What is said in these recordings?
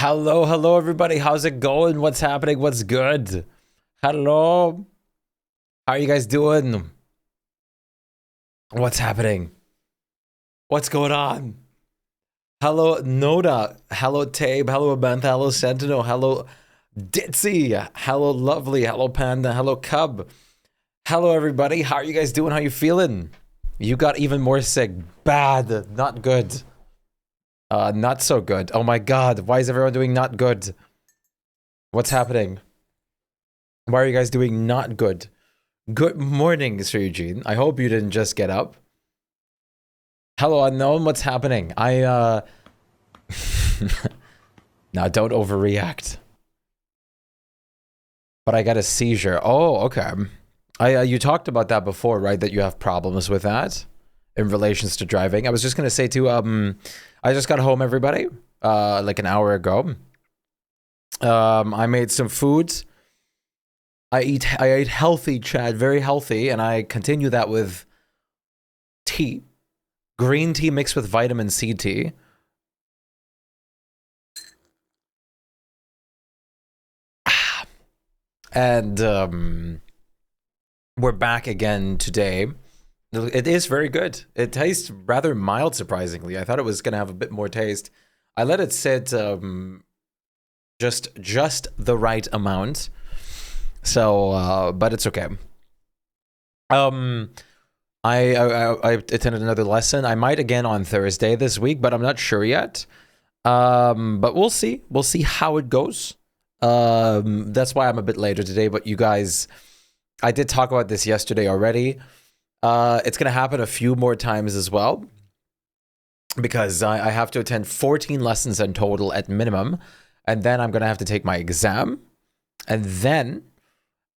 Hello, hello, everybody. How's it going? What's happening? What's good? Hello. How are you guys doing? What's happening? What's going on? Hello, Noda. Hello, Tabe. Hello, Abantha. Hello, Sentinel. Hello, Ditzy. Hello, Lovely. Hello, Panda. Hello, Cub. Hello, everybody. How are you guys doing? How you feeling? You got even more sick. Bad. Not good. Not so good. Oh my god. Why is everyone doing not good? What's happening? Why are you guys doing not good? Good morning, Sir Eugene. I hope you didn't just get up. Hello, unknown. What's happening? Now don't overreact. But I got a seizure. Oh, okay. You talked about that before, right? That you have problems with that in relations to driving. I was just gonna say too, I just got home, everybody, like an hour ago. I made some food. I ate healthy, Chad, very healthy, and I continue that with tea. Green tea mixed with vitamin C tea. And we're back again today. It is very good. It tastes rather mild, surprisingly. I thought it was going to have a bit more taste. I let it sit just the right amount. So, but it's okay. I attended another lesson. I might again on Thursday this week, but I'm not sure yet. But we'll see. We'll see how it goes. That's why I'm a bit later today, but you guys, I did talk about this yesterday already. It's going to happen a few more times as well, because I have to attend 14 lessons in total at minimum, and then I'm going to have to take my exam, and then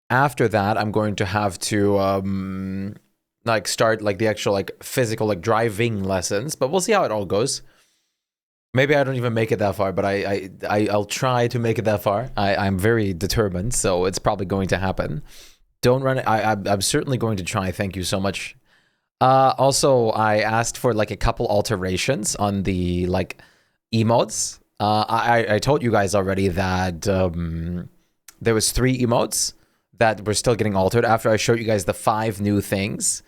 after that I'm going to have to like start like the actual like physical like driving lessons, but we'll see how it all goes. Maybe I don't even make it that far, but I'll try to make it that far. I'm very determined, so it's probably going to happen. Don't run it. I'm certainly going to try. Thank you so much. Also, I asked for like a couple alterations on the like emotes. I told you guys already that there was 3 emotes that were still getting altered after I showed you guys the 5 new things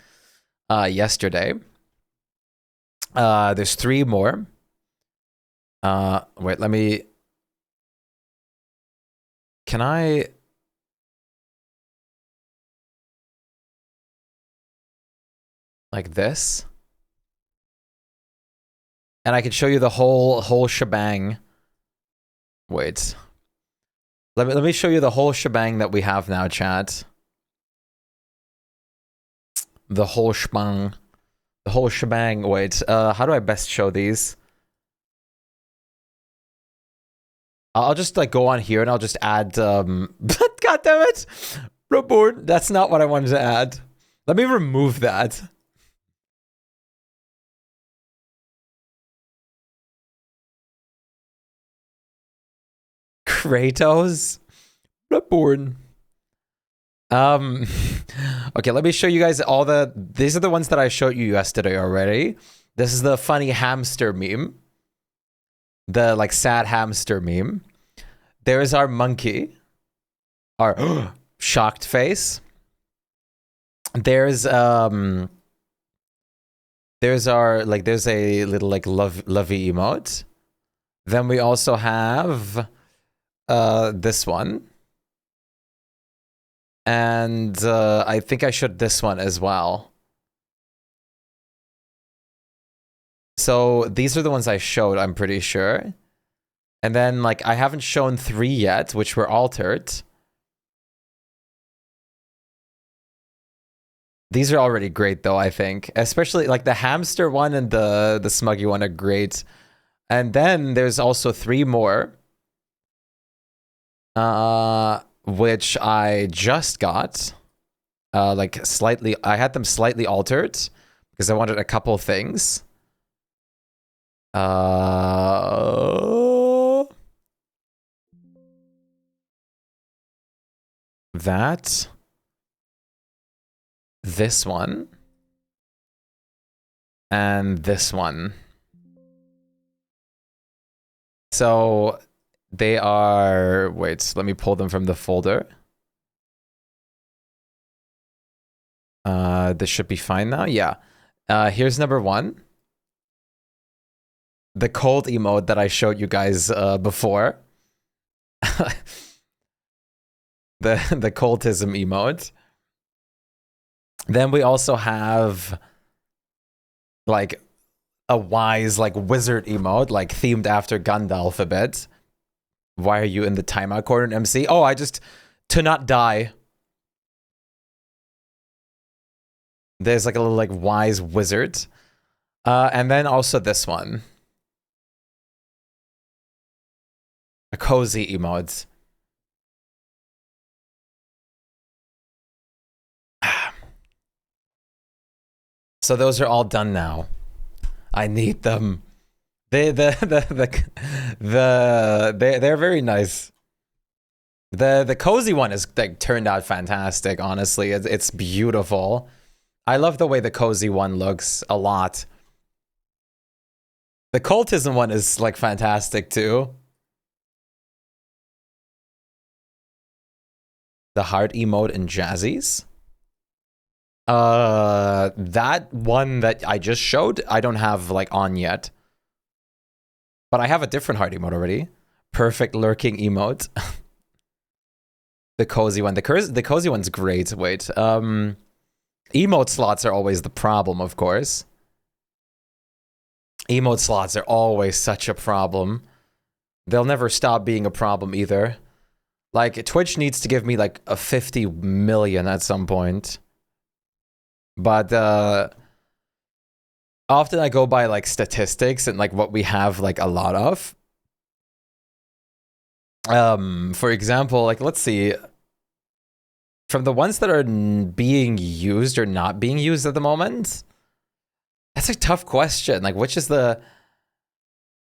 yesterday. There's 3 more. Wait, let me... Can I... Like this? And I can show you the whole shebang. Wait. Let me show you the whole shebang that we have now, chat. The whole shebang. The whole shebang. Wait, how do I best show these? I'll just like go on here and I'll just add God damn it! Report. That's not what I wanted to add. Let me remove that. Kratos? Reborn. Okay, let me show you guys all the... These are the ones that I showed you yesterday already. This is the funny hamster meme. The, like, sad hamster meme. There's our monkey. Our shocked face. There's our, like, there's a little, like, lovey emote. Then we also have... this one. And I think I showed this one as well. So these are the ones I showed, I'm pretty sure. And then like I haven't shown 3 yet, which were altered. These are already great though, I think. Especially like the hamster one and the smuggy one are great. And then there's also 3 more. Which I just got, like slightly, I had them slightly altered because I wanted a couple things. That, this one, and this one. So They are... Wait, let me pull them from the folder. This should be fine now. Yeah. Here's number 1. The cold emote that I showed you guys before. the cultism emote. Then we also have like a wise like wizard emote, like themed after Gandalf a bit. Why are you in the timeout corner, MC? Oh, I just to not die. There's like a little like wise wizard. And then also this one. A cozy emote. So those are all done now. I need them. They're very nice. The cozy one is like turned out fantastic, honestly. It's beautiful. I love the way the cozy one looks a lot. The cultism one is like fantastic too. The heart emote in Jazzy's. That one that I just showed, I don't have like on yet. But I have a different heart emote already. Perfect lurking emote. The cozy one. The cozy one's great. Wait. Emote slots are always the problem, of course. Emote slots are always such a problem. They'll never stop being a problem either. Like, Twitch needs to give me like a 50 million at some point. But often I go by like statistics and like what we have like a lot of. For example, like let's see. From the ones that are being used or not being used at the moment, that's a tough question. Like, which is the...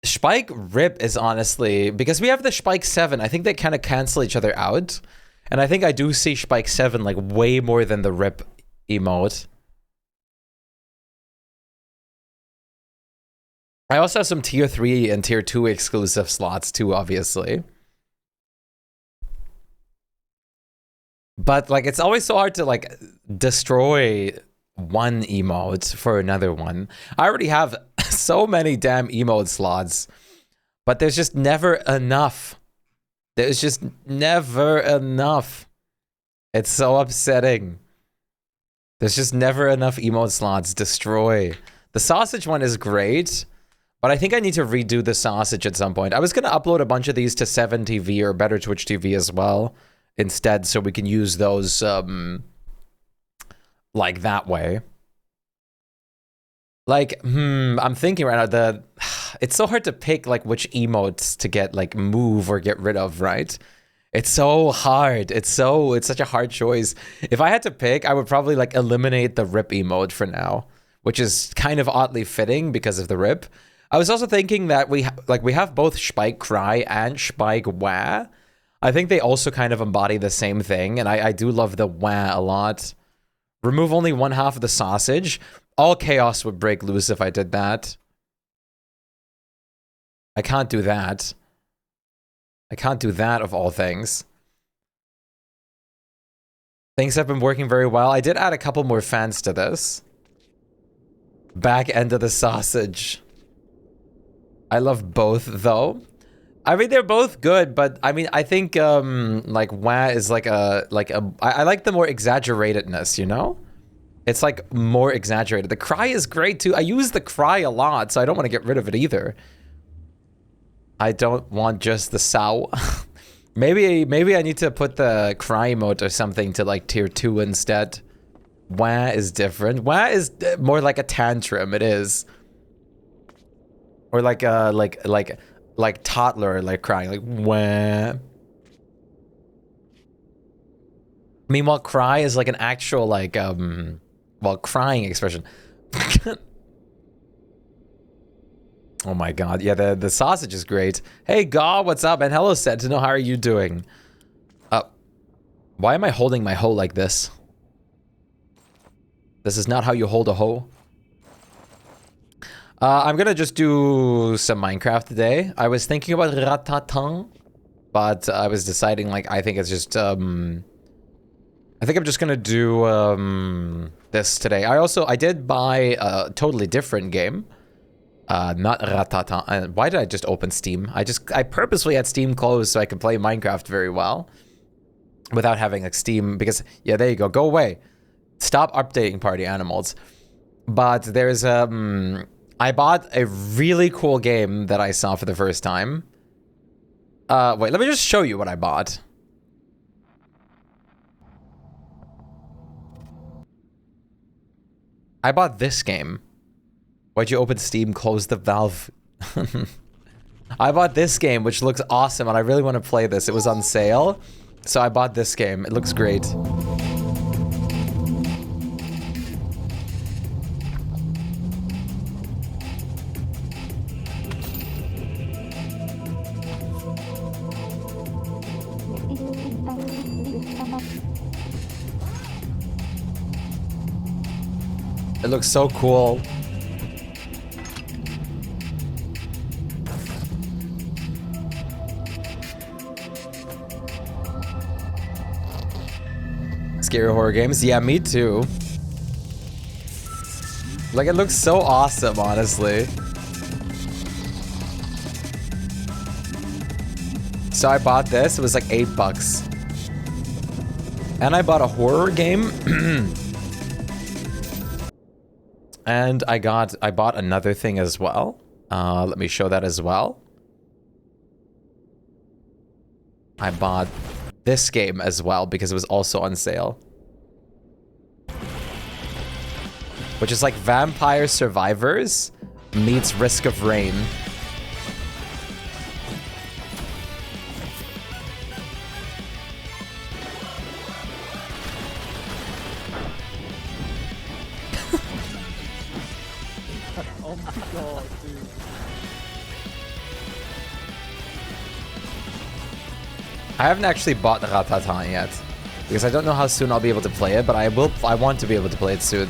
Shpyke RIP is honestly... Because we have the Shpyke 7, I think they kind of cancel each other out. And I think I do see Shpyke 7 like way more than the RIP emote. I also have some tier 3 and tier 2 exclusive slots too, obviously. But like, it's always so hard to like destroy one emote for another one. I already have so many damn emote slots, but there's just never enough. There's just never enough. It's so upsetting. There's just never enough emote slots. Destroy. The sausage one is great, but I think I need to redo the sausage at some point. I was going to upload a bunch of these to 7TV or Better Twitch TV as well instead, so we can use those like that way. Like, I'm thinking right now, it's so hard to pick like which emotes to get like move or get rid of, right? It's so hard. It's such a hard choice. If I had to pick, I would probably like eliminate the RIP emote for now, which is kind of oddly fitting because of the RIP. I was also thinking that we have both Shpyke Cry and Shpyke Wah. I think they also kind of embody the same thing, and I do love the Wah a lot. Remove only one half of the sausage. All chaos would break loose if I did that. I can't do that. I can't do that of all things. Things have been working very well. I did add a couple more fans to this. Back end of the sausage. I love both though. I mean, they're both good, but I mean, I think like Wah is like I like the more exaggeratedness, you know? It's like more exaggerated. The cry is great too. I use the cry a lot, so I don't want to get rid of it either. I don't want just the sow. maybe I need to put the cry emote or something to like tier 2 instead. Wah is different. Wah is more like a tantrum. It is. Or like like toddler, like crying, like wah. Meanwhile, cry is like an actual like well, crying expression. Oh my god, yeah, the sausage is great. Hey God, what's up? And hello, Sentinel, how are you doing? Why am I holding my hoe like this? This is not how you hold a hoe. I'm gonna just do some Minecraft today. I was thinking about Ratatan. but I was deciding, like, I think it's just, I think I'm just gonna do, this today. I did buy a totally different game. Not Ratata. Why did I just open Steam? I purposely had Steam closed so I could play Minecraft very well. Without having, like, Steam, because, yeah, there you go. Go away. Stop updating party animals. But there's, I bought a really cool game that I saw for the first time. Wait, let me just show you what I bought. I bought this game. Why'd you open Steam, close the valve? I bought this game, which looks awesome, and I really want to play this. It was on sale, so I bought this game. It looks great. It looks so cool. Scary horror games? Yeah, me too. Like, it looks so awesome, honestly. So I bought this. It was like $8. And I bought a horror game. And I bought another thing as well. Let me show that as well. I bought this game as well because it was also on sale. Which is like Vampire Survivors meets Risk of Rain. Oh my god, dude. I haven't actually bought Ratata yet because I don't know how soon I'll be able to play it, but I want to be able to play it soon.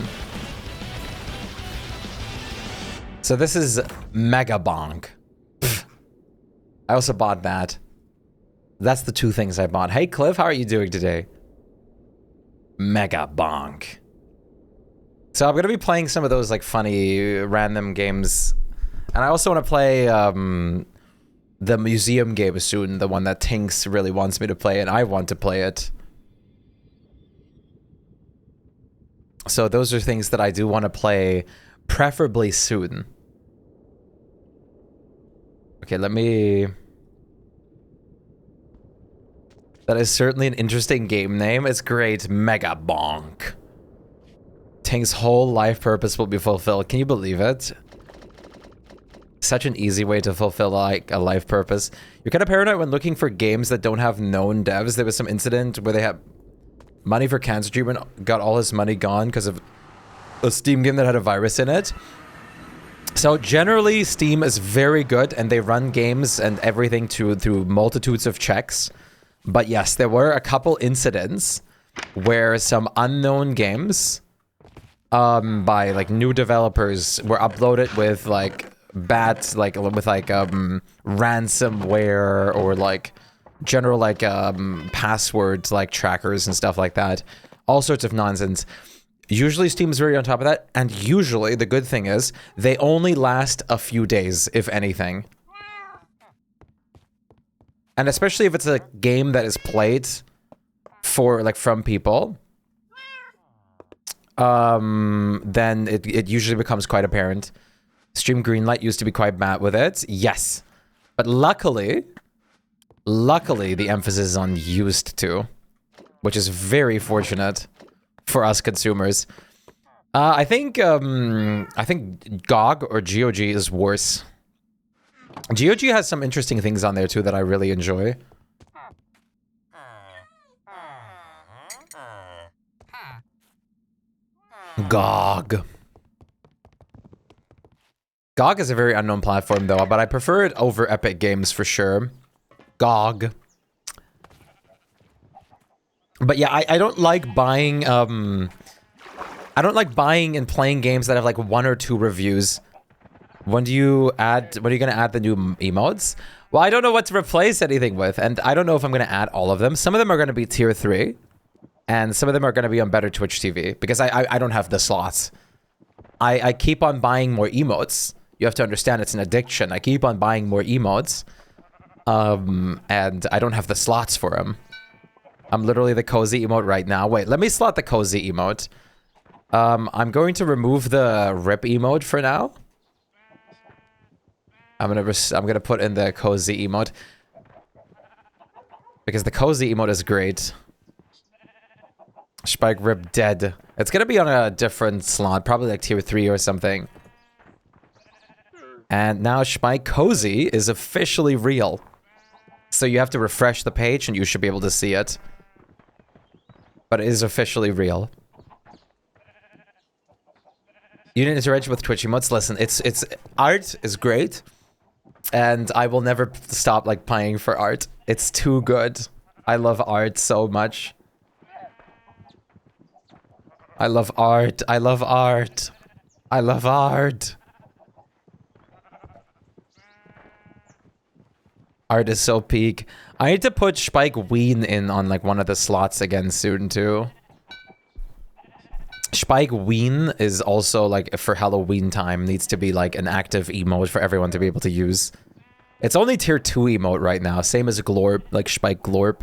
So this is Mega Bonk. I also bought that. That's the two things I bought. Hey Cliff, how are you doing today? Mega Bonk. So I'm gonna be playing some of those like funny random games, and I also want to play the museum game soon, the one that Tinks really wants me to play, and I want to play it. So those are things that I do want to play, preferably soon. Okay, let me... That is certainly an interesting game name. It's great. Mega Bonk. Tink's whole life purpose will be fulfilled. Can you believe it? Such an easy way to fulfill like a life purpose. You're kind of paranoid when looking for games that don't have known devs. There was some incident where they had money for cancer treatment, got all his money gone because of a Steam game that had a virus in it. So generally, Steam is very good, and they run games and everything through multitudes of checks. But yes, there were a couple incidents where some unknown games by like new developers were uploaded with like bad, like with like ransomware or like general like passwords like trackers and stuff like that. All sorts of nonsense. Usually Steam is very on top of that, and usually the good thing is they only last a few days, if anything. And especially if it's a game that is played for like from people, then it usually becomes quite apparent. Stream Greenlight used to be quite bad with it, yes, but luckily the emphasis is on used to, which is very fortunate for us consumers. I think GOG or GOG is worse. GOG has some interesting things on there too that I really enjoy. GOG. GOG is a very unknown platform though, but I prefer it over Epic Games for sure. GOG. But yeah, I don't like buying, I don't like buying and playing games that have like 1 or 2 reviews. When are you gonna add the new emotes? Well, I don't know what to replace anything with, and I don't know if I'm gonna add all of them. Some of them are gonna be tier 3, and some of them are gonna be on better Twitch TV because I don't have the slots. I keep on buying more emotes. You have to understand it's an addiction. I keep on buying more emotes, and I don't have the slots for them. I'm literally the cozy emote right now. Wait, let me slot the cozy emote. I'm going to remove the rip emote for now. I'm gonna put in the cozy emote because the cozy emote is great. Shpyke rip dead. It's gonna be on a different slot, probably like tier 3 or something. And now Shpyke cozy is officially real. So you have to refresh the page and you should be able to see it. But it is officially real. You didn't interact with Twitch emotes. Listen, it's art is great. And I will never stop like playing for art. It's too good. I love art so much. I love art. I love art. I love art. Art is so peak. I need to put Shpyke Ween in on like one of the slots again soon too. Shpyke Ween is also like for Halloween time needs to be like an active emote for everyone to be able to use. It's only tier 2 emote right now, same as Glorp, like Shpyke Glorp.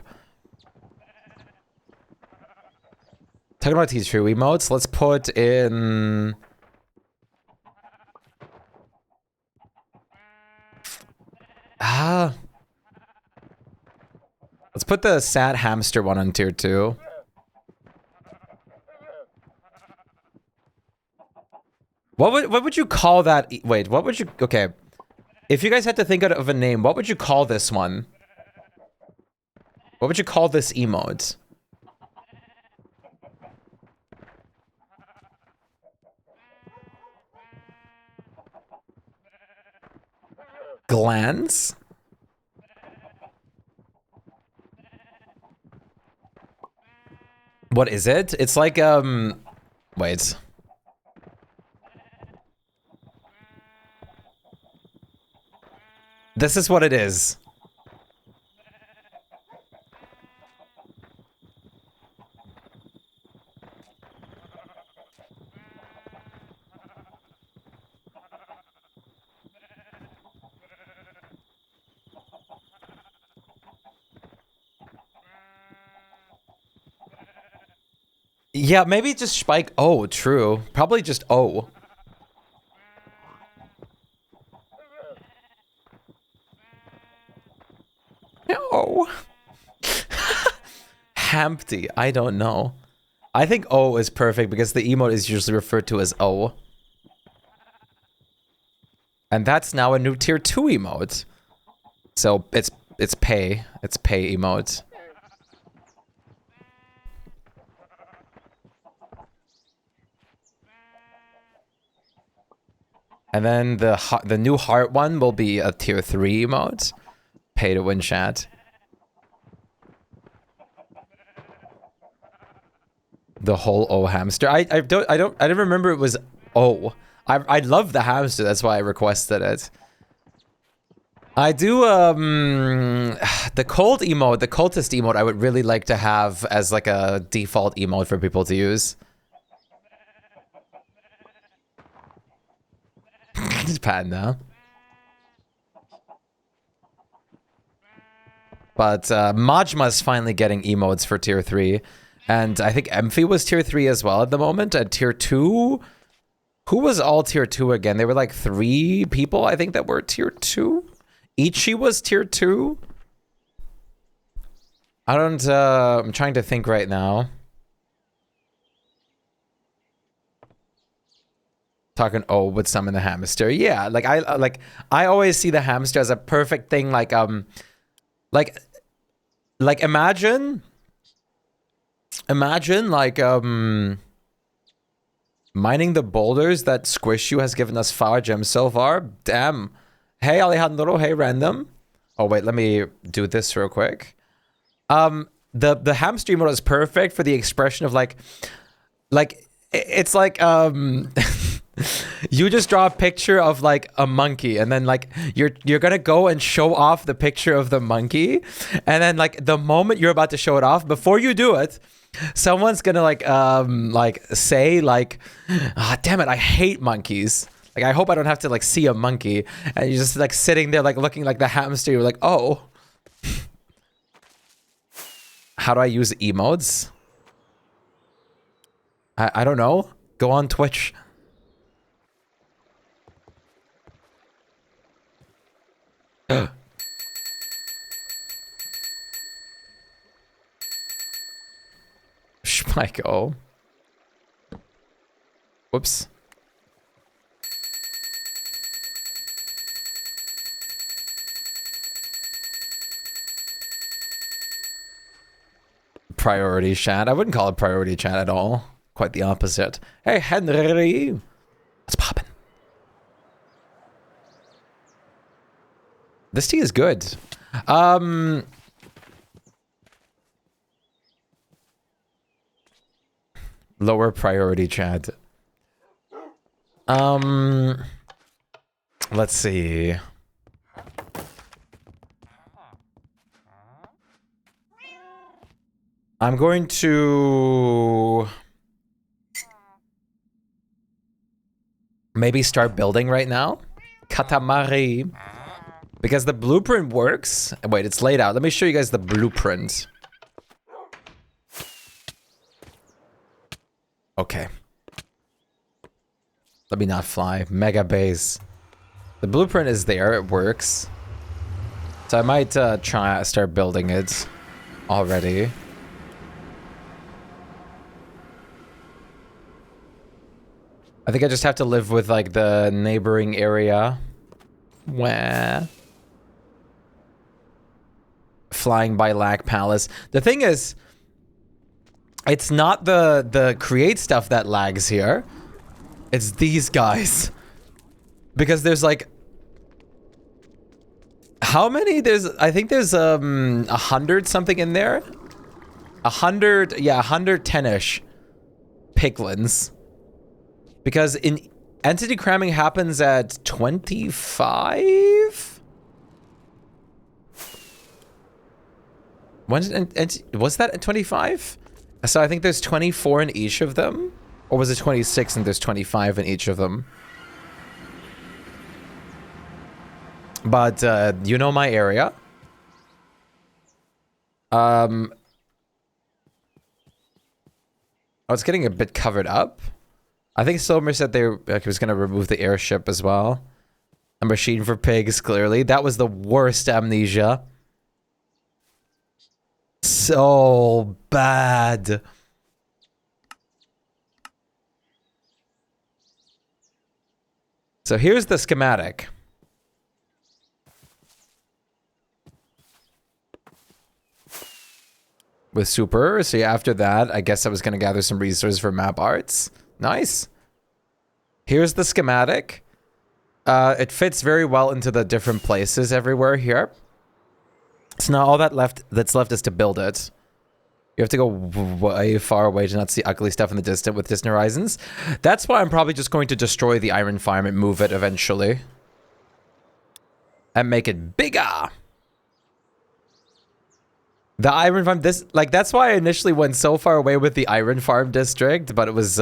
Talking about tier 2 emotes, let's put in... Let's put the sad hamster one on tier 2. What would you call that? Wait, what would you... Okay. If you guys had to think of a name, what would you call this one? What would you call this emote? Glands? What is it? It's like, wait. This is what it is. Yeah, maybe just Shpyke O, true. Probably just O. No. Hampty, I don't know. I think O is perfect because the emote is usually referred to as O. And that's now a new tier 2 emote. So it's pay. It's pay emote. And then the new heart one will be a tier 3 emote. Pay to win chat. The whole O hamster. I didn't remember it was O. I love the hamster, that's why I requested it. I do the cold emote, the cultist emote I would really like to have as like a default emote for people to use. Panda. But Majma's finally getting emotes for tier 3. And I think Emphy was tier 3 as well at the moment. At tier 2, who was all tier 2 again? They were like 3 people, I think, that were tier 2. Ichi was tier 2. I don't, I'm trying to think right now. Talking with summon the hamster. Yeah, like I always see the hamster as a perfect thing, like imagine like mining the boulders that Squish You has given us fire gems so far. Damn. Hey Alejandro, hey random. Oh wait, let me do this real quick. The hamster emote is perfect for the expression of like it's like You just draw a picture of like a monkey, and then like you're gonna go and show off the picture of the monkey, and then like the moment you're about to show it off, before you do it, someone's gonna like say like, ah, damn it, I hate monkeys. Like I hope I don't have to like see a monkey, and you're just like sitting there like looking like the hamster. You're like, oh, how do I use emotes? I don't know. Go on Twitch. Shpyke. Oh. Whoops. Priority chat. I wouldn't call it priority chat at all. Quite the opposite. Hey, Henry. What's poppin'? This tea is good. Lower priority chat. Let's see. I'm going to maybe start building right now. Katamari. Because the blueprint works. Wait, it's laid out. Let me show you guys the blueprint. Okay. Let me not fly. Mega base. The blueprint is there. It works. So I might try start building it already. I think I just have to live with like the neighboring area. Where? Flying by Lac Palace. The thing is, it's not the create stuff that lags here. It's these guys. Because there's like, how many? I think there's 100 something in there. 100, yeah, 110-ish piglins. Because in entity cramming happens at 25? When did was that at 25? So I think there's 24 in each of them. Or was it 26 and there's 25 in each of them? But you know my area. Oh, it's getting a bit covered up. I think Silver said he was going to remove the airship as well. A machine for pigs, clearly. That was the worst amnesia. So bad. So here's the schematic. With super. So yeah, after that, I guess I was going to gather some resources for map arts. Nice. Here's the schematic. It fits very well into the different places everywhere here. So now all that's left is to build it. You have to go way far away to not see ugly stuff in the distance with distant horizons. That's why I'm probably just going to destroy the iron farm and move it eventually. And make it bigger. The iron farm, that's why I initially went so far away with the iron farm district, but it was,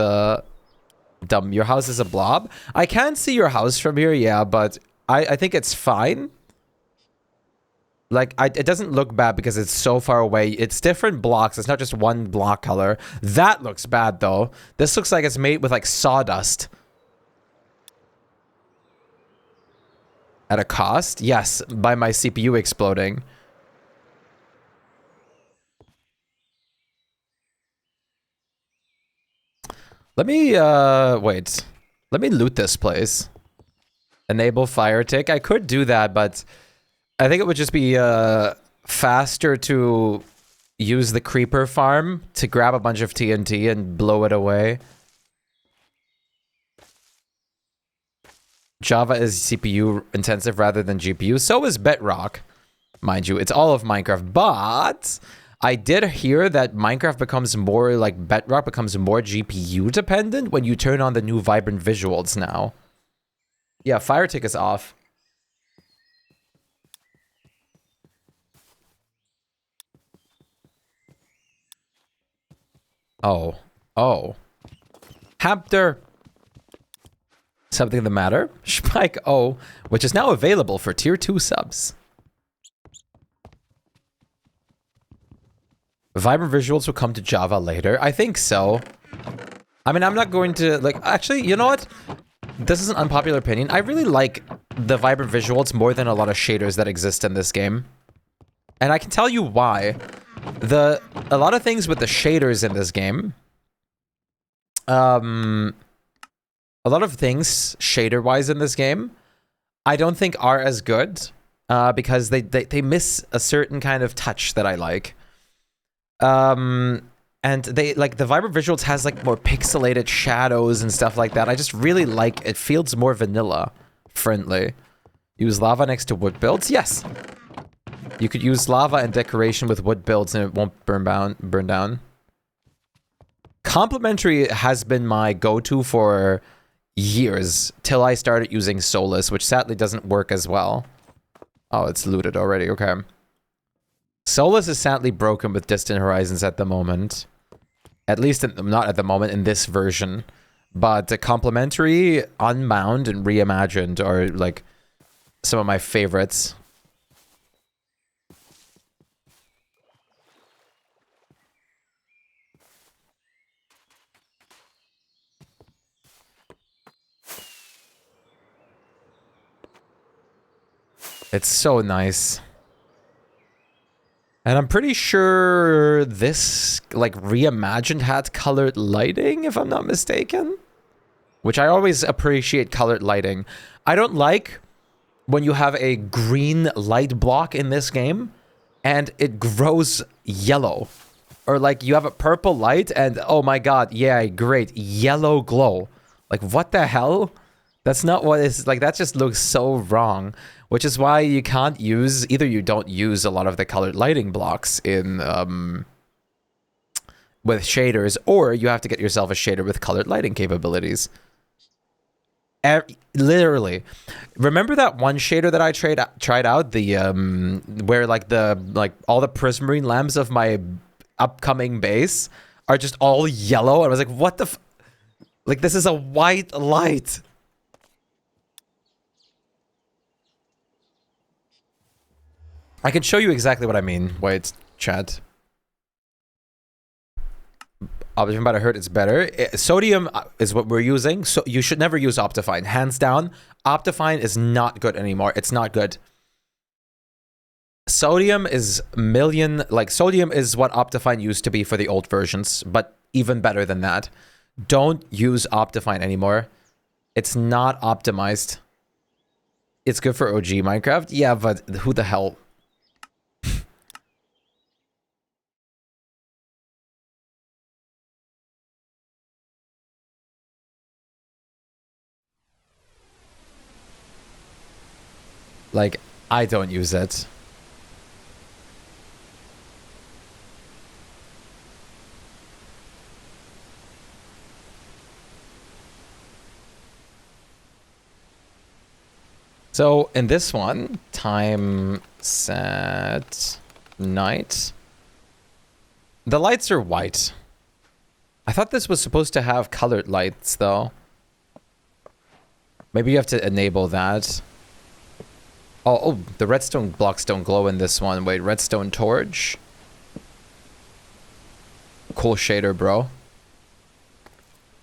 dumb. Your house is a blob. I can see your house from here, yeah, but I think it's fine. Like, it doesn't look bad because it's so far away. It's different blocks. It's not just one block color. That looks bad, though. This looks like it's made with, like, sawdust. At a cost? Yes, by my CPU exploding. Let me, wait. Let me loot this place. Enable fire tick. I could do that, but I think it would just be, faster to use the creeper farm to grab a bunch of TNT and blow it away. Java is CPU intensive rather than GPU. So is Bedrock. Mind you, it's all of Minecraft, but I did hear that Minecraft becomes more, like, Bedrock becomes more GPU dependent when you turn on the new vibrant visuals now. Yeah, fire tick is off. Oh. Oh. Hamster. Something the matter? Shpyke O, which is now available for tier 2 subs. Vibrant visuals will come to Java later. I think so. I mean, I'm not going to, like, actually, you know what? This is an unpopular opinion. I really like the vibrant visuals more than a lot of shaders that exist in this game. And I can tell you why. A lot of things with the shaders in this game, a lot of things shader-wise in this game, I don't think are as good because they miss a certain kind of touch that I like. And they, like, the vibrant visuals has, like, more pixelated shadows and stuff like that. I just really like it. Feels more vanilla friendly. Use lava next to wood builds? Yes. You could use lava and decoration with wood builds and it won't burn down. Complementary has been my go-to for years till I started using Solus, which sadly doesn't work as well. Oh, it's looted already. Okay. Solus is sadly broken with Distant Horizons at the moment. At least, not at the moment, in this version. But the complementary, unbound, and reimagined are, like, some of my favorites. It's so nice. And I'm pretty sure this, like, reimagined had colored lighting, if I'm not mistaken. Which I always appreciate colored lighting. I don't like when you have a green light block in this game and it grows yellow. Or, like, you have a purple light and, oh my god, yeah, great, yellow glow. Like, what the hell? That's not what it's, like, that just looks so wrong. Which is why you can't use, either you don't use a lot of the colored lighting blocks in, with shaders, or you have to get yourself a shader with colored lighting capabilities. Literally. Remember that one shader that I tried out? The, where, like, all the prismarine lamps of my upcoming base are just all yellow? I was like, what the like, this is a white light. I can show you exactly what I mean. Wait, chat. Optifine, but I heard it's better. Sodium is what we're using, so you should never use Optifine. Hands down, Optifine is not good anymore. It's not good. Sodium is sodium is what Optifine used to be for the old versions, but even better than that. Don't use Optifine anymore. It's not optimized. It's good for OG Minecraft. Yeah, but who the hell... Like, I don't use it. So, in this one, time set night. The lights are white. I thought this was supposed to have colored lights, though. Maybe you have to enable that. Oh, the redstone blocks don't glow in this one. Wait, redstone torch? Cool shader, bro.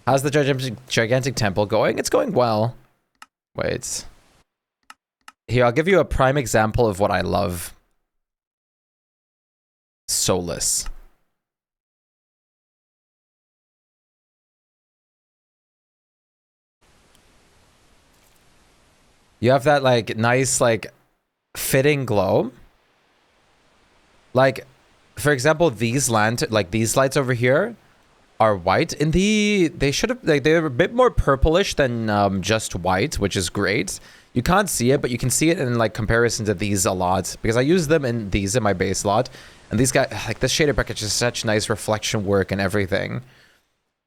How's the gigantic temple going? It's going well. Wait. Here, I'll give you a prime example of what I love. Solus. You have that, like, nice, like, fitting glow. Like, for example, these lights over here are white. In they should have, like, they're a bit more purplish than just white, which is great. You can't see it, but you can see it in, like, comparison to these a lot, because I use them in these in my base a lot. And these guys, like this shader package is such nice reflection work and everything.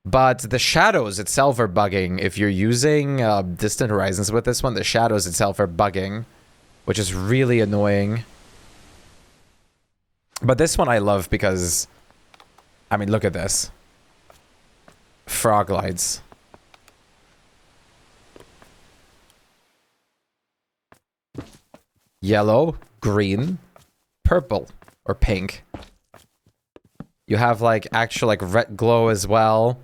But the shadows itself are bugging. If you're using Distant Horizons with this one, the shadows itself are bugging, which is really annoying. But this one I love because, I mean, look at this. Frog lights. Yellow, green, purple, or pink. You have like actual like red glow as well.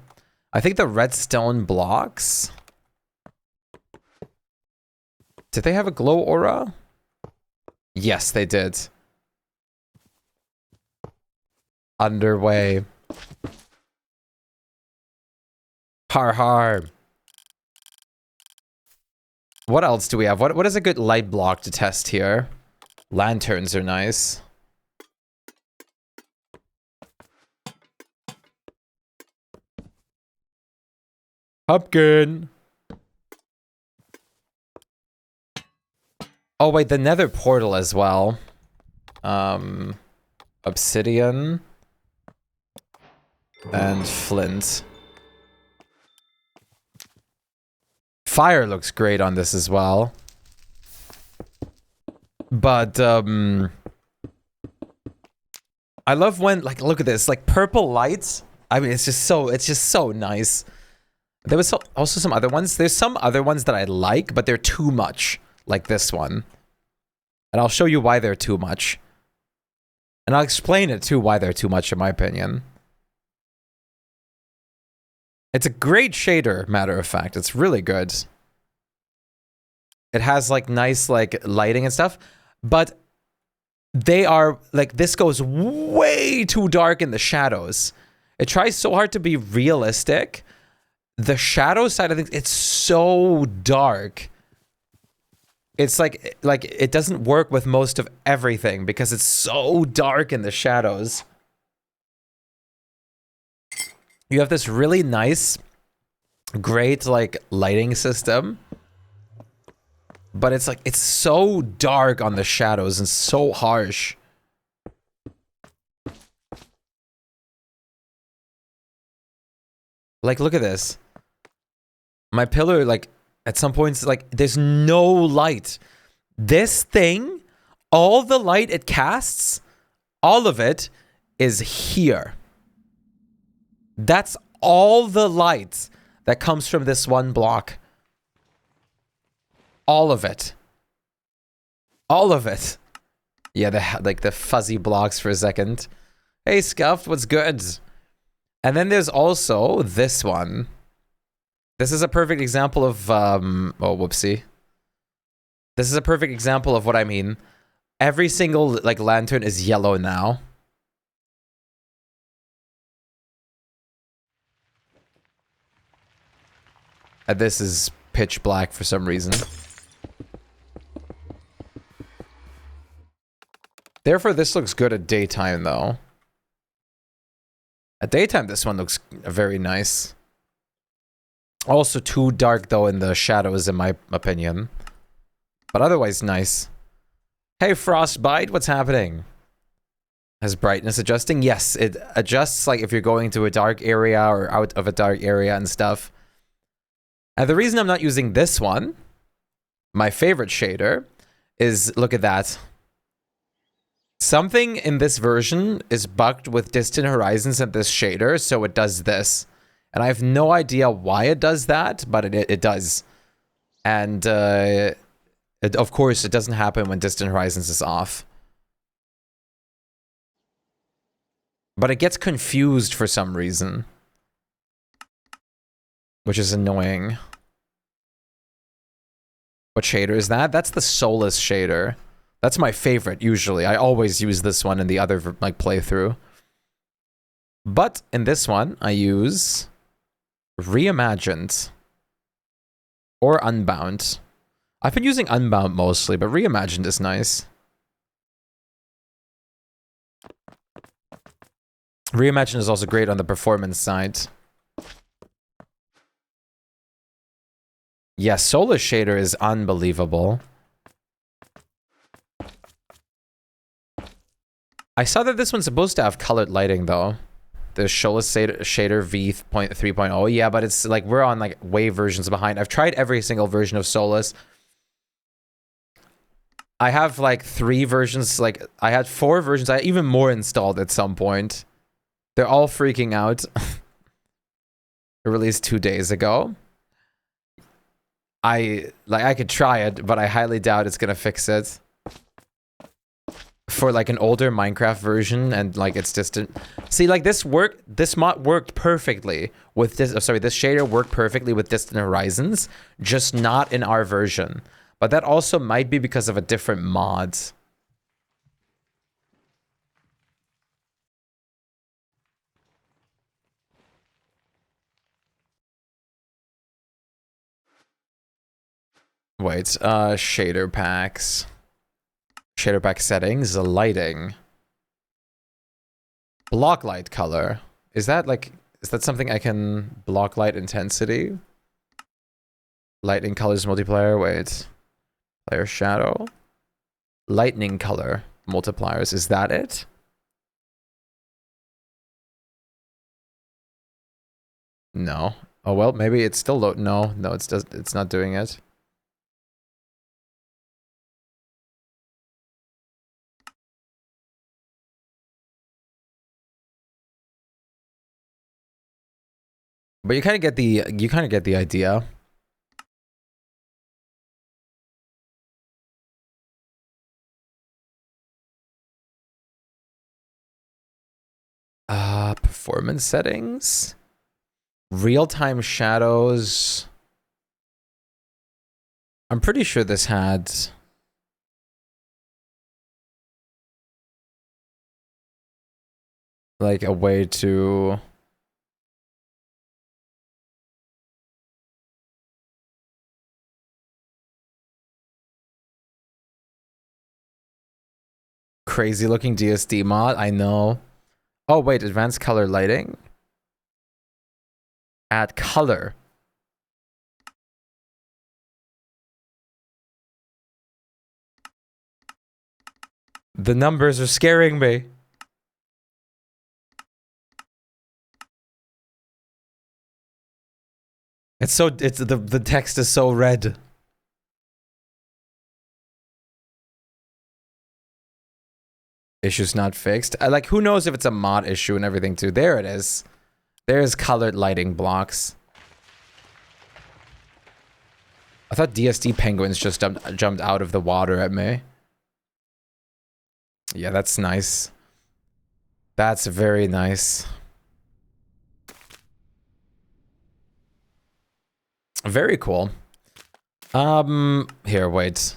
I think the redstone blocks. Did they have a glow aura? Yes, they did. Underway. Har har. What else do we have? What is a good light block to test here? Lanterns are nice. Pumpkin. Oh wait, the nether portal as well. Obsidian. And flint. Fire looks great on this as well. But, I love when, like, look at this, like, purple lights. I mean, it's just so nice. There was also some other ones. There's some other ones that I like, but they're too much, like this one. And I'll show you why they're too much. And I'll explain it, too, why they're too much, in my opinion. It's a great shader, matter of fact. It's really good. It has, like, nice, like, lighting and stuff. But they are, like, this goes way too dark in the shadows. It tries so hard to be realistic. The shadow side of things, it's so dark. It's like it doesn't work with most of everything because it's so dark in the shadows. You have this really nice, great, like, lighting system. But it's like, it's so dark on the shadows and so harsh. Like, look at this. My pillar, like, at some points, like, there's no light. This thing, all the light it casts, all of it is here. That's all the light that comes from this one block. All of it. All of it. Yeah, like the fuzzy blocks for a second. Hey, Scuffed, what's good? And then there's also this one. This is a perfect example of, oh, whoopsie. This is a perfect example of what I mean. Every single, like, lantern is yellow now. And this is pitch black for some reason. Therefore, this looks good at daytime, though. At daytime, this one looks very nice. Also too dark, though, in the shadows, in my opinion. But otherwise, nice. Hey, Frostbite, what's happening? Has brightness adjusting? Yes, it adjusts, like, if you're going to a dark area or out of a dark area and stuff. And the reason I'm not using this one, my favorite shader, is, look at that. Something in this version is bugged with Distant Horizons and this shader, so it does this. And I have no idea why it does that, but it does. And, of course, it doesn't happen when Distant Horizons is off. But it gets confused for some reason. Which is annoying. What shader is that? That's the Solus shader. That's my favorite, usually. I always use this one in the other, like, playthrough. But in this one, I use Reimagined. Or Unbound. I've been using Unbound mostly, but Reimagined is nice. Reimagined is also great on the performance side. Yeah, Solus shader is unbelievable. I saw that this one's supposed to have colored lighting though. The Solus shader v.3.0. Yeah, but it's like we're on like way versions behind. I've tried every single version of Solus. I have like 3 versions. Like I had 4 versions. I had even more installed at some point. They're all freaking out. It released 2 days ago. I could try it, but I highly doubt it's gonna fix it. For like an older Minecraft version and like it's distant. See, like this mod worked perfectly with this. Oh, sorry, this shader worked perfectly with Distant Horizons, just not in our version. But that also might be because of a different mod. Wait, shader packs. Shader pack settings, lighting. Block light color. Is that something I can block light intensity? Lightning colors multiplier, wait. Player shadow. Lightning color multipliers, is that it? No. Oh well, maybe it's still low. No, it's not doing it. But you kind of get the idea. Performance settings. Real-time shadows. I'm pretty sure this had like a way to crazy looking DSD mod. I know. Oh wait, advanced color lighting. Add color. The numbers are scaring me. The text is so red. Issue's not fixed. Like, who knows if it's a mod issue and everything too. There it is. There's colored lighting blocks. I thought DSD penguins just jumped out of the water at me. Yeah, that's nice. That's very nice. Very cool. Here, wait.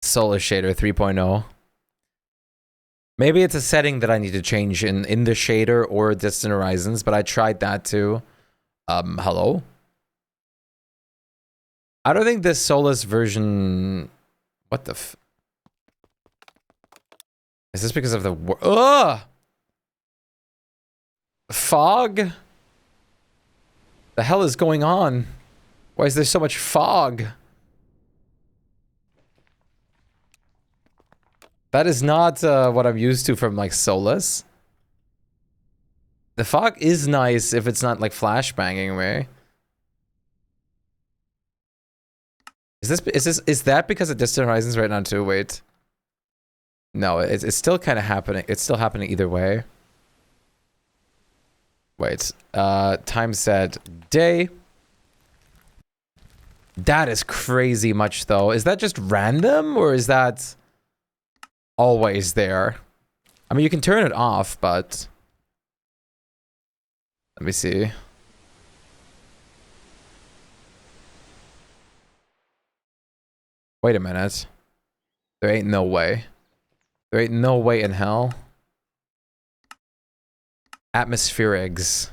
Solar Shader 3.0. Maybe it's a setting that I need to change in the shader or Distant Horizons, but I tried that too. Hello? I don't think this Solus version... What the f... Is this because of the... Ugh! Fog? The hell is going on? Why is there so much fog? That is not what I'm used to from like Solus. The fog is nice if it's not like flashbanging me. Is that because of Distant Horizons right now too? Wait. No, it's still kind of happening. It's still happening either way. Wait. Time set day. That is crazy much though. Is that just random or is that always there? I mean, you can turn it off, but let me see. Wait a minute. There ain't no way. There ain't no way in hell. Atmospherics.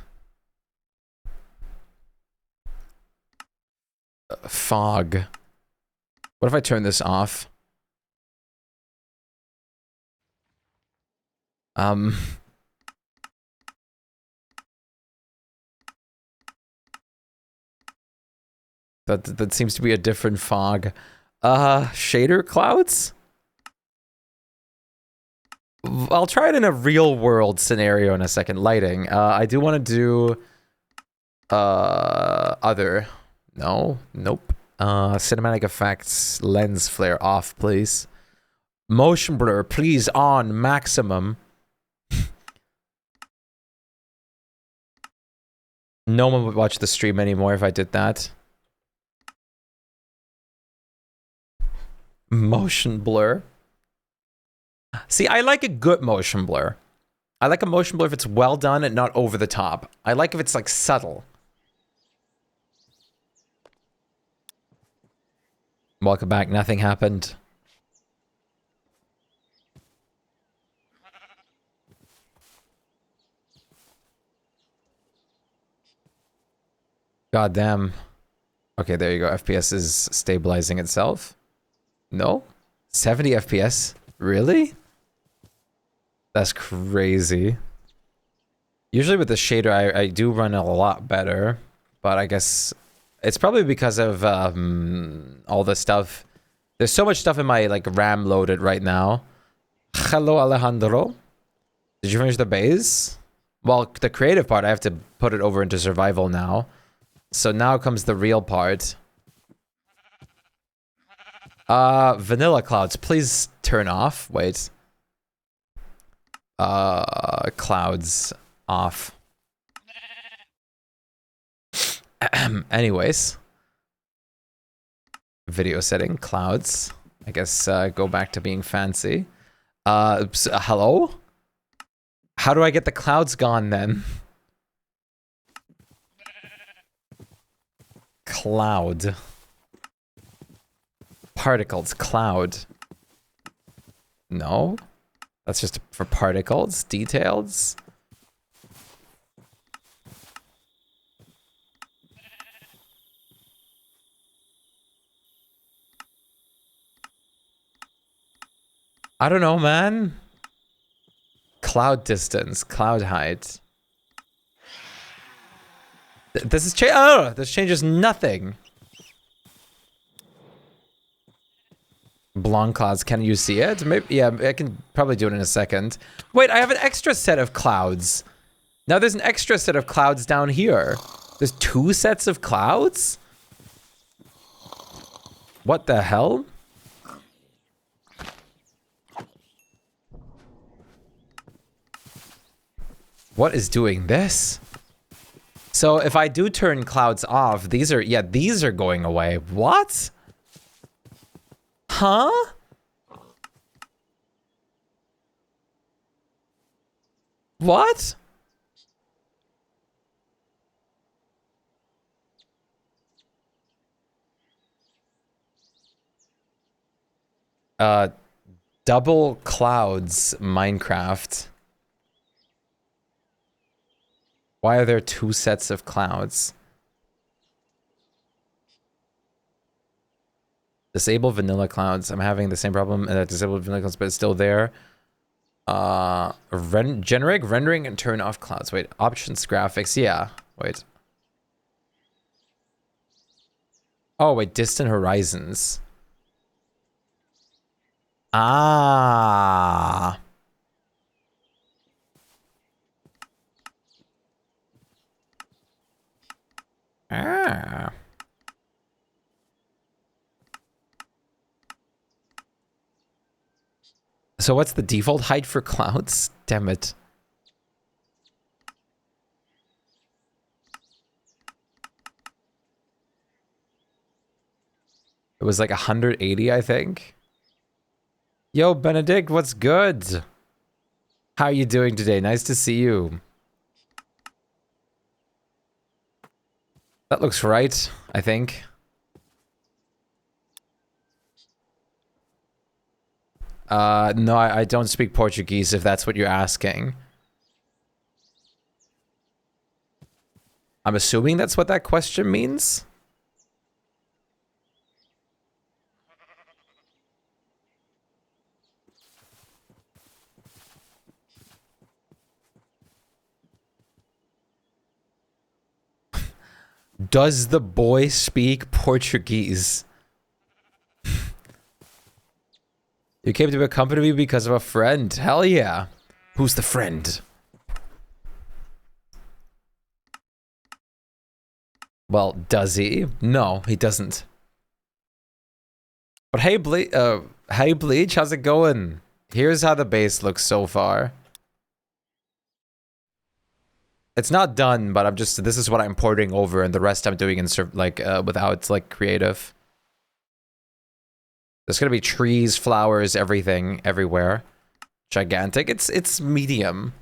Fog. What if I turn this off? That seems to be a different fog. Shader clouds? I'll try it in a real world scenario in a second. Lighting. I do want to do other. No, nope. Cinematic effects, lens flare off, please. Motion blur, please on maximum. No one would watch the stream anymore if I did that. Motion blur. See, I like a good motion blur. I like a motion blur if it's well done and not over the top. I like if it's like subtle. Welcome back, nothing happened. God damn. Okay, there you go. FPS is stabilizing itself. No? 70 FPS? Really? That's crazy. Usually with the shader, I do run a lot better. But I guess it's probably because of all the stuff. There's so much stuff in my like RAM loaded right now. Hello, Alejandro. Did you finish the base? Well, the creative part, I have to put it over into survival now. So now comes the real part. Vanilla clouds, please turn off. Wait. Clouds off. Anyways. Video setting, clouds. I guess go back to being fancy. Hello? How do I get the clouds gone then? Cloud. Particles, cloud. No? That's just for particles, details. I don't know, man. Cloud distance, cloud height. This is this changes nothing. Blonde clouds, can you see it? Maybe, yeah, I can probably do it in a second. Wait, I have an extra set of clouds. Now there's an extra set of clouds down here. There's 2 sets of clouds? What the hell? What is doing this? So if I do turn clouds off, these are going away. What? Huh? What? Double clouds, Minecraft. Why are there 2 sets of clouds? Disable vanilla clouds. I'm having the same problem. Disable vanilla clouds, but it's still there. Generate rendering and turn off clouds. Wait, options, graphics. Yeah. Wait. Oh, wait, distant horizons. Ah. Ah. So what's the default height for clouds? Damn it. It was like 180, I think. Yo, Benedict, what's good? How are you doing today? Nice to see you. That looks right, I think. No, I don't speak Portuguese, if that's what you're asking. I'm assuming that's what that question means? Does the boy speak Portuguese? You came to accompany me because of a friend. Hell yeah. Who's the friend? Well, does he? No, he doesn't. But hey, hey Bleach, how's it going? Here's how the base looks so far. It's not done, but this is what I'm porting over, and the rest I'm doing in without like creative. There's gonna be trees, flowers, everything, everywhere. Gigantic. It's medium.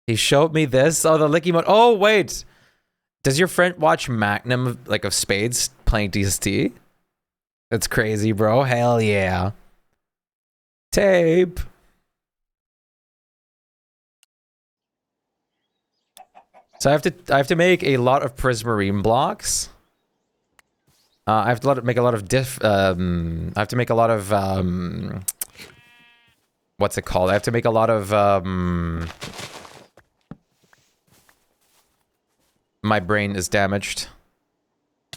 He showed me this. Oh, the licky mode. Oh, wait. Does your friend watch Magnum, like, of Spades playing DST? That's crazy, bro. Hell yeah. Tape. So I have to make a lot of prismarine blocks. I have to make a lot of I have to make a lot of what's it called? I have to make a lot of my brain is damaged.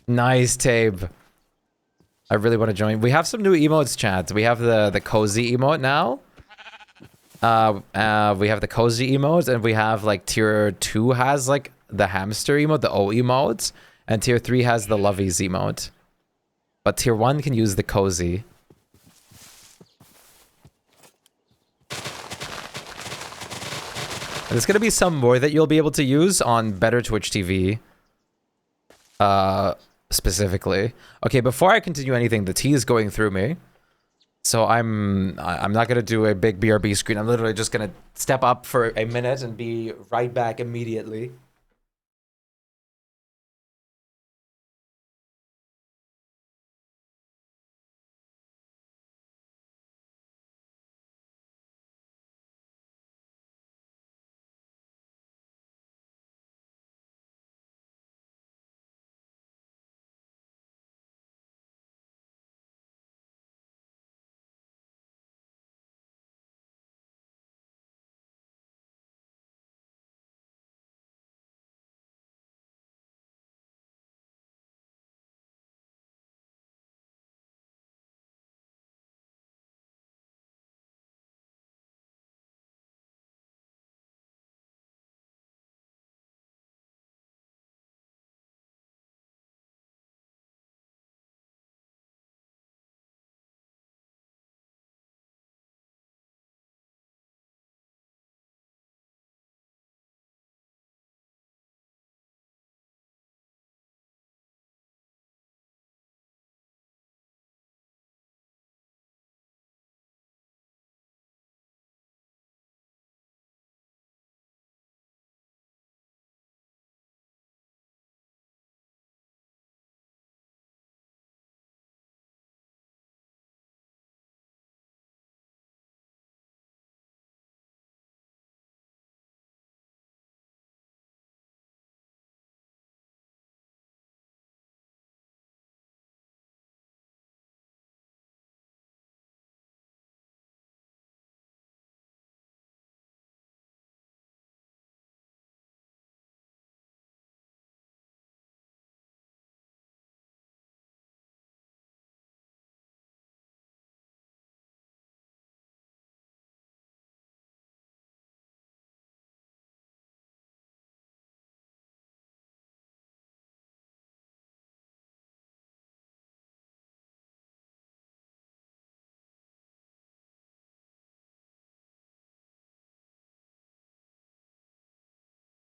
Nice, Tabe. I really want to join. We have some new emotes, chat. We have the cozy emote now. We have the cozy emotes, and we have like tier 2 has like the hamster emote, the O emote, and tier 3 has the lovies emote. But tier 1 can use the cozy. There's gonna be some more that you'll be able to use on Better Twitch TV. Specifically. Okay, before I continue anything, the tea is going through me. So I'm not gonna do a big BRB screen. I'm literally just gonna step up for a minute and be right back immediately.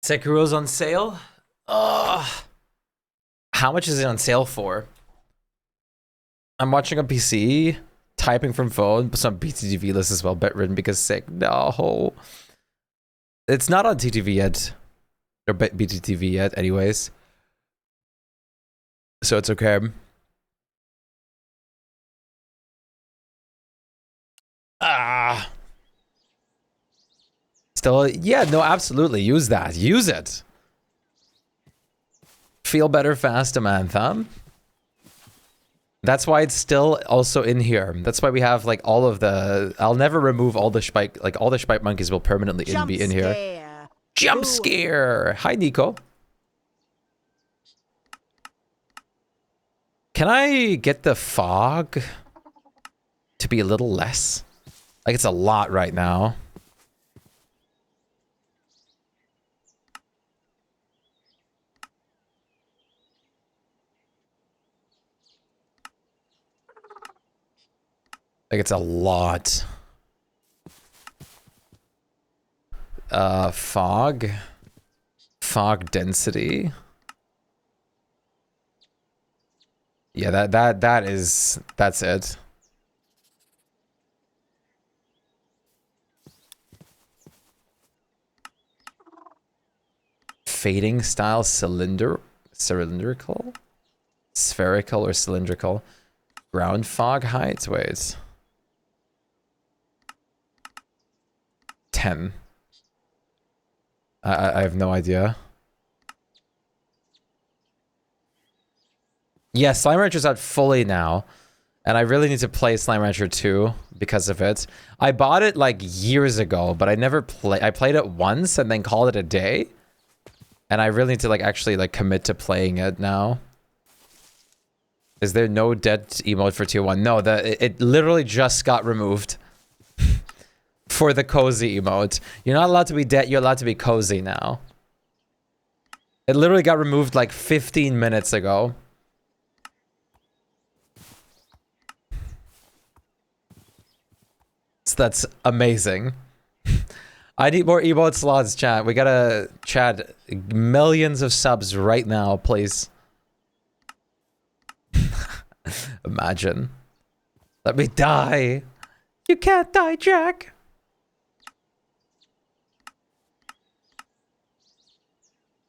Sekiro's on sale? Ugh. How much is it on sale for? I'm watching on PC, typing from phone, but some BTTV list as well, bet written because sick. No. It's not on TTV yet. Or BTTV yet, anyways. So it's okay. Ah. Still, yeah, no, absolutely. Use that. Use it. Feel better fast, Amantha. That's why it's still also in here. That's why we have like all of the... I'll never remove all the Shpyke... Like all the Shpyke monkeys will permanently be in here. Jump scare! Hi, Nico. Can I get the fog? to be a little less. Like, it's a lot right now. Like, it's a lot. Fog. Fog density. Yeah, that's it. Fading style cylindrical? Spherical or cylindrical? Ground fog height? Wait. 10. I have no idea. Yeah, Slime Rancher's out fully now. And I really need to play Slime Rancher 2 because of it. I bought it like years ago, but I never I played it once and then called it a day. And I really need to like actually like commit to playing it now. Is there no dead emote for tier 1? No, it literally just got removed. For the cozy emote. You're not allowed to be dead, you're allowed to be cozy now. It literally got removed like 15 minutes ago. So that's amazing. I need more emote slots, chat. We gotta chat millions of subs right now, please. Imagine. Let me die. You can't die, Jack.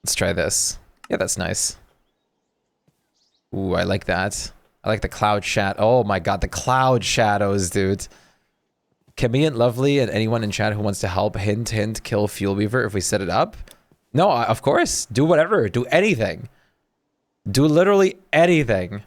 Let's try this. Yeah, that's nice. Ooh, I like that. I like the cloud shadow. Oh my god, the cloud shadows, dude. Camille, Lovely, and anyone in chat who wants to help, hint, kill Fuel Weaver if we set it up. No, of course. Do whatever. Do anything. Do literally anything.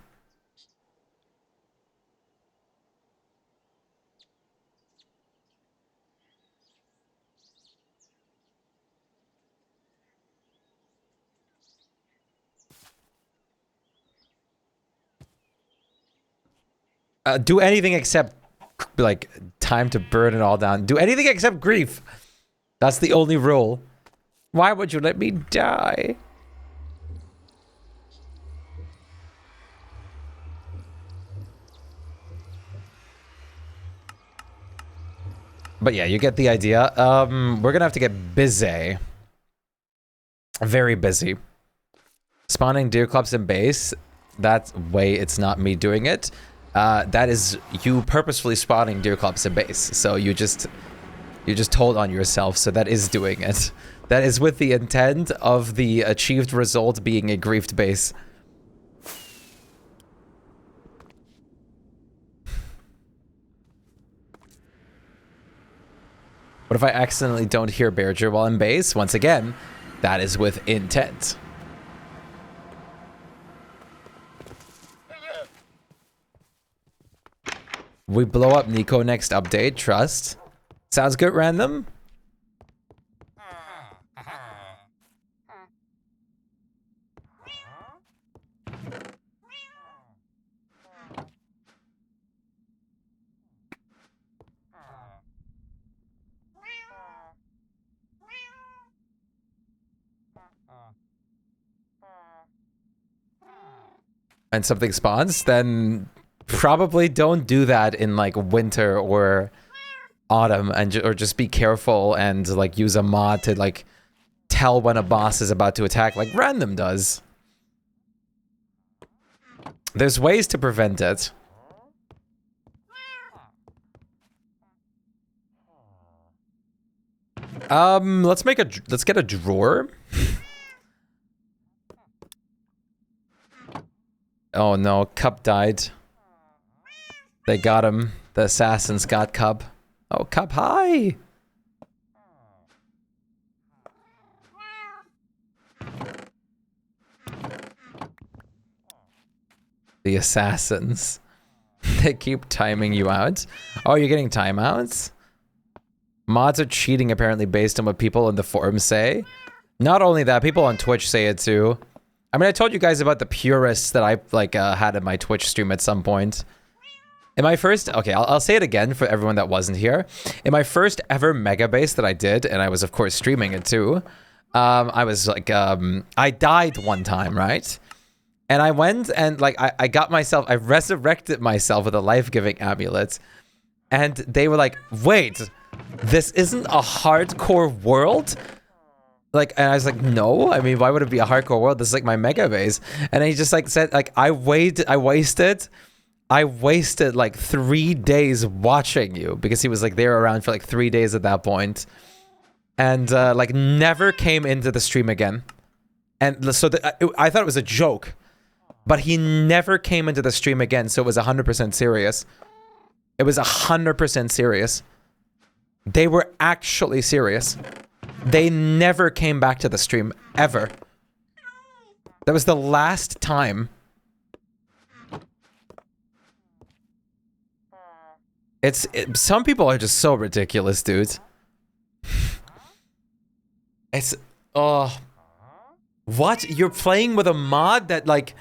Do anything except, like, time to burn it all down. Do anything except grief. That's the only rule. Why would you let me die? But yeah, you get the idea. We're gonna have to get busy. Very busy. Spawning deer clubs in base. That way it's not me doing it. That is you purposefully spawning deer clubs in base. So you just told on yourself, so that is doing it. That is with the intent of the achieved result being a griefed base. What if I accidentally don't hear Bearger while in base? Once again, that is with intent. We blow up Nico next update, trust. Sounds good, random? And something spawns, then probably don't do that in like winter or autumn, and or just be careful and like use a mod to like tell when a boss is about to attack, like random does. There's ways to prevent it. Let's get a drawer. Oh no, Cup died. They got him. The assassins got Cup. Oh, Cup, hi! The assassins. They keep timing you out. Oh, you're getting timeouts? Mods are cheating apparently based on what people in the forums say. Not only that, people on Twitch say it too. I mean, I told you guys about the purists that I like had in my Twitch stream at some point. In my first, okay, I'll say it again for everyone that wasn't here. In my first ever mega base that I did, and I was of course streaming it too. I was like, I died one time, right? And I went and like I got myself, I resurrected myself with a life-giving amulet, and they were like, "Wait, this isn't a hardcore world?" Like, and I was like, "No, I mean, why would it be a hardcore world? This is like my mega base." And he just like said, like, I wasted like 3 days watching you because he was like there around for like 3 days at that point, and like never came into the stream again. And so I thought it was a joke, but he never came into the stream again. So it was 100% serious. It was 100% serious. They were actually serious. They never came back to the stream ever. That was the last time. Some people are just so ridiculous, dude. It's what? You're playing with a mod that like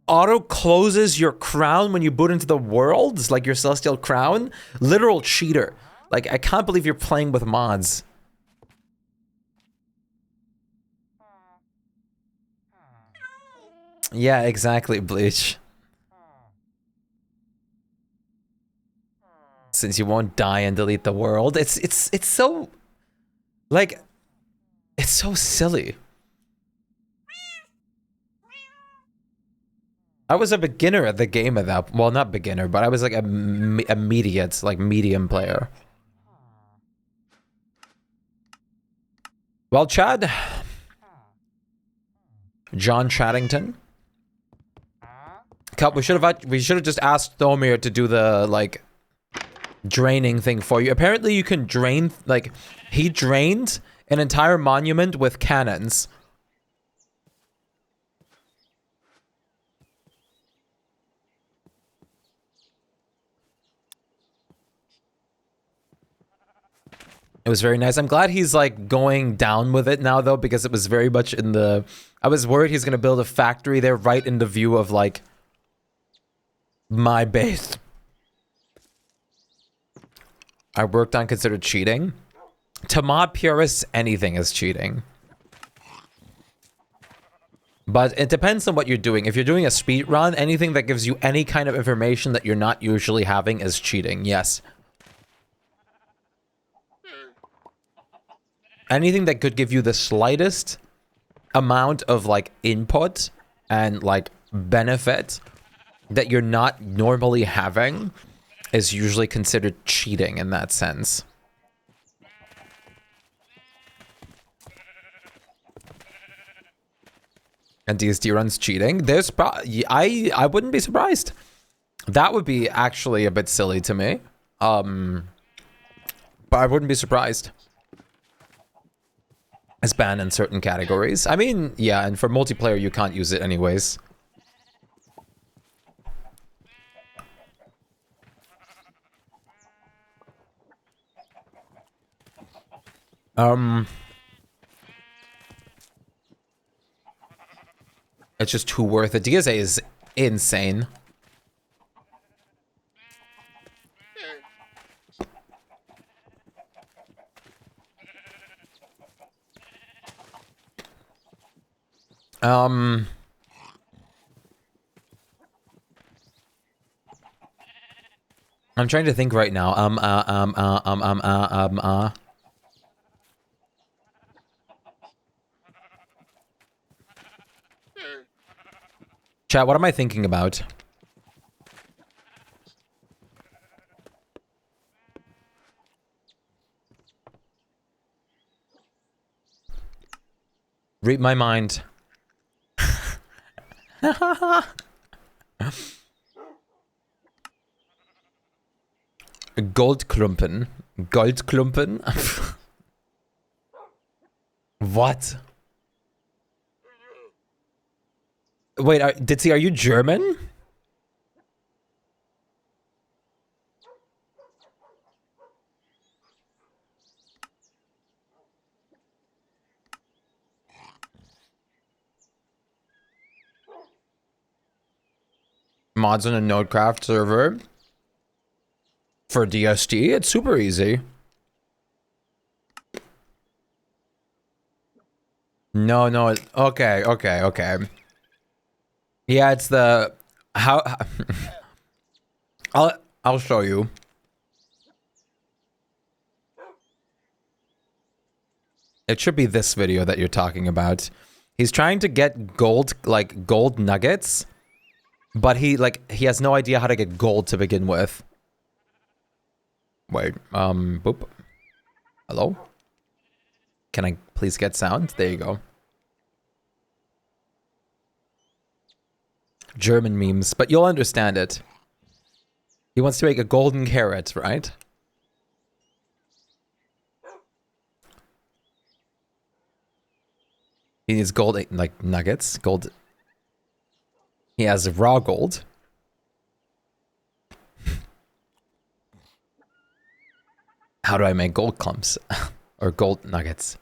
auto closes your crown when you boot into the world? It's like your celestial crown? Literal cheater. Like, I can't believe you're playing with mods. Yeah, exactly, Bleach. Since you won't die and delete the world. It's so like it's so silly. I was a beginner at the game at that, well, not beginner, but I was like a immediate, like medium player. Well, Chad, John Chaddington. We should have just asked Thomir to do the like draining thing for you. Apparently you can drain, like, he drained an entire monument with cannons. It was very nice. I'm glad he's like going down with it now though, because it was very much in the, I was worried he's gonna build a factory there right in the view of like my base. I worked on considered cheating. To mod purists, anything is cheating. But it depends on what you're doing. If you're doing a speed run, anything that gives you any kind of information that you're not usually having is cheating, yes. Anything that could give you the slightest amount of like input and like benefit that you're not normally having is usually considered cheating in that sense. And DSD runs cheating. There's I wouldn't be surprised. That would be actually a bit silly to me. But I wouldn't be surprised. It's banned in certain categories. I mean, yeah, and for multiplayer you can't use it anyways. It's just too worth it. DSA is insane. I'm trying to think right now. Chat, what am I thinking about? Read my mind. Goldklumpen. Goldklumpen? What? Wait, Ditzy, are you German? Mods on a Nodecraft server. For DST, it's super easy. No, no. Okay, okay, okay. Yeah, it's the how. I'll show you. It should be this video that you're talking about. He's trying to get gold, like gold nuggets, but he has no idea how to get gold to begin with. Wait, boop. Hello? Can I please get sound? There you go. German memes, but you'll understand it. He wants to make a golden carrot, right? He needs gold, like nuggets, gold. He has raw gold. How do I make gold clumps? Or gold nuggets?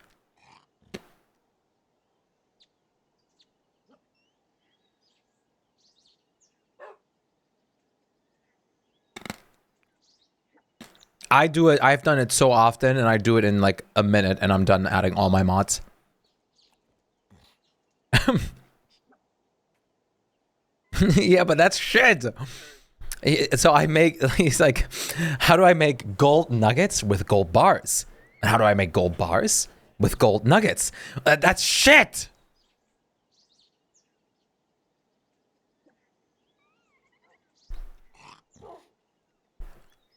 I do it, I've done it so often, and I do it in like a minute, and I'm done adding all my mods. Yeah, but that's shit. So I make, he's like, how do I make gold nuggets with gold bars? And how do I make gold bars with gold nuggets? That's shit.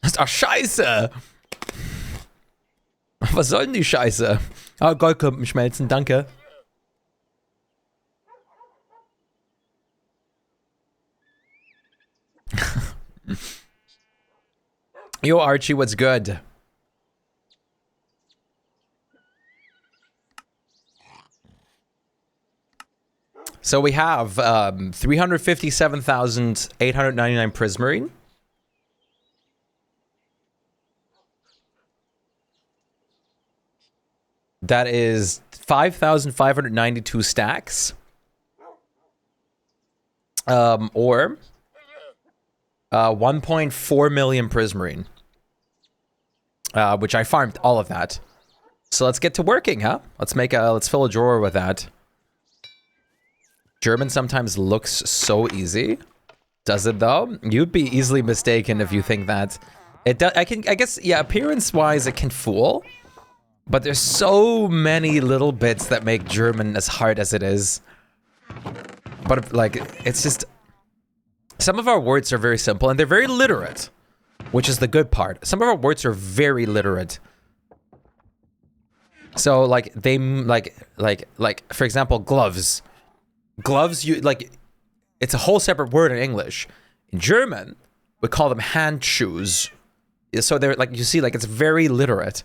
Das ist doch scheiße. Was soll denn die Scheiße? Ah, Goldklumpen schmelzen, danke. Yo, Archie, what's good? So we have 357,899 prismarine. That is 5,592 stacks. Or 1.4 million prismarine. Which I farmed all of that. So let's get to working, huh? Let's fill a drawer with that. German sometimes looks so easy. Does it though? You'd be easily mistaken if you think that. It does. I guess, yeah, appearance-wise it can fool. But there's so many little bits that make German as hard as it is. But like, it's just, some of our words are very simple and they're very literate, which is the good part. Some of our words are very literate. So like they like for example, gloves. Gloves, you like, it's a whole separate word in English. In German, we call them hand shoes. So they're like, you see, like it's very literate.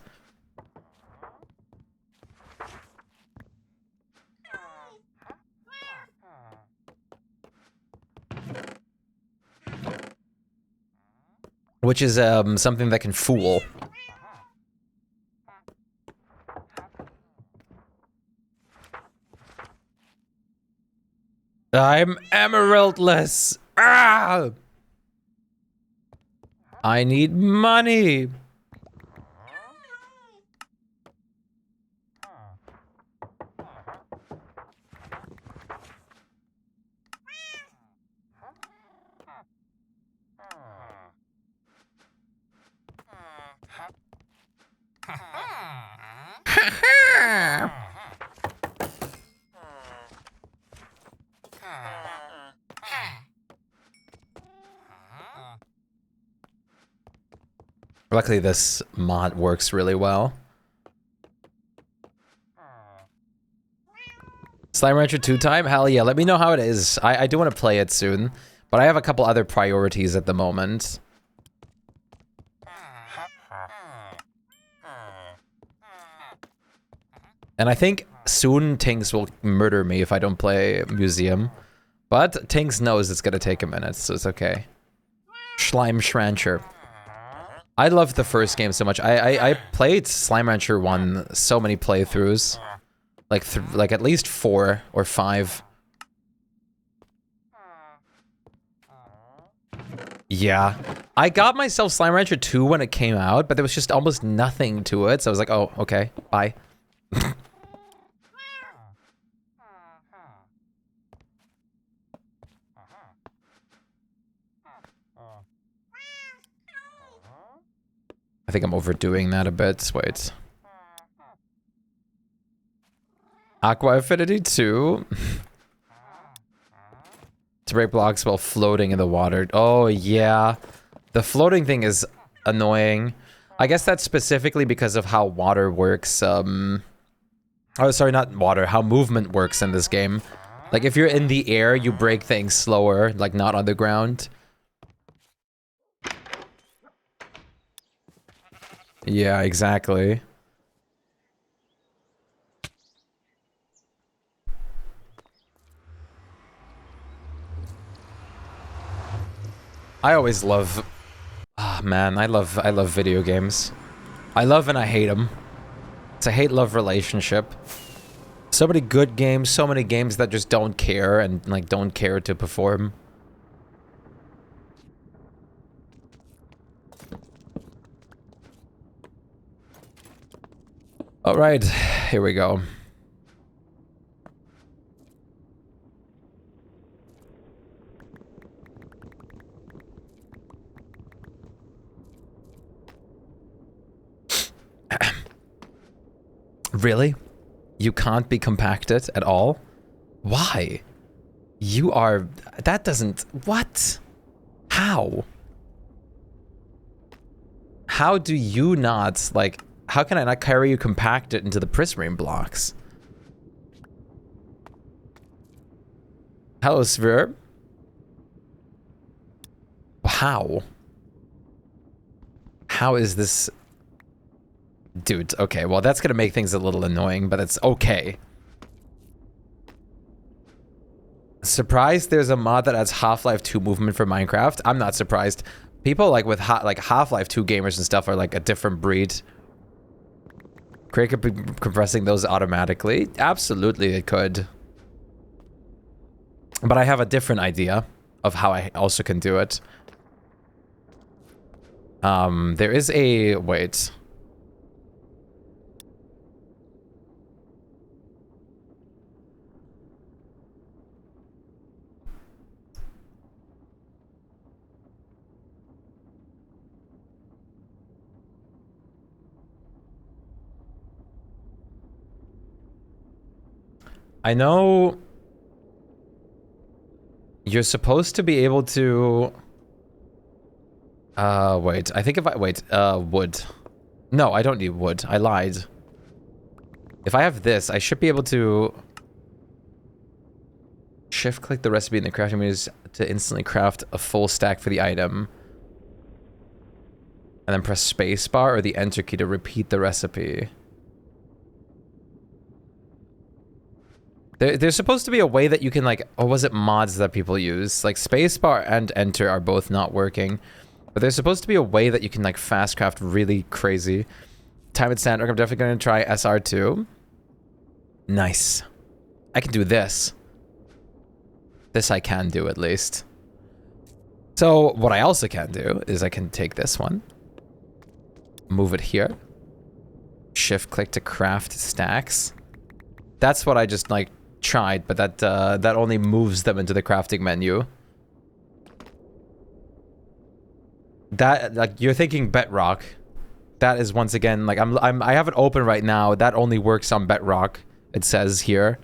Which is something that can fool. I'm emeraldless. Ah! I need money. Luckily, this mod works really well. Slime Rancher 2 time? Hell yeah, let me know how it is. I do want to play it soon, but I have a couple other priorities at the moment. And I think soon Tinks will murder me if I don't play Museum. But Tinks knows it's gonna take a minute, so it's okay. Slime Rancher. I loved the first game so much. I played Slime Rancher 1 so many playthroughs. Like at least 4 or 5. Yeah. I got myself Slime Rancher 2 when it came out, but there was just almost nothing to it. So I was like, oh, okay, bye. I think I'm overdoing that a bit. Wait. Aqua Affinity 2. To break blocks while floating in the water. Oh, yeah. The floating thing is annoying. I guess that's specifically because of how water works. Oh, sorry, not water. How movement works in this game. Like, if you're in the air, you break things slower, like not on the ground. Yeah, exactly. I always love... Ah, man, I love video games. I love and I hate them. It's a hate-love relationship. So many good games, so many games that just don't care and, like, don't care to perform. Alright, here we go. Really? You can't be compacted at all? Why? You are... That doesn't... What? How? How do you not, like... How can I not carry you compacted into the prismarine blocks? Hello, Sphere. How? How is this... Dude, okay, well that's gonna make things a little annoying, but it's okay. Surprised there's a mod that adds Half-Life 2 movement for Minecraft? I'm not surprised. People like with like Half-Life 2 gamers and stuff are like a different breed. Craig could be compressing those automatically. Absolutely it could. But I have a different idea of how I also can do it. There is a... Wait. I know you're supposed to be able to... wait. I think if I... Wait, wood. No, I don't need wood. I lied. If I have this, I should be able to... Shift-click the recipe in the crafting menus to instantly craft a full stack for the item. And then press spacebar or the enter key to repeat the recipe. There's supposed to be a way that you can like, or was it mods that people use? Like spacebar and enter are both not working. But there's supposed to be a way that you can like fast craft really crazy. Time and Sandrock, I'm definitely going to try SR2. Nice. I can do this. This I can do at least. So what I also can do is I can take this one. Move it here. Shift click to craft stacks. That's what I just like tried, but that only moves them into the crafting menu. That, like, you're thinking bedrock. That is once again like I have it open right now. That only works on bedrock. It says here.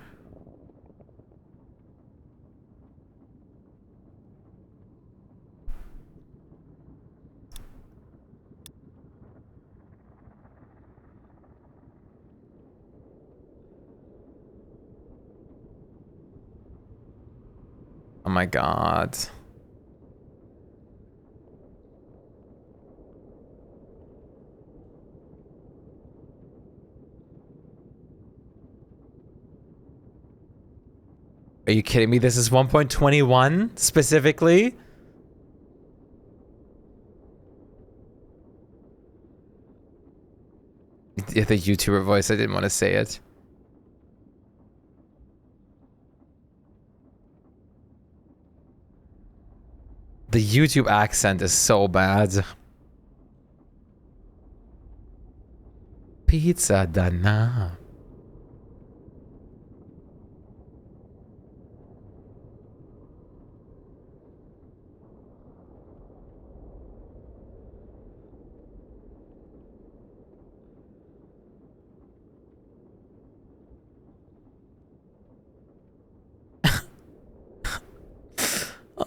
Oh my god. Are you kidding me? This is 1.21 specifically? The YouTuber voice, I didn't want to say it. The YouTube accent is so bad. Pizza dana.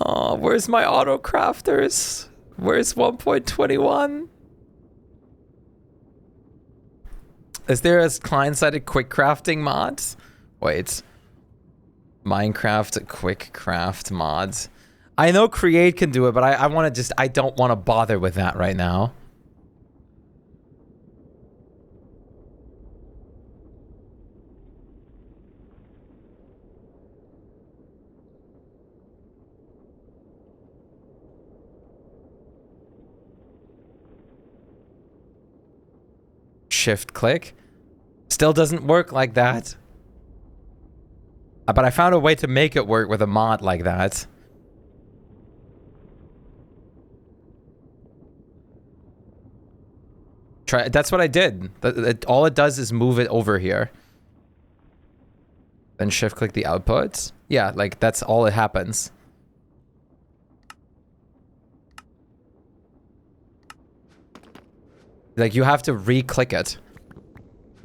Oh, where's my auto crafters? Where's 1.21? Is there a client-sided quick crafting mod? Wait. Minecraft quick craft mods. I know Create can do it, but I want to just... I don't want to bother with that right now. Shift click. Still doesn't work like that. But I found a way to make it work with a mod like that. Try. That's what I did. All it does is move it over here. Then shift click the output. Yeah, like that's all it happens. Like, you have to re-click it.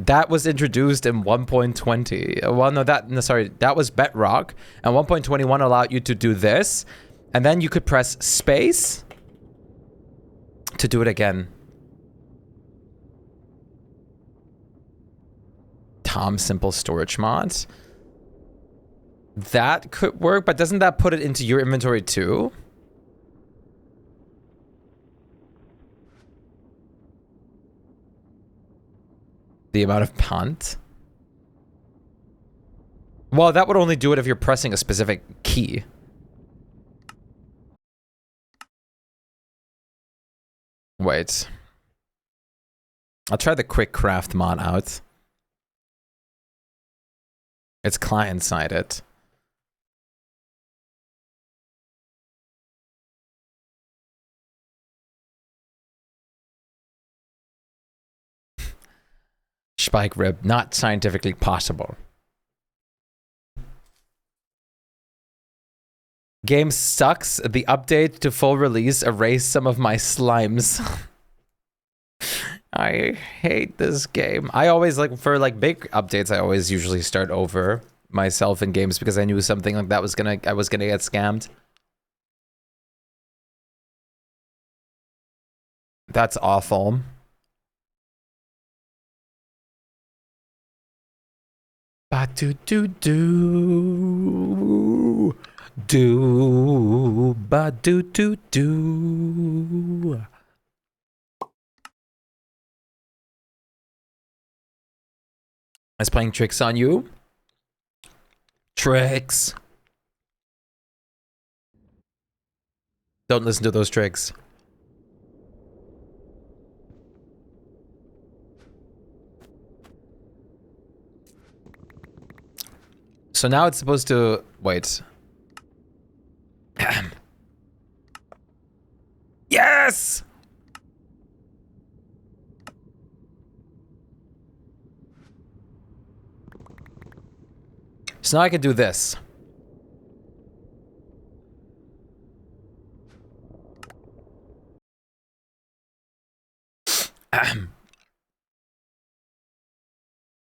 That was introduced in 1.20. Well, no, sorry, that was Bedrock. And 1.21 allowed you to do this. And then you could press space to do it again. Tom Simple Storage Mods. That could work, but doesn't that put it into your inventory too? The amount of punt? Well, that would only do it if you're pressing a specific key. Wait. I'll try the quick craft mod out. It's client-sided. Shpyke rib, not scientifically possible. Game sucks. The update to full release erased some of my slimes. I hate this game. I always, like, for like big updates, I always usually start over myself in games because I knew something like that was I was gonna get scammed. That's awful. Ba do do do do ba do do do. I was playing tricks on you. Tricks. Don't listen to those tricks. So now it's supposed to... Wait. Yes! So now I can do this.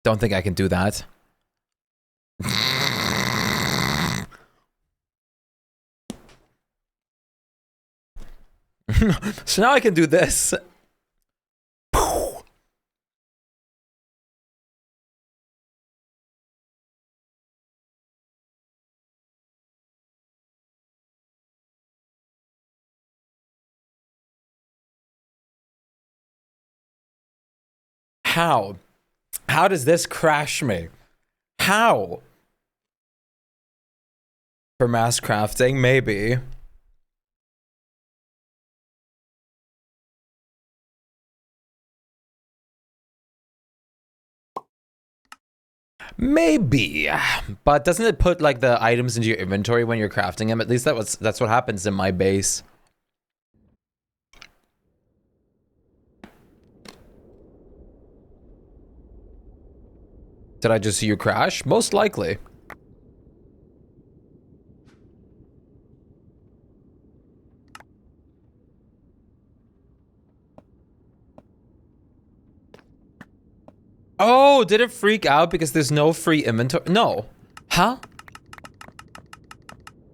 Don't think I can do that. So now I can do this. How? How does this crash me? How? For mass crafting, maybe. Maybe, but doesn't it put like the items into your inventory when you're crafting them? At least that's what happens in my base. Did I just see you crash? Most likely. Oh, did it freak out because there's no free inventory? No. Huh?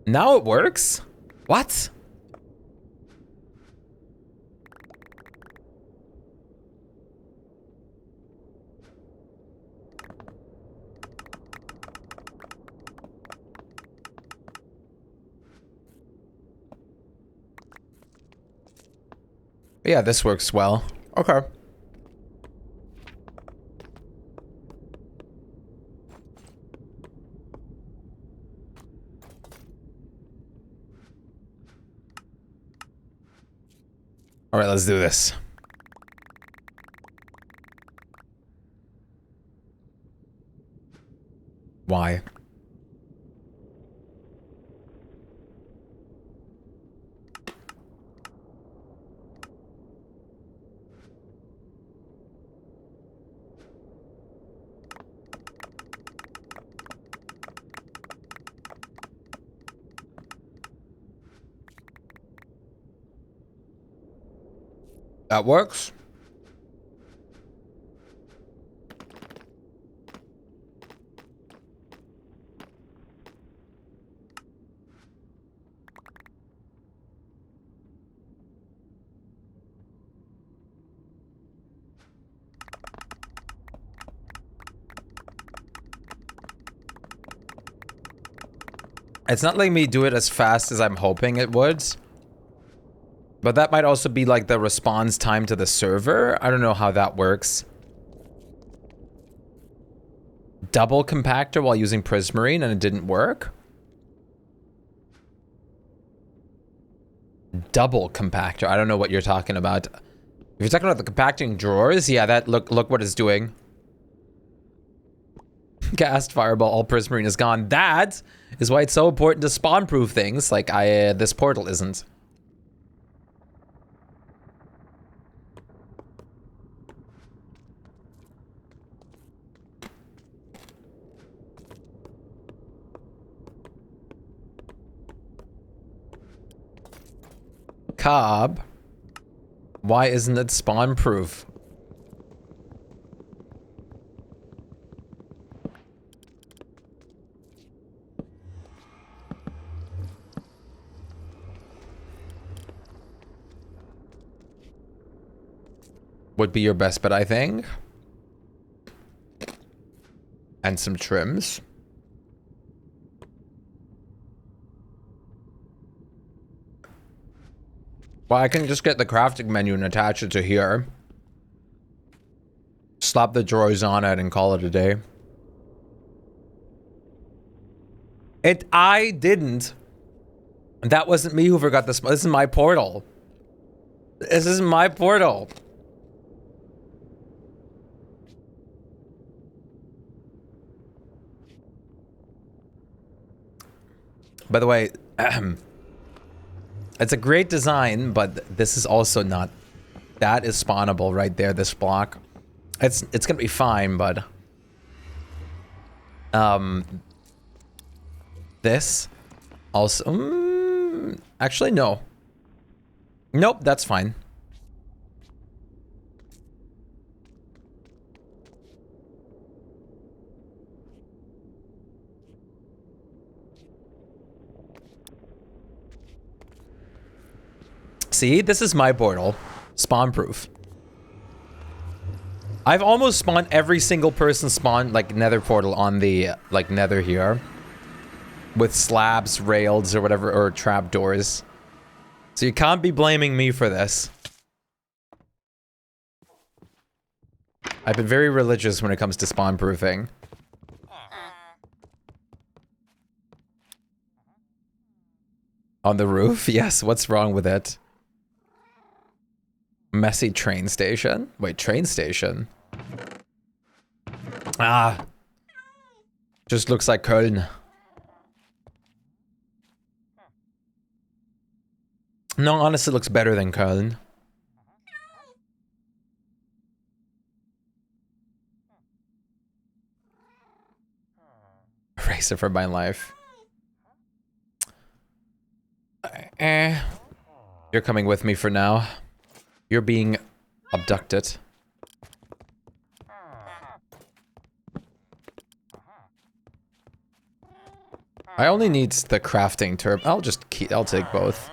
Now it works? What? Yeah, this works well. Okay. All right, let's do this. Why? That works. It's not letting me do it as fast as I'm hoping it would. But that might also be like the response time to the server. I don't know how that works. Double compactor while using Prismarine and it didn't work? Double compactor. I don't know what you're talking about. If you're talking about the compacting drawers, yeah, that look what it's doing. Cast fireball, all Prismarine is gone. That is why it's so important to spawn-proof things like this portal isn't. Cobb, why isn't it spawn-proof? Would be your best bet, I think. And some trims. Well, I can just get the crafting menu and attach it to here. Slap the drawers on it and call it a day. I didn't. That wasn't me who forgot this. This is my portal. This is my portal. By the way, it's a great design, but this is also not. That is spawnable right there, this block. It's gonna be fine, but this also actually no. Nope, that's fine. See, this is my portal. Spawn proof. I've almost spawned every single person spawned like nether portal on the like nether here. With slabs, rails, or whatever, or trap doors. So you can't be blaming me for this. I've been very religious when it comes to spawn proofing. On the roof? Yes, what's wrong with it? Messy train station? Wait, train station? Ah. Just looks like Köln. No, honestly, it looks better than Köln. nicer for my life. You're coming with me for now. You're being abducted. I only need the crafting turb. I'll take both.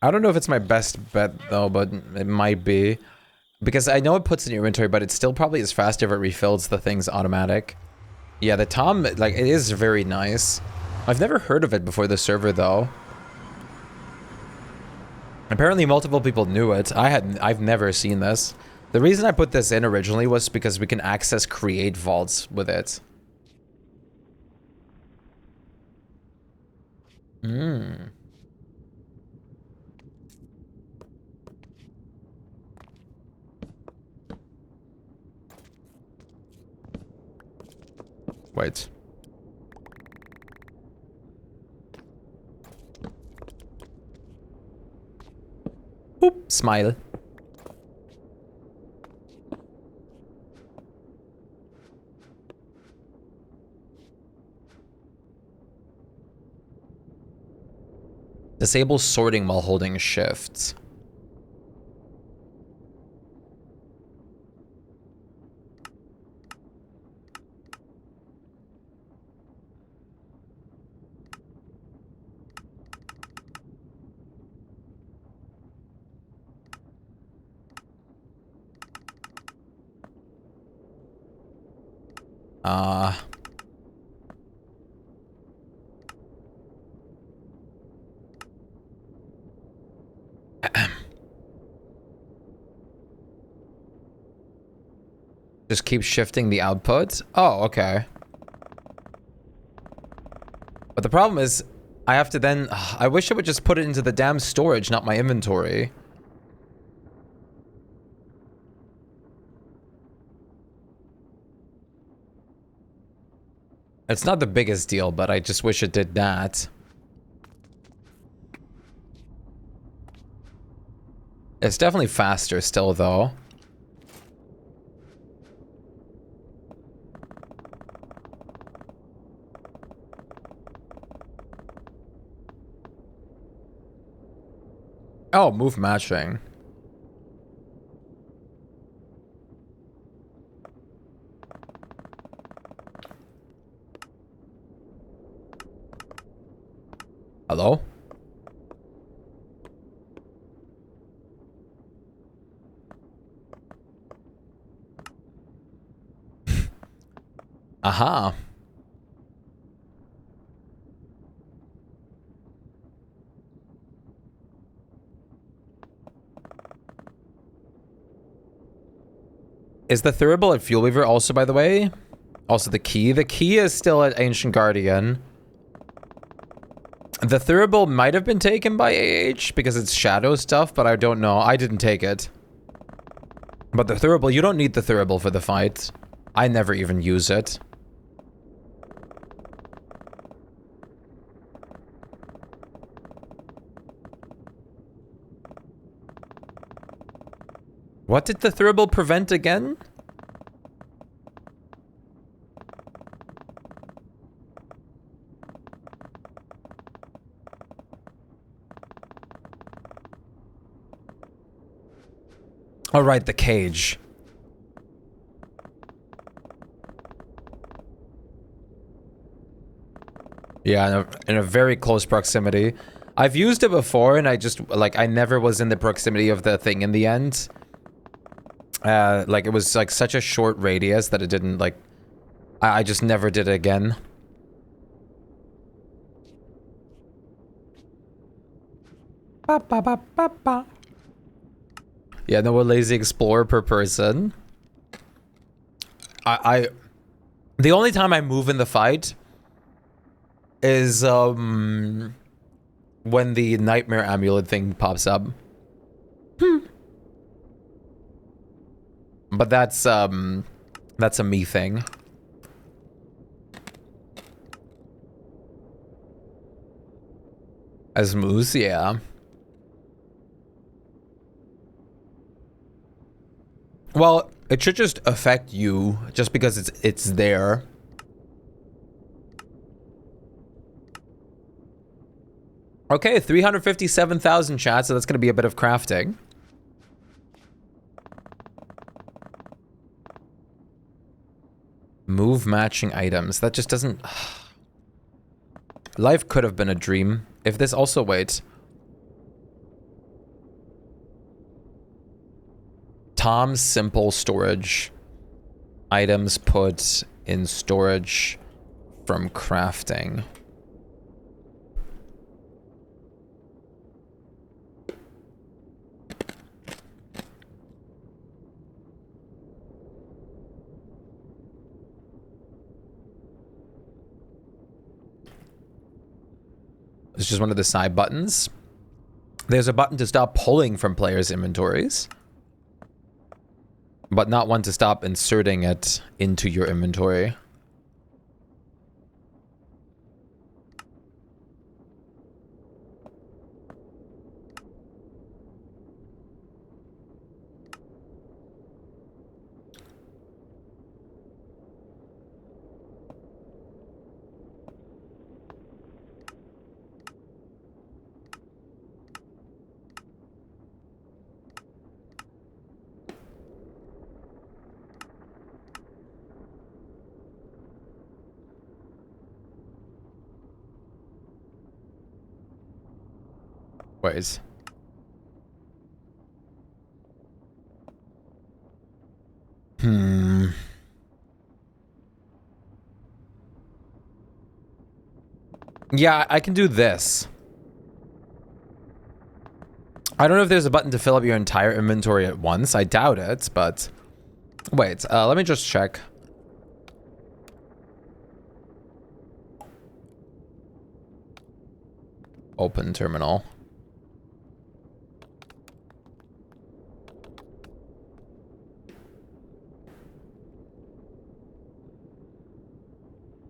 I don't know if it's my best bet though, but it might be. Because I know it puts in your inventory, but it still probably is faster if it refills the things automatic. Yeah, the Tom, like, it is very nice. I've never heard of it before the server though. Apparently multiple people knew it. I've never seen this. The reason I put this in originally was because we can access create vaults with it. Wait. Boop, smile. Disable sorting while holding shift. Just keep shifting the output? Oh, okay. But the problem is, I have to then... I wish I would just put it into the damn storage, not my inventory. It's not the biggest deal, but I just wish it did that. It's definitely faster still, though. Oh, move matching. Hello? Aha. Is the Thurible at Fuel Weaver also, by the way? Also the key? The key is still at Ancient Guardian. The Thurible might have been taken by AH because it's shadow stuff, but I don't know. I didn't take it. But the Thurible, you don't need the Thurible for the fight. I never even use it. What did the Thurible prevent again? Oh, right, the cage. Yeah, in a very close proximity. I've used it before, and I just, like, I never was in the proximity of the thing in the end. Like, it was, like, such a short radius that it didn't, like... I just never did it again. Ba, ba, ba, ba, ba. Yeah, no more lazy explorer per person. The only time I move in the fight is, when the nightmare amulet thing pops up. But that's a me thing. As moose, yeah. Well, It should just affect you just because it's there. Okay, 357,000 chat, so that's going to be a bit of crafting. Move matching items. That just doesn't... Life could have been a dream. If this also... Wait. Tom's simple storage. Items put in storage from crafting. It's just one of the side buttons. There's a button to stop pulling from players' inventories, but not one to stop inserting it into your inventory. Ways. Yeah, I can do this. I don't know if there's a button to fill up your entire inventory at once. I doubt it, but... Wait, let me just check. Open terminal.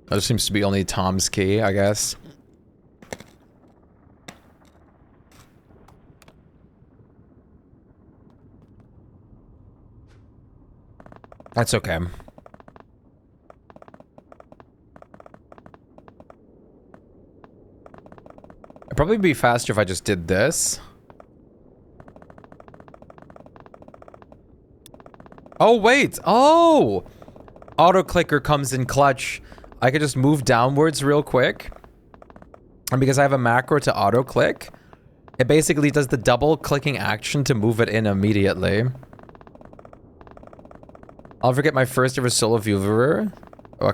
That seems to be only Tom's key, I guess. That's okay. It'd probably be faster if I just did this. Oh, wait. Oh! Auto clicker comes in clutch. I could just move downwards real quick. And because I have a macro to auto click, it basically does the double clicking action to move it in immediately. I'll forget my first ever solo viewer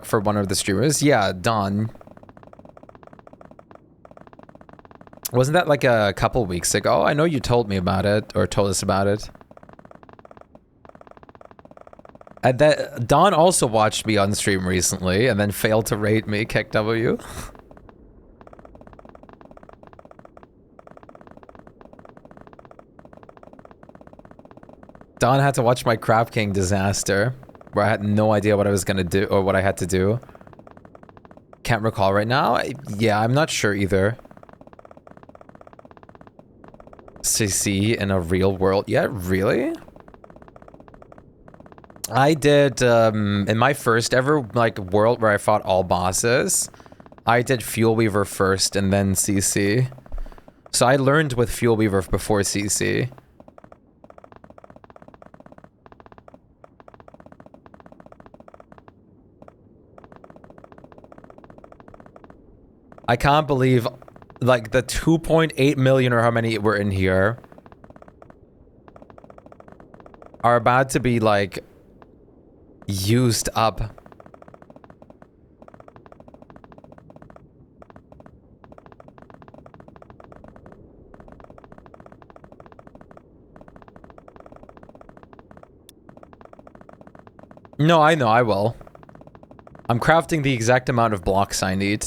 for one of the streamers. Yeah, Don. Wasn't that like a couple weeks ago? I know you told me about it, or told us about it. And that Don also watched me on stream recently and then failed to rate me, Kick W. Don had to watch my Crab King disaster, where I had no idea what I was gonna do, or what I had to do. Can't recall right now. Yeah, I'm not sure either. CC in a real world. Yeah, really? I did, in my first ever, like, world where I fought all bosses, I did Fuel Weaver first and then CC. So I learned with Fuel Weaver before CC. I can't believe, like, the 2.8 million or how many were in here are about to be, like, used up. No, I know, I will. I'm crafting the exact amount of blocks I need.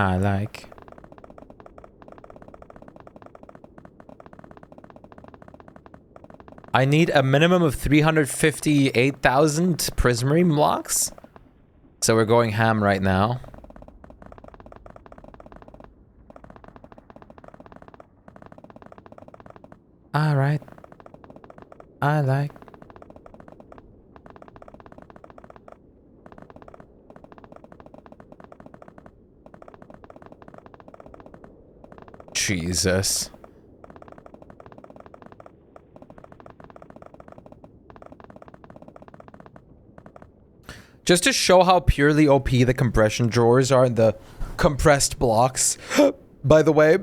I like. I need a minimum of 358,000 prismarine blocks. So we're going ham right now. Alright. I like. Jesus. Just to show how purely OP the compression drawers are and the compressed blocks. By the way,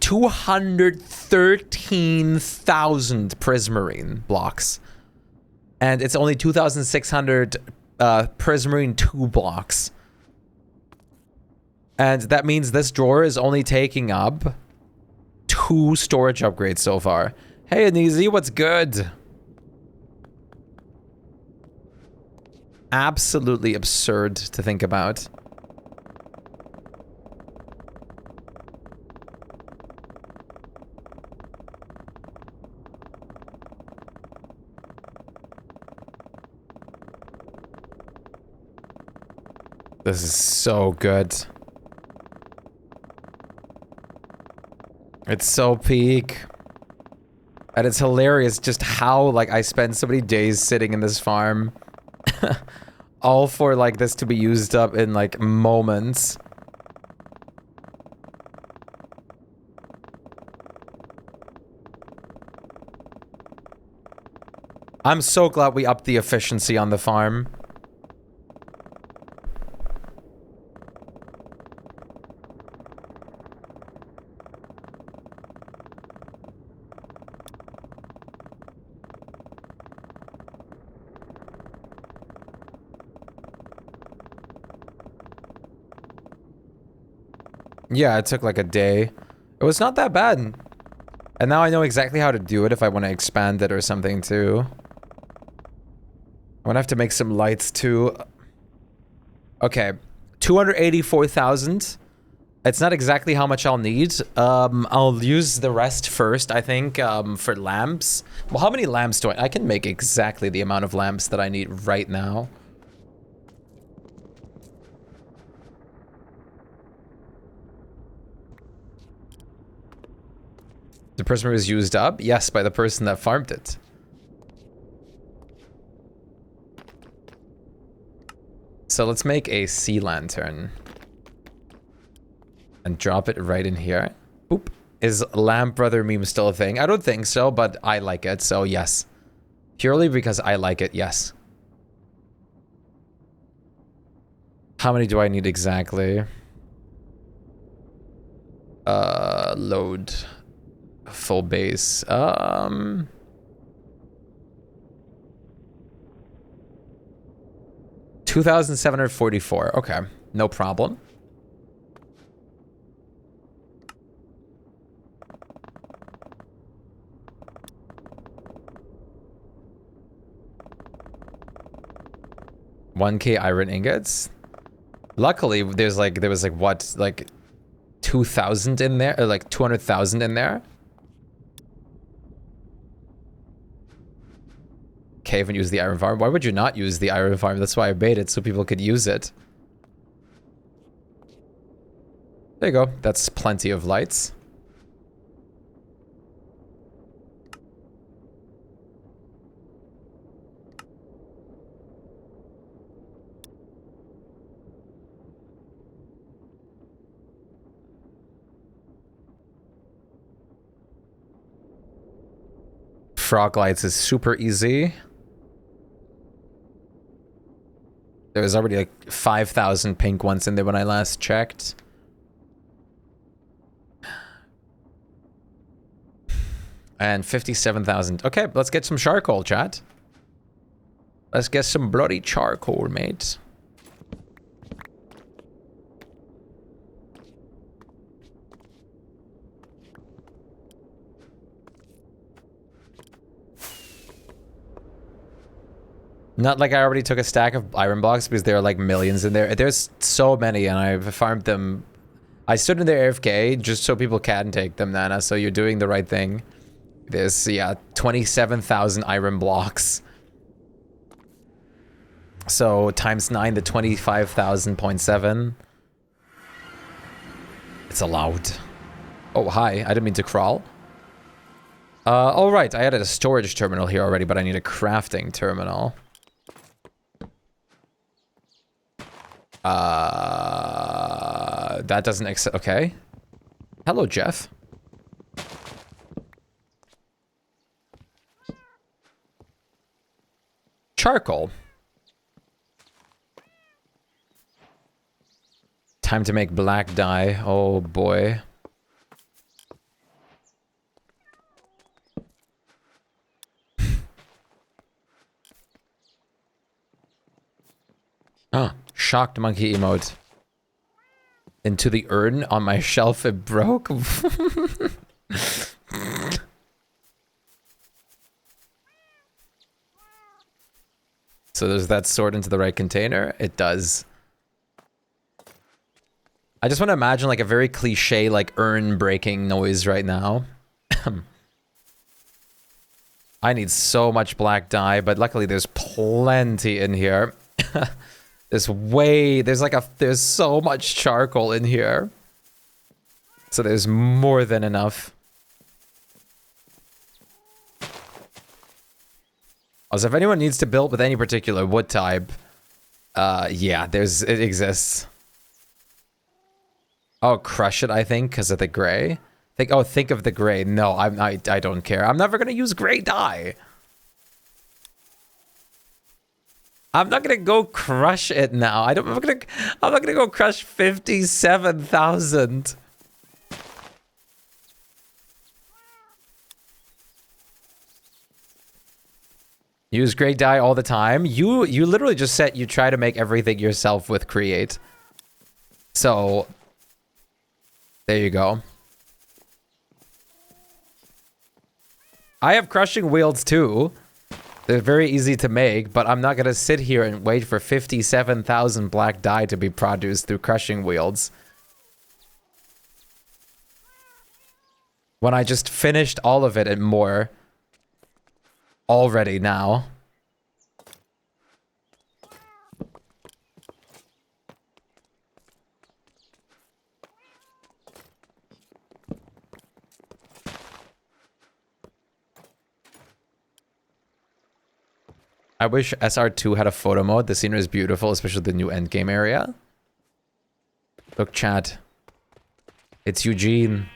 213,000 prismarine blocks. And it's only 2,600 prismarine 2 blocks. And that means this drawer is only taking up 2 storage upgrades so far. Hey, Aneezy, what's good? Absolutely absurd to think about. This is so good. It's so peak. And it's hilarious just how, like, I spend so many days sitting in this farm. All for, like, this to be used up in, like, moments. I'm so glad we upped the efficiency on the farm. Yeah, it took like a day. It was not that bad. And now I know exactly how to do it if I want to expand it or something too. I'm gonna have to make some lights too. Okay, 284,000. It's not exactly how much I'll need. I'll use the rest first, I think, for lamps. Well, how many lamps do I can make exactly the amount of lamps that I need right now. The prism was used up? Yes, by the person that farmed it. So let's make a sea lantern. And drop it right in here. Oop. Is lamp brother meme still a thing? I don't think so, but I like it, so yes. Purely because I like it, yes. How many do I need exactly? Load. Full base. 2,744. Okay, no problem. $1K iron ingots. Luckily, there was like what, like 2,000 in there, or like 200,000 in there. Okay, haven't used the iron farm. Why would you not use the iron farm? That's why I made it, so people could use it. There you go. That's plenty of lights. Frog lights is super easy. There was already like 5,000 pink ones in there when I last checked. And 57,000. Okay, let's get some charcoal, chat. Let's get some bloody charcoal, mate. Not like I already took a stack of iron blocks because there are like millions in there. There's so many and I've farmed them. I stood in there AFK just so people can take them, Nana, so you're doing the right thing. There's, yeah, 27,000 iron blocks. So times 9 to 25,000.7. It's allowed. Oh, hi. I didn't mean to crawl. All right. I added a storage terminal here already, but I need a crafting terminal. That doesn't accept. Okay. Hello, Jeff. Charcoal. Time to make black dye. Oh boy. Ah, shocked monkey emote. Into the urn on my shelf, it broke. So does that sort into the right container? It does. I just want to imagine like a very cliche like urn breaking noise right now. I need so much black dye, but luckily there's plenty in here. There's so much charcoal in here. So there's more than enough. Also, if anyone needs to build with any particular wood type, yeah, it exists. Oh, crush it, I think, because of the gray. Think of the gray. No, I don't care. I'm never gonna use gray dye. I'm not gonna go crush it now. I'm not gonna go crush 57,000. Use gray dye all the time. You literally just said you try to make everything yourself with Create. So there you go. I have crushing wheels too. They're very easy to make, but I'm not gonna sit here and wait for 57,000 black dye to be produced through crushing wheels. When I just finished all of it and more already now. I wish SR2 had a photo mode. The scenery is beautiful, especially the new endgame area. Look, chat. It's Eugene.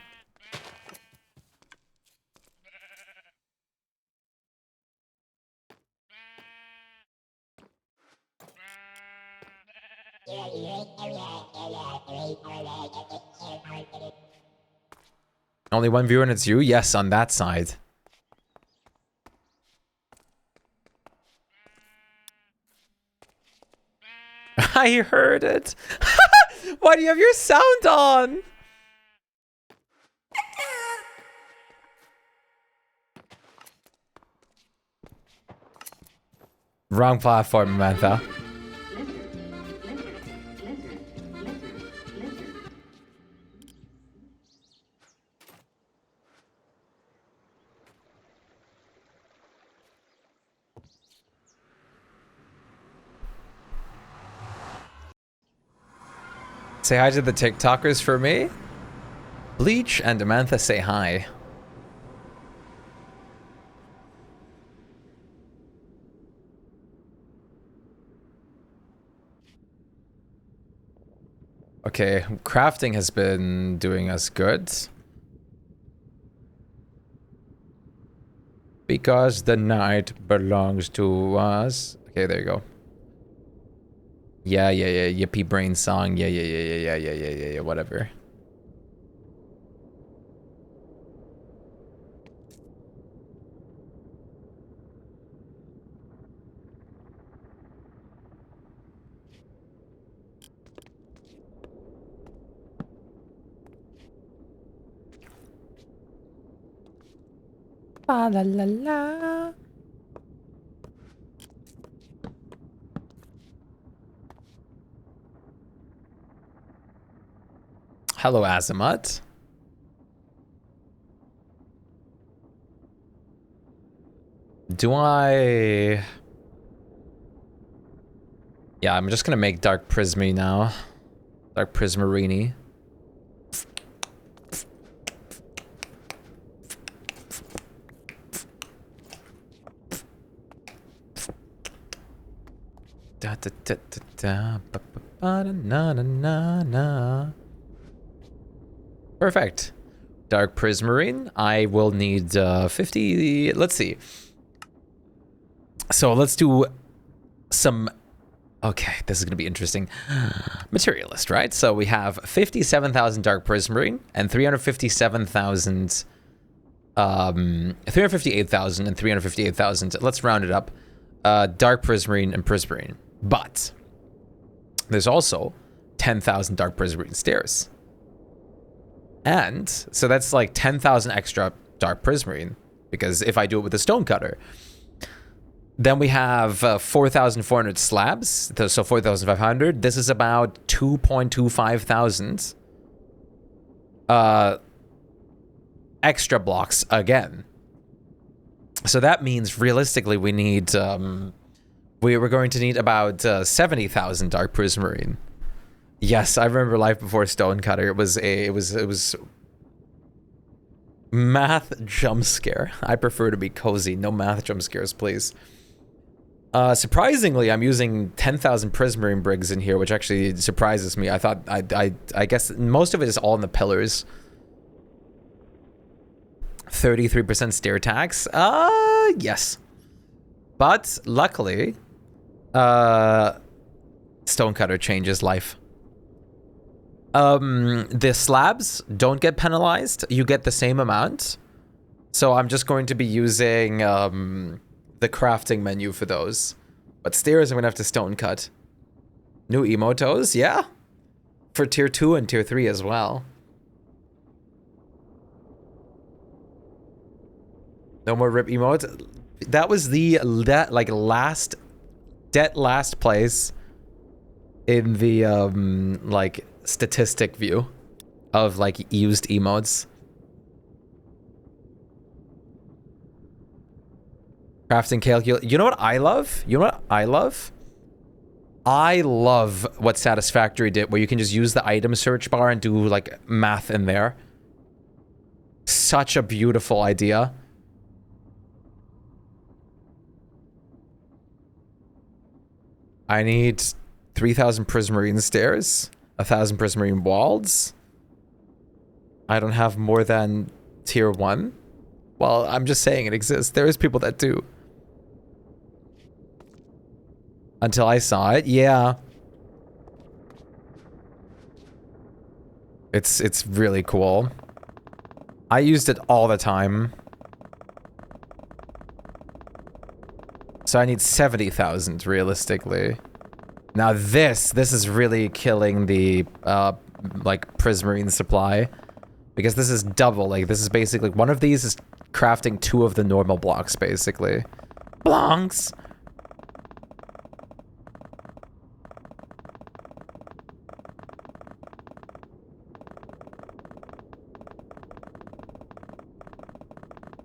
Only one viewer and it's you? Yes, on that side. I heard it. Why do you have your sound on? Wrong platform, Mantha. Say hi to the TikTokers for me. Bleach and Amantha say hi. Okay, crafting has been doing us good. Because the night belongs to us. Okay, there you go. Yeah, yippee brain song. Yeah, whatever. Ba la la la. Hello, Azimuth. Do I... Yeah, I'm just gonna make Dark Prismy now. Dark Prismarini. Da da da da da ba ba ba da na na na na. Perfect. Dark Prismarine. I will need 50. Let's see. So let's do some. Okay, this is going to be interesting. Materialist, right? So we have 57,000 Dark Prismarine and 357,000. 358,000 and 358,000. Let's round it up. Dark Prismarine and Prismarine. But there's also 10,000 Dark Prismarine stairs. And so that's like 10,000 extra Dark Prismarine. Because if I do it with a Stonecutter, then we have 4,400 slabs. So 4,500. This is about 2.25 thousand extra blocks again. So that means realistically we need we're going to need about 70,000 Dark Prismarine. Yes, I remember life before Stonecutter. It was math jump scare. I prefer to be cozy. No math jump scares, please. Surprisingly, I'm using 10,000 Prismarine Brigs in here, which actually surprises me. I thought I guess most of it is all in the pillars. 33% stair tax. Yes. But luckily, Stonecutter changes life. The slabs don't get penalized. You get the same amount. So I'm just going to be using the crafting menu for those. But stairs I'm gonna have to stone cut. New emotos, yeah. For tier 2 and tier 3 as well. No more rip emote. That was the last place in the like statistic view of like used emotes. Crafting calculate. You know what I love? You know what I love? I love what Satisfactory did, where you can just use the item search bar and do like math in there. Such a beautiful idea. I need 3,000 Prismarine stairs, 1,000 Prismarine walls. I don't have more than tier 1. Well, I'm just saying it exists. There is people that do. Until I saw it, yeah. It's really cool. I used it all the time. So I need 70,000 realistically. Now this is really killing the like Prismarine supply, because this is double. Like this is basically one of these is crafting 2 of the normal blocks basically. Blonks.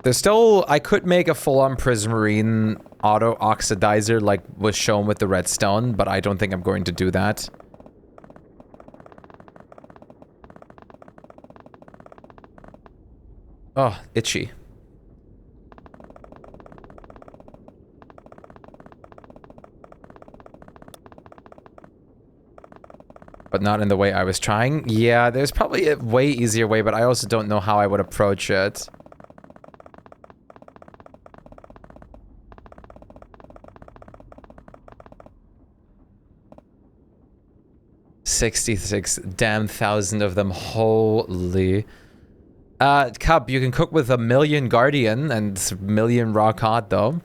There's still, I could make a full-on Prismarine auto oxidizer like was shown with the redstone, but I don't think I'm going to do that. Oh, itchy. But not in the way I was trying. Yeah, there's probably a way easier way, but I also don't know how I would approach it. 66 damn thousand of them. Holy. Cub, you can cook with 1,000,000 Guardian and 1,000,000 raw cod, though.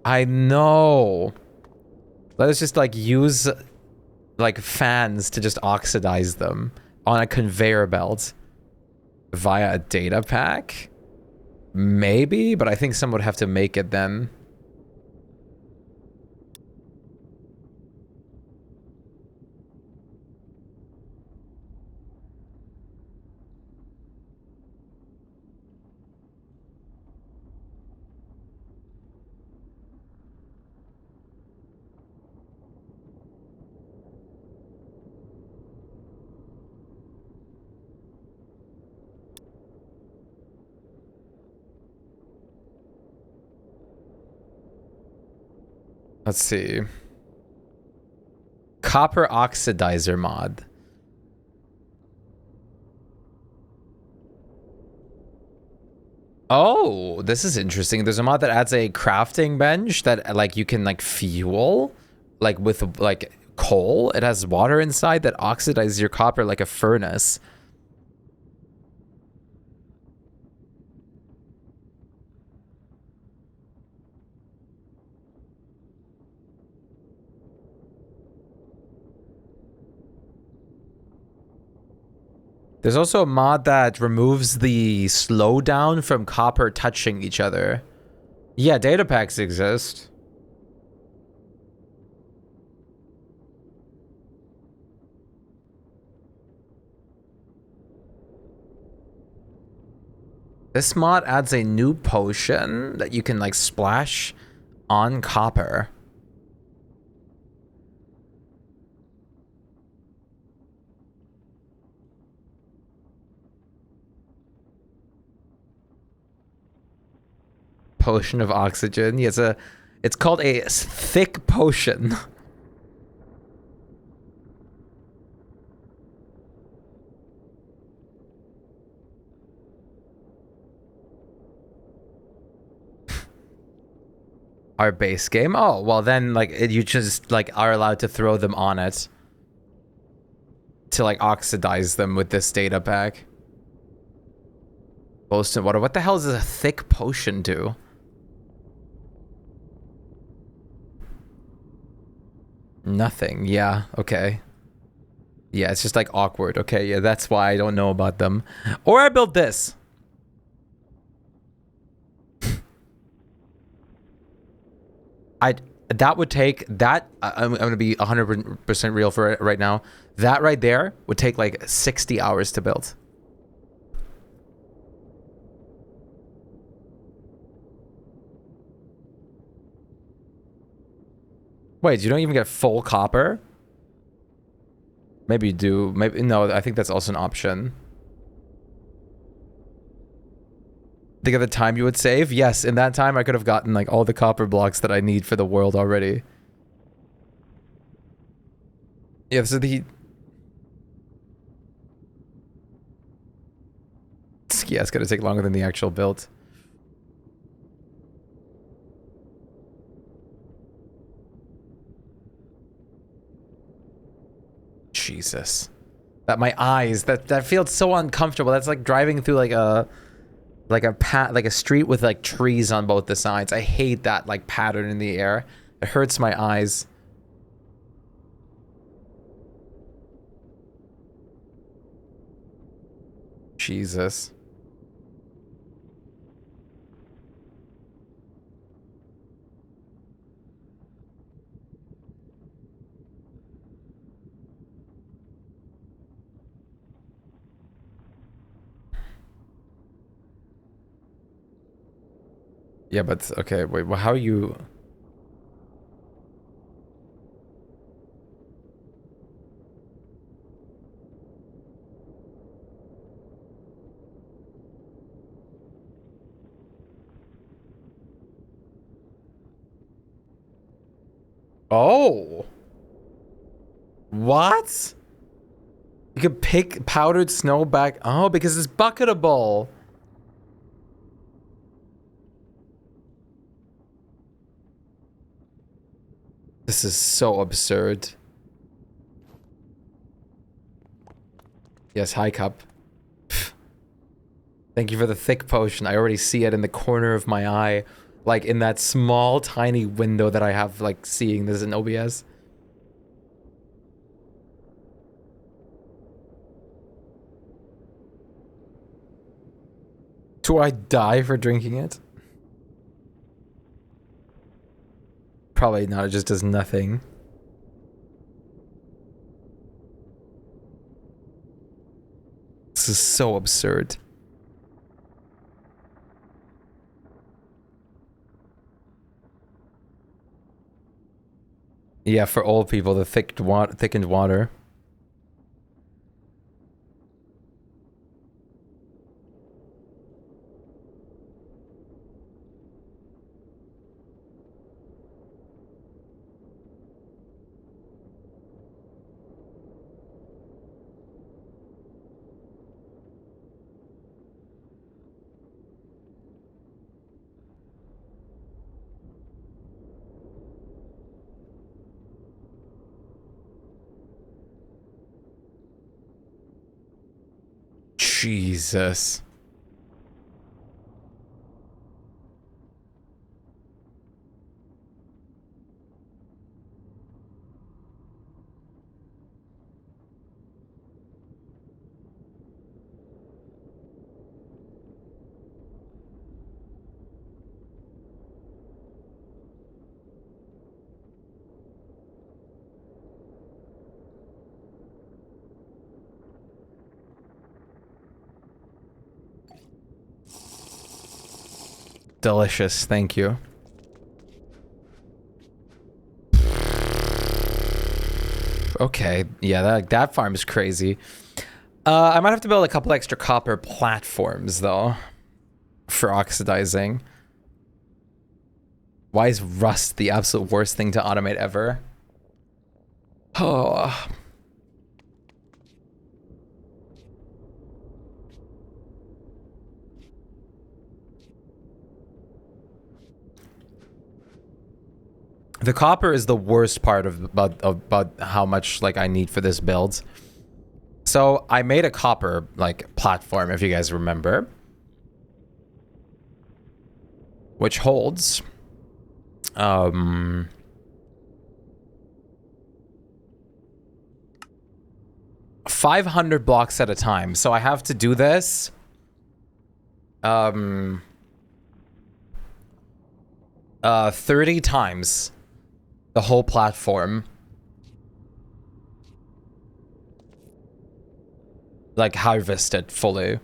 I know. Let us just, like, use, like, fans to just oxidize them on a conveyor belt via a data pack? Maybe, but I think someone would have to make it then. Let's see. Copper oxidizer mod. Oh, this is interesting. There's a mod that adds a crafting bench that like you can like fuel like with like coal. It has water inside that oxidizes your copper like a furnace. There's also a mod that removes the slowdown from copper touching each other. Yeah, data packs exist. This mod adds a new potion that you can like splash on copper. Potion of oxygen. Yeah, it's called a thick potion. Our base game. Oh, well then like you just like are allowed to throw them on it to like oxidize them with this data pack. Boasted water. What the hell does a thick potion do? Nothing. Yeah, okay. Yeah, it's just like awkward. Okay, yeah, that's why I don't know about them. Or I built this. That would take that. I'm gonna be 100% real for it right now. That right there would take like 60 hours to build. Wait, you don't even get full copper? Maybe you do. Maybe no. I think that's also an option. Think of the time you would save. Yes, in that time I could have gotten like all the copper blocks that I need for the world already. Yeah, so the yeah, it's gonna take longer than the actual build. Jesus. That my eyes, that feels so uncomfortable. That's like driving through like a path, like a street with like trees on both the sides. I hate that like pattern in the air. It hurts my eyes. Jesus. Yeah, but okay, wait, well, how are you? Oh. What? You could pick powdered snow back. Oh, because it's bucketable. This is so absurd. Yes, hi, cup. Pff. Thank you for the thick potion. I already see it in the corner of my eye. Like in that small, tiny window that I have, like, seeing this in OBS. Do I die for drinking it? Probably not. It just does nothing. This is so absurd. Yeah, for old people, the thickened water. Jesus. Delicious, thank you. Okay, yeah, that farm is crazy. I might have to build a couple extra copper platforms, though, for oxidizing. Why is rust the absolute worst thing to automate ever? Oh. The copper is the worst part of about how much like I need for this build. So I made a copper like platform, if you guys remember, which holds 500 blocks at a time. So I have to do this 30 times the whole platform. Like harvest it fully.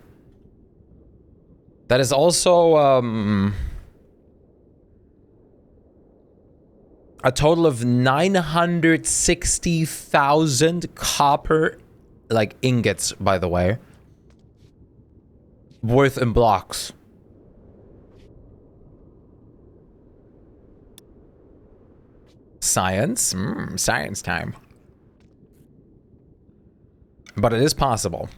That is also a total of 960,000 copper like ingots, by the way, worth in blocks. Science? Science time. But it is possible.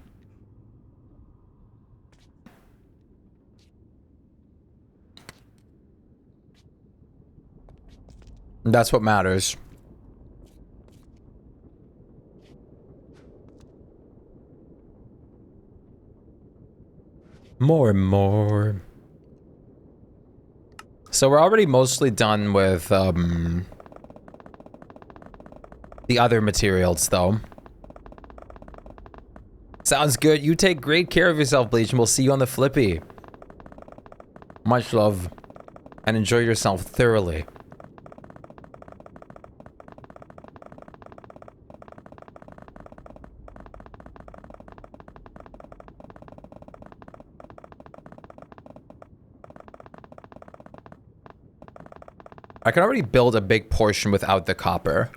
That's what matters. More and more. So we're already mostly done with the other materials, though. Sounds good. You take great care of yourself, Bleach, and we'll see you on the Flippy. Much love, and enjoy yourself thoroughly. I can already build a big portion without the copper.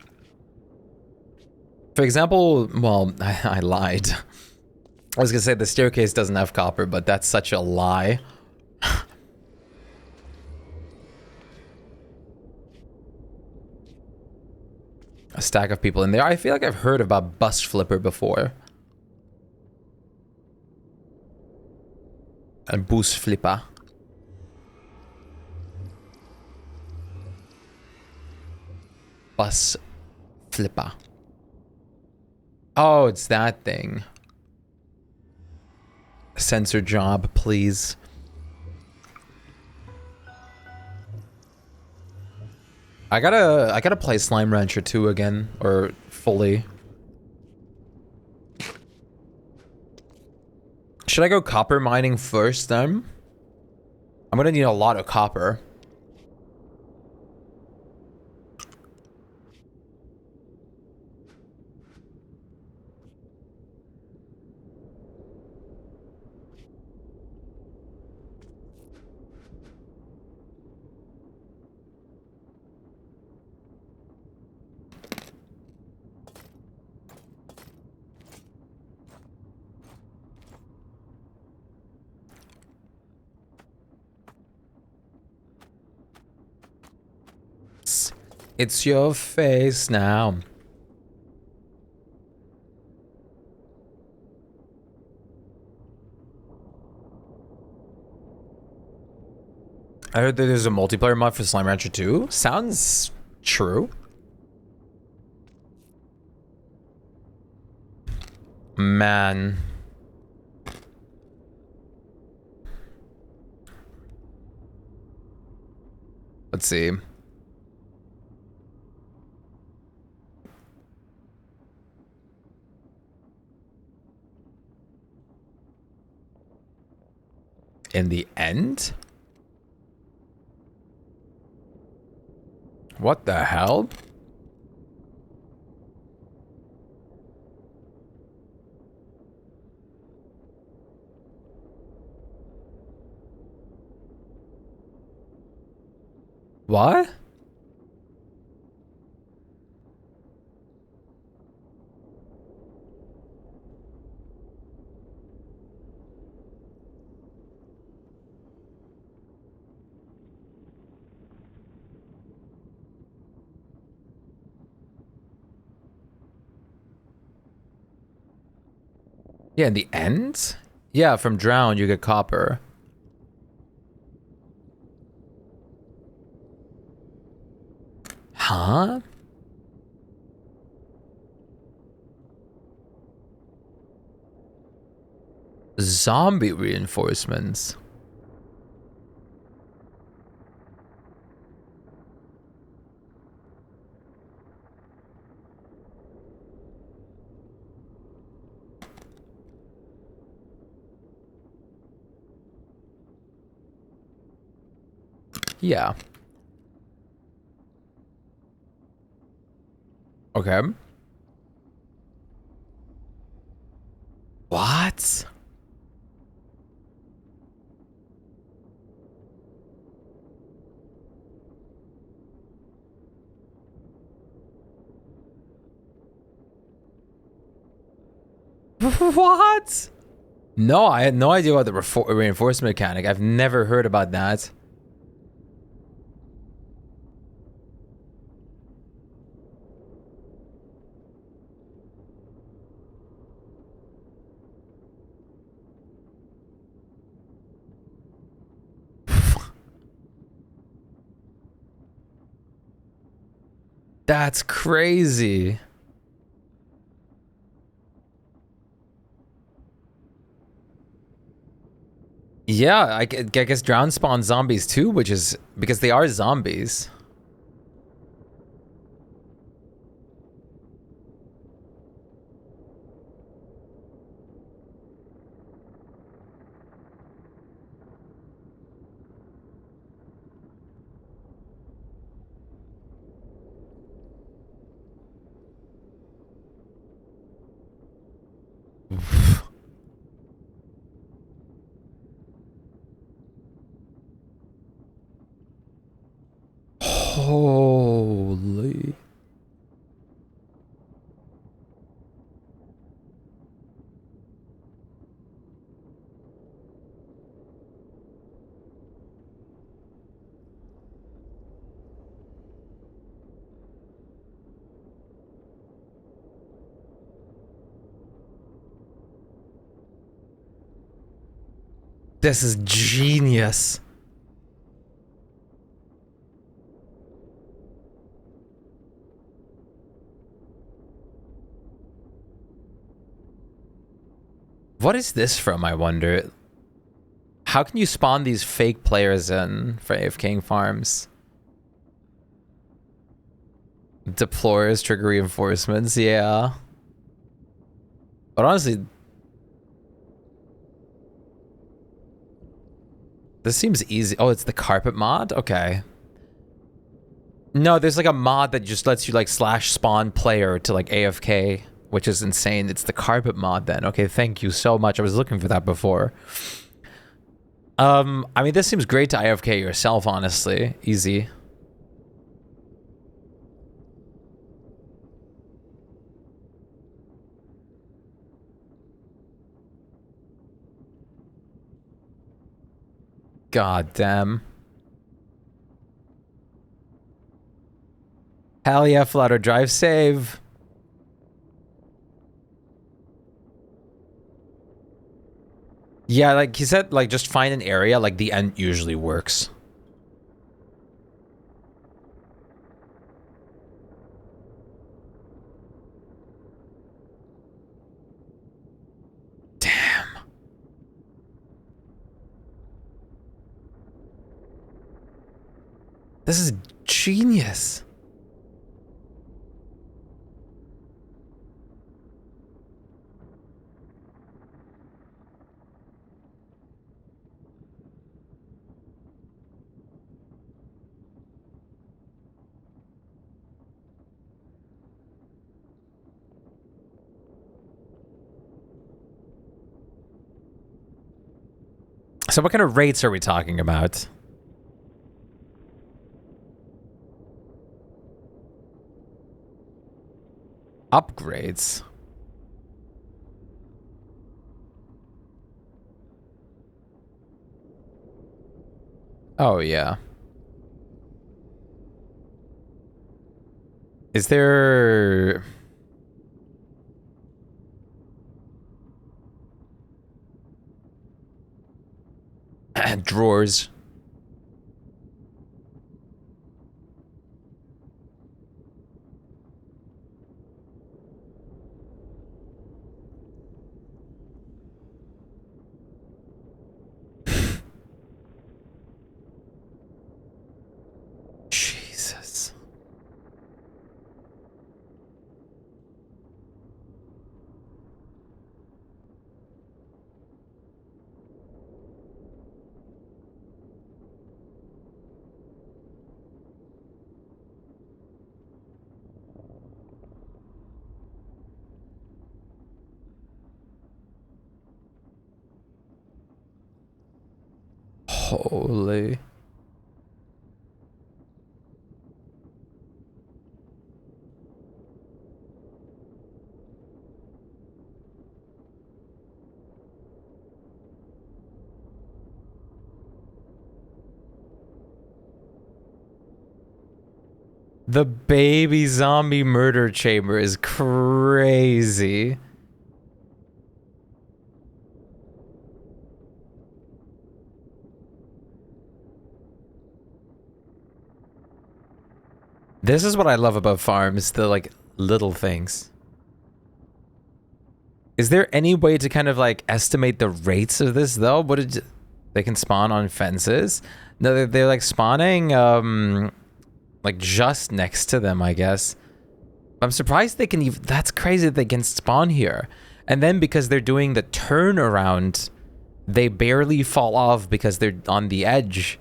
For example, well, I lied. I was gonna say the staircase doesn't have copper, but that's such a lie. A stack of people in there. I feel like I've heard about Bus Flipper before. And Bus Flipper. Bus Flipper. Oh, it's that thing. Sensor job, please. I gotta play Slime Rancher 2 again, or fully. Should I go copper mining first then? I'm gonna need a lot of copper. It's your face now. I heard that there's a multiplayer mod for Slime Rancher 2. Sounds true. Man. Let's see. In the end? What the hell? What? Yeah, in the end? Yeah, from drown you get copper. Huh? Zombie reinforcements. Yeah. Okay. What? What? No, I had no idea about the reinforcement mechanic. I've never heard about that. That's crazy. Yeah, I guess drown spawn zombies too, which is because they are zombies. Holy. This is genius. What is this from, I wonder? How can you spawn these fake players in for AFKing farms? Deplorers trigger reinforcements, yeah. But honestly, this seems easy. Oh, it's the carpet mod? Okay. No, there's like a mod that just lets you like slash spawn player to like AFK, which is insane. It's the carpet mod then. Okay, thank you so much. I was looking for that before. I mean, this seems great to AFK yourself, honestly. Easy. God damn. Hell yeah, Flutter. Drive save. Yeah, like he said, like just find an area, like the end usually works. Damn. This is genius. So what kind of rates are we talking about? Upgrades. Oh, yeah. Is there... drawers? Jesus. Holy. The baby zombie murder chamber is crazy. This is what I love about farms, the like little things. Is there any way to kind of like estimate the rates of this though? What did they can spawn on fences? No, they're like spawning like just next to them, I guess. I'm surprised they can even, that's crazy that they can spawn here. And then because they're doing the turnaround, they barely fall off because they're on the edge.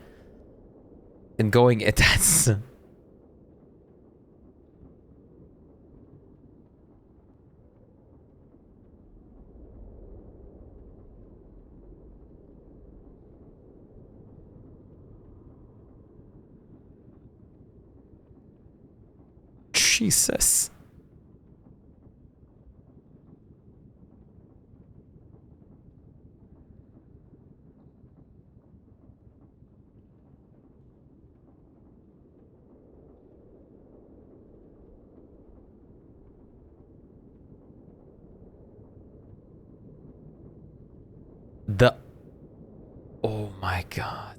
And going, that's... Jesus. Oh my God.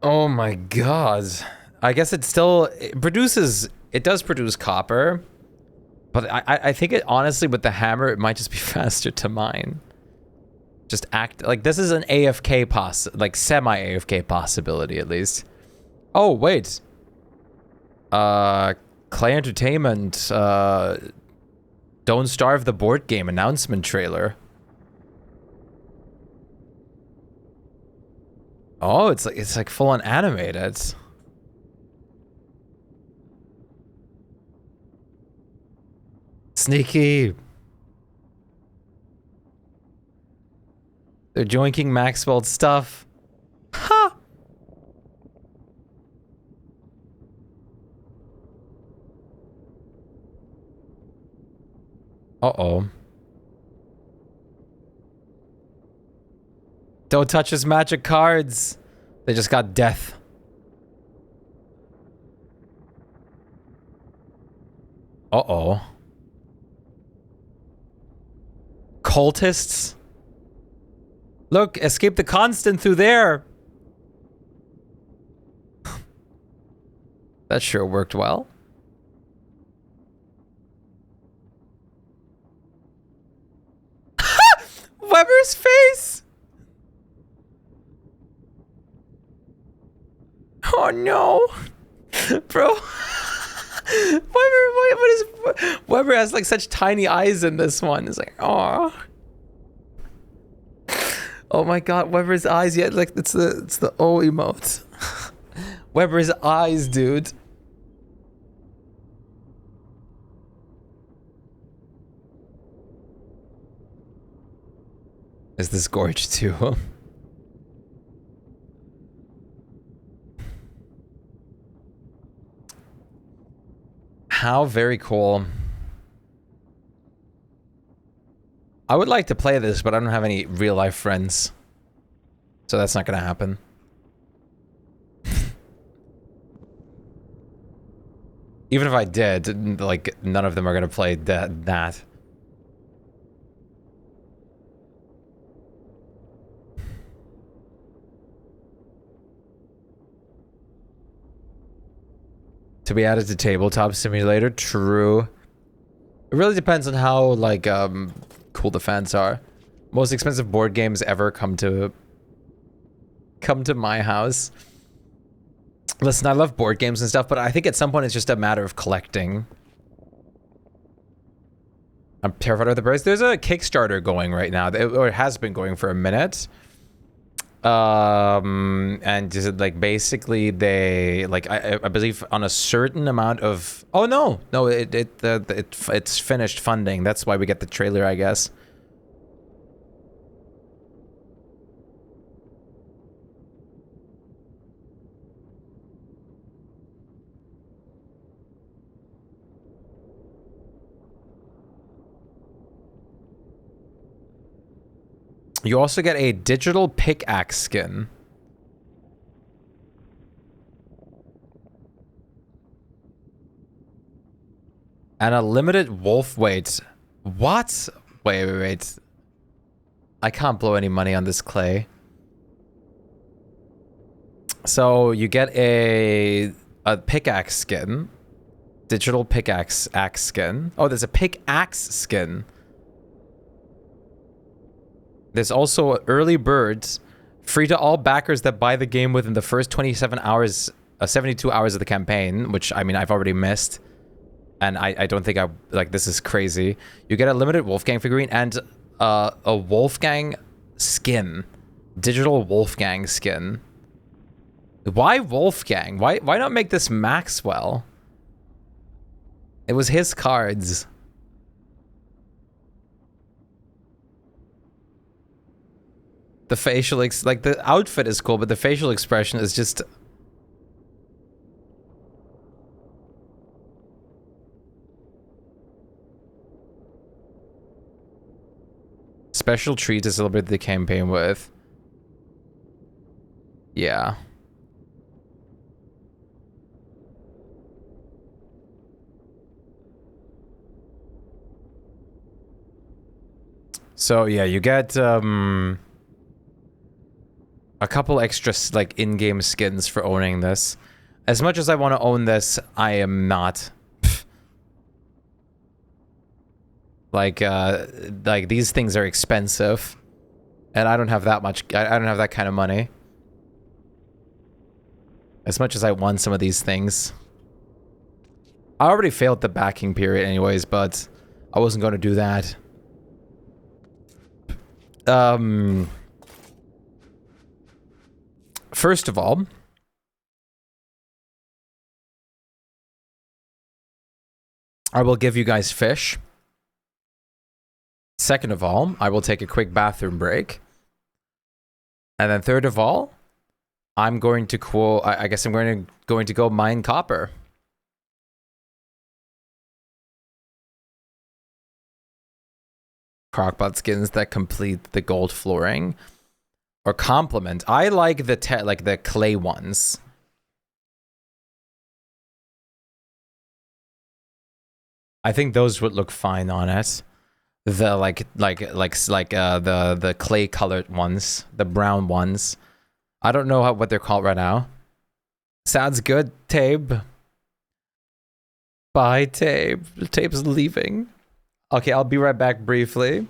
Oh my God. I guess it does produce copper, but I think it honestly with the hammer, it might just be faster to mine. Just act like this is an AFK like semi-AFK possibility at least. Oh, wait. Clay Entertainment, Don't Starve the Board Game announcement trailer. Oh, it's like full on animated. Sneaky. They're joinking Maxwell stuff. Ha! Uh-oh. Don't touch his magic cards. They just got death. Uh-oh. Cultists? Look, escape the constant through there. That sure worked well. Weber's face! Oh no! Bro. Weber has like such tiny eyes in this one. It's like, oh. Oh my god, Weber's eyes, yeah, like it's the O emote. Weber's eyes, dude. Is this gorge too? How very cool. I would like to play this, but I don't have any real life friends. So that's not gonna happen. Even if I did, like, none of them are gonna play that. To be added to Tabletop Simulator, true. It really depends on how, like, cool the fans are. Most expensive board games ever come to my house. Listen, I love board games and stuff, but I think at some point it's just a matter of collecting. I'm terrified of the price. There's a Kickstarter going right now, or it has been going for a minute. And just like basically they like I believe on a certain amount of it's finished funding. That's why we get the trailer, I guess. You also get a digital pickaxe skin. And a limited wolf weight. What? Wait. I can't blow any money on this clay. So you get a pickaxe skin. Digital pickaxe skin. Oh, there's a pickaxe skin. There's also early birds, free to all backers that buy the game within the first 27 hours, 72 hours of the campaign, which, I mean, I've already missed. And I don't think like, this is crazy. You get a limited Wolfgang figurine and a Wolfgang skin. Digital Wolfgang skin. Why Wolfgang? Why not make this Maxwell? It was his cards. The facial, like, the outfit is cool, but the facial expression is just... Special treat to celebrate the campaign with. Yeah. So, yeah, you get, a couple extra, like, in-game skins for owning this. As much as I want to own this, I am not. Like, these things are expensive. And I don't have that much, I don't have that kind of money. As much as I want some of these things. I already failed the backing period anyways, but I wasn't going to do that. First of all, I will give you guys fish. Second of all, I will take a quick bathroom break. And then third of all, I'm going to I guess I'm going to go mine copper. Crockpot skins that complete the gold flooring. Or complement. I like the clay ones. I think those would look fine on it. The the clay colored ones, the brown ones. I don't know what they're called right now. Sounds good, Tabe. Bye, Tabe. Tabe's leaving. Okay, I'll be right back briefly.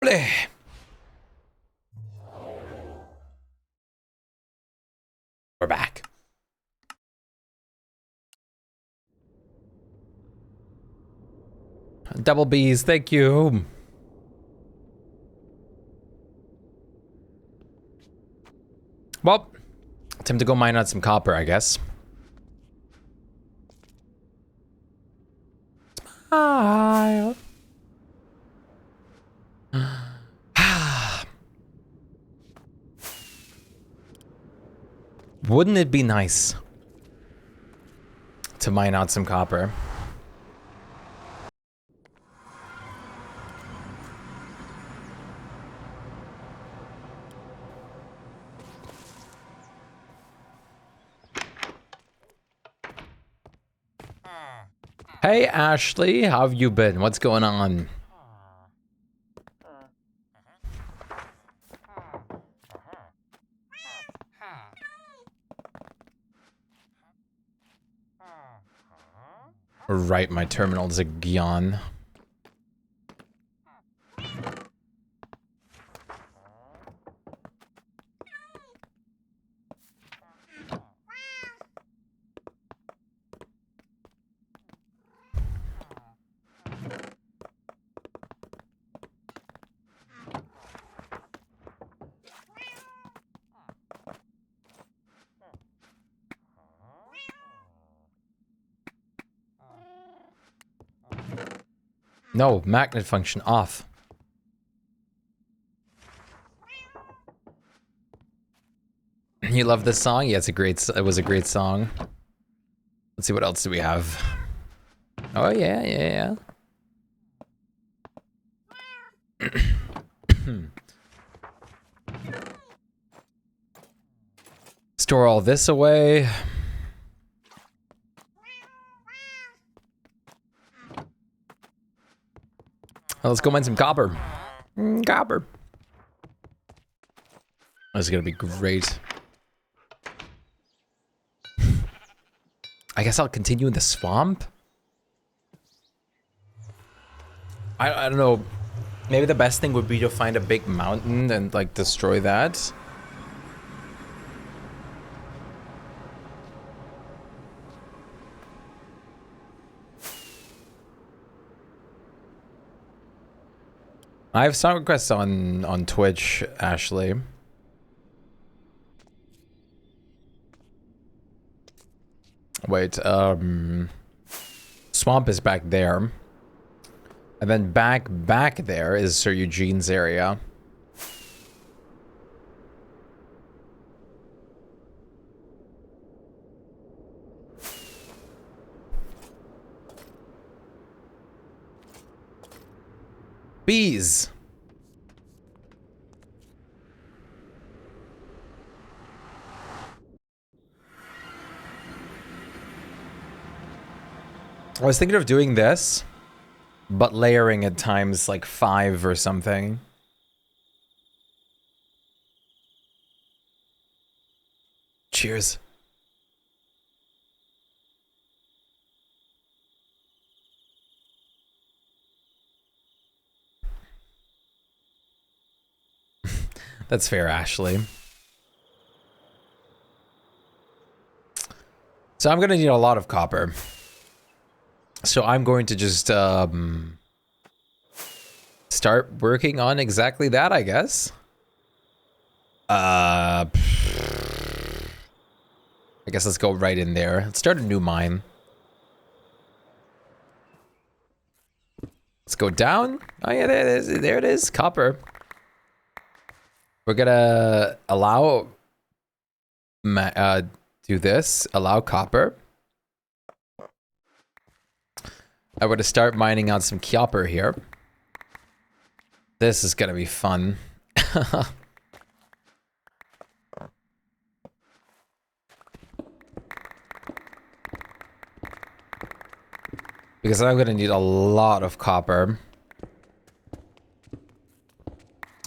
Lovely. We're back. Double B's, thank you. Well, time to go mine out some copper, I guess. Smile. Wouldn't it be nice to mine out some copper? Hey Ashley, how have you been? What's going on? Right, my terminal's a yawn. No, magnet function off. You love this song? Yeah, it was a great song. Let's see, what else do we have? Oh yeah. Store all this away. Let's go mine some copper. Copper. This is gonna be great. I guess I'll continue in the swamp. I don't know. Maybe the best thing would be to find a big mountain and like destroy that. I have song requests on Twitch, Ashley. Wait, swamp is back there. And then back there is Sir Eugene's area. Bees. I was thinking of doing this, but layering it times like 5 or something. Cheers. That's fair, Ashley. So I'm gonna need a lot of copper. So I'm going to just start working on exactly that, I guess. I guess let's go right in there. Let's start a new mine. Let's go down. Oh yeah, there it is. There it is. Copper. We're gonna allow do this. Allow copper. I'm gonna start mining out some copper here. This is gonna be fun. Because I'm gonna need a lot of copper.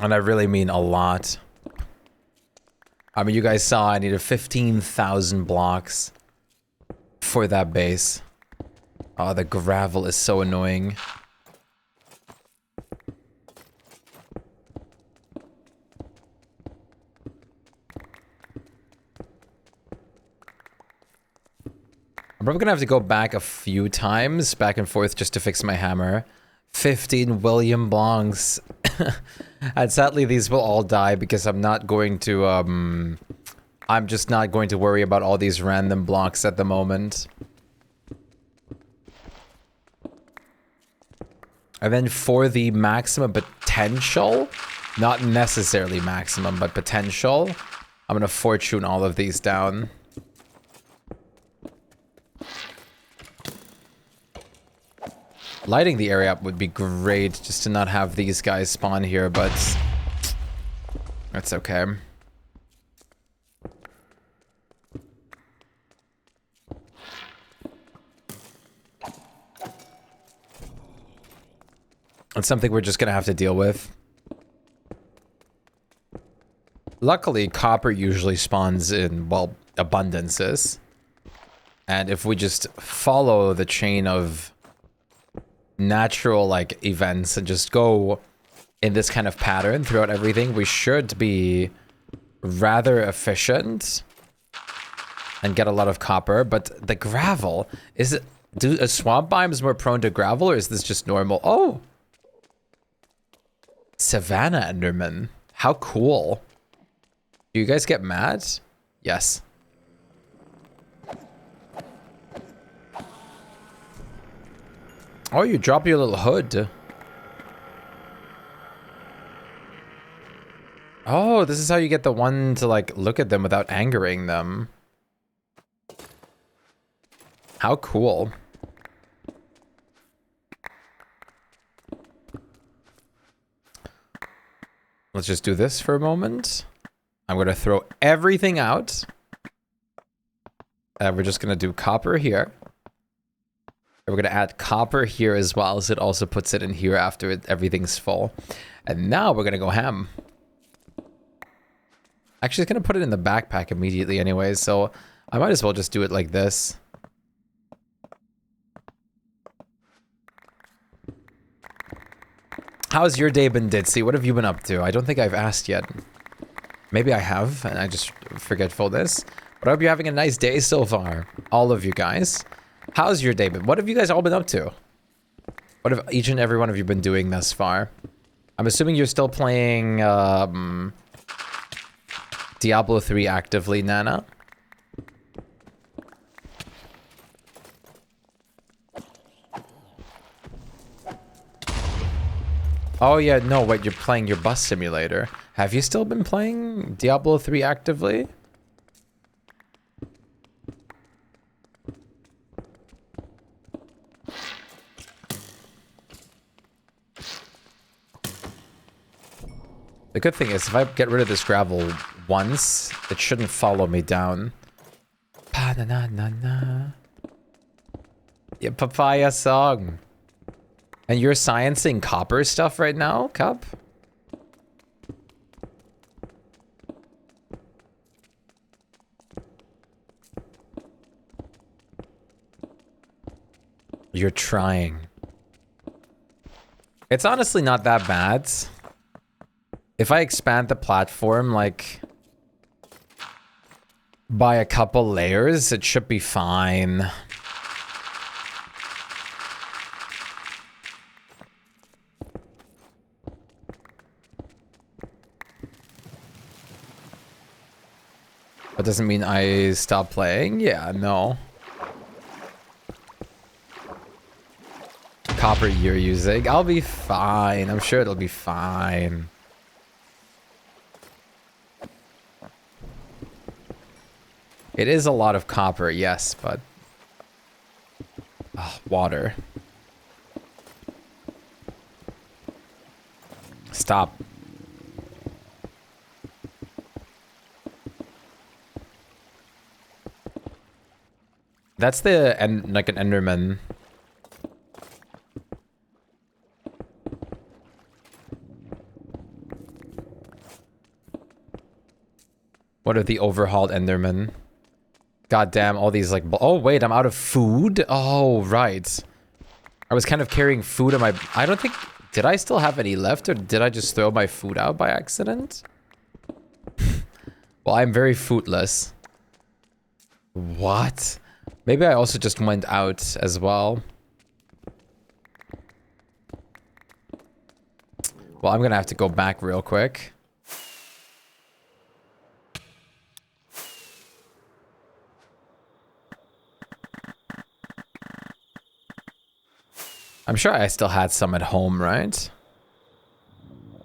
And I really mean a lot. I mean, you guys saw I needed 15,000 blocks for that base. Oh, the gravel is so annoying. I'm probably gonna have to go back a few times, back and forth, just to fix my hammer. 15 William Blancs. And sadly, these will all die because I'm not going to, I'm just not going to worry about all these random blocks at the moment. And then for the maximum potential, not necessarily maximum, but potential, I'm gonna fortune all of these down. Lighting the area up would be great, just to not have these guys spawn here, but that's okay. It's something we're just gonna have to deal with. Luckily, copper usually spawns in, well, abundances. And if we just follow the chain of natural, like, events and just go in this kind of pattern throughout everything, we should be rather efficient and get a lot of copper. But the gravel, is it, a swamp biome is more prone to gravel, or is this just normal? Oh! Savannah Enderman. How cool. Do you guys get mad? Yes. Oh, you drop your little hood. Oh, this is how you get the one to, like, look at them without angering them. How cool. Let's just do this for a moment. I'm going to throw everything out. And we're just going to do copper here. And we're going to add copper here as well, so it also puts it in here after everything's full. And now we're going to go ham. Actually, it's going to put it in the backpack immediately anyway, so I might as well just do it like this. How's your day been, Ditzy? What have you been up to? I don't think I've asked yet. Maybe I have, and I just forgetfulness. But I hope you're having a nice day so far. All of you guys. How's your day been? What have you guys all been up to? What have each and every one of you been doing thus far? I'm assuming you're still playing Diablo 3 actively, Nana. Oh yeah, no, wait, you're playing your bus simulator. Have you still been playing Diablo 3 actively? The good thing is, if I get rid of this gravel once, it shouldn't follow me down. Pa-na-na-na-na. Yeah, papaya song. And you're sciencing copper stuff right now, Cup? You're trying. It's honestly not that bad. If I expand the platform, like, by a couple layers, it should be fine. That doesn't mean I stop playing? Yeah, no. Copper you're using. I'll be fine. I'm sure it'll be fine. It is a lot of copper, yes, but... Oh, water. Stop. That's the end, like an Enderman. What are the overhauled Endermen? God damn, all these like... Oh, wait, I'm out of food? Oh, right. I was kind of carrying food in my... I don't think... Did I still have any left, or did I just throw my food out by accident? Well, I'm very foodless. What? Maybe I also just went out as well. Well, I'm gonna have to go back real quick. I'm sure I still had some at home, right?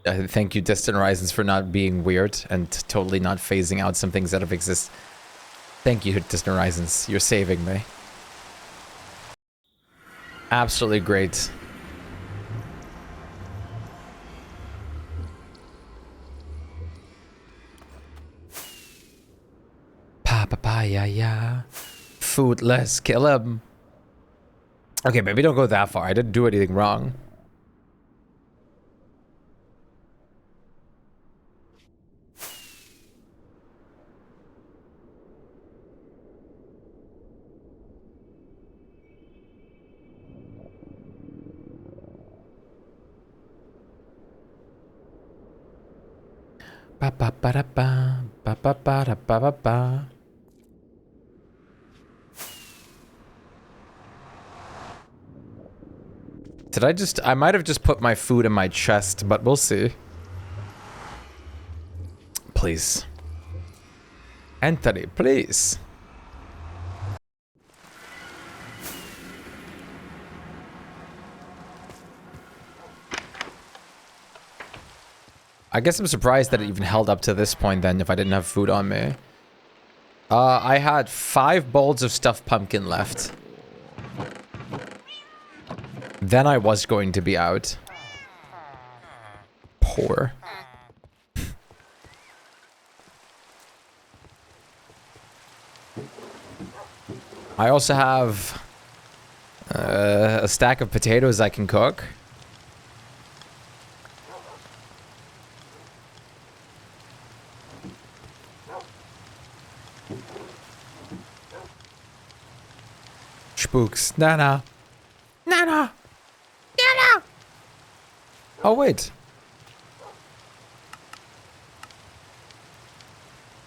Thank you, Distant Horizons, for not being weird and totally not phasing out some things that have exist. Thank you, Distant Horizons. You're saving me. Absolutely great. Pa-pa-pa-ya-ya. Food, let's kill him. Okay, maybe don't go that far. I didn't do anything wrong. Ba-ba-ba-da-ba, ba-ba-ba-da-ba-ba-ba. I might have just put my food in my chest, but we'll see. Please. Anthony, please. I guess I'm surprised that it even held up to this point then if I didn't have food on me. I had 5 bowls of stuffed pumpkin left. Then I was going to be out. Poor. I also have a stack of potatoes I can cook. Spooks. Nana. Nana. Nana. Oh, wait.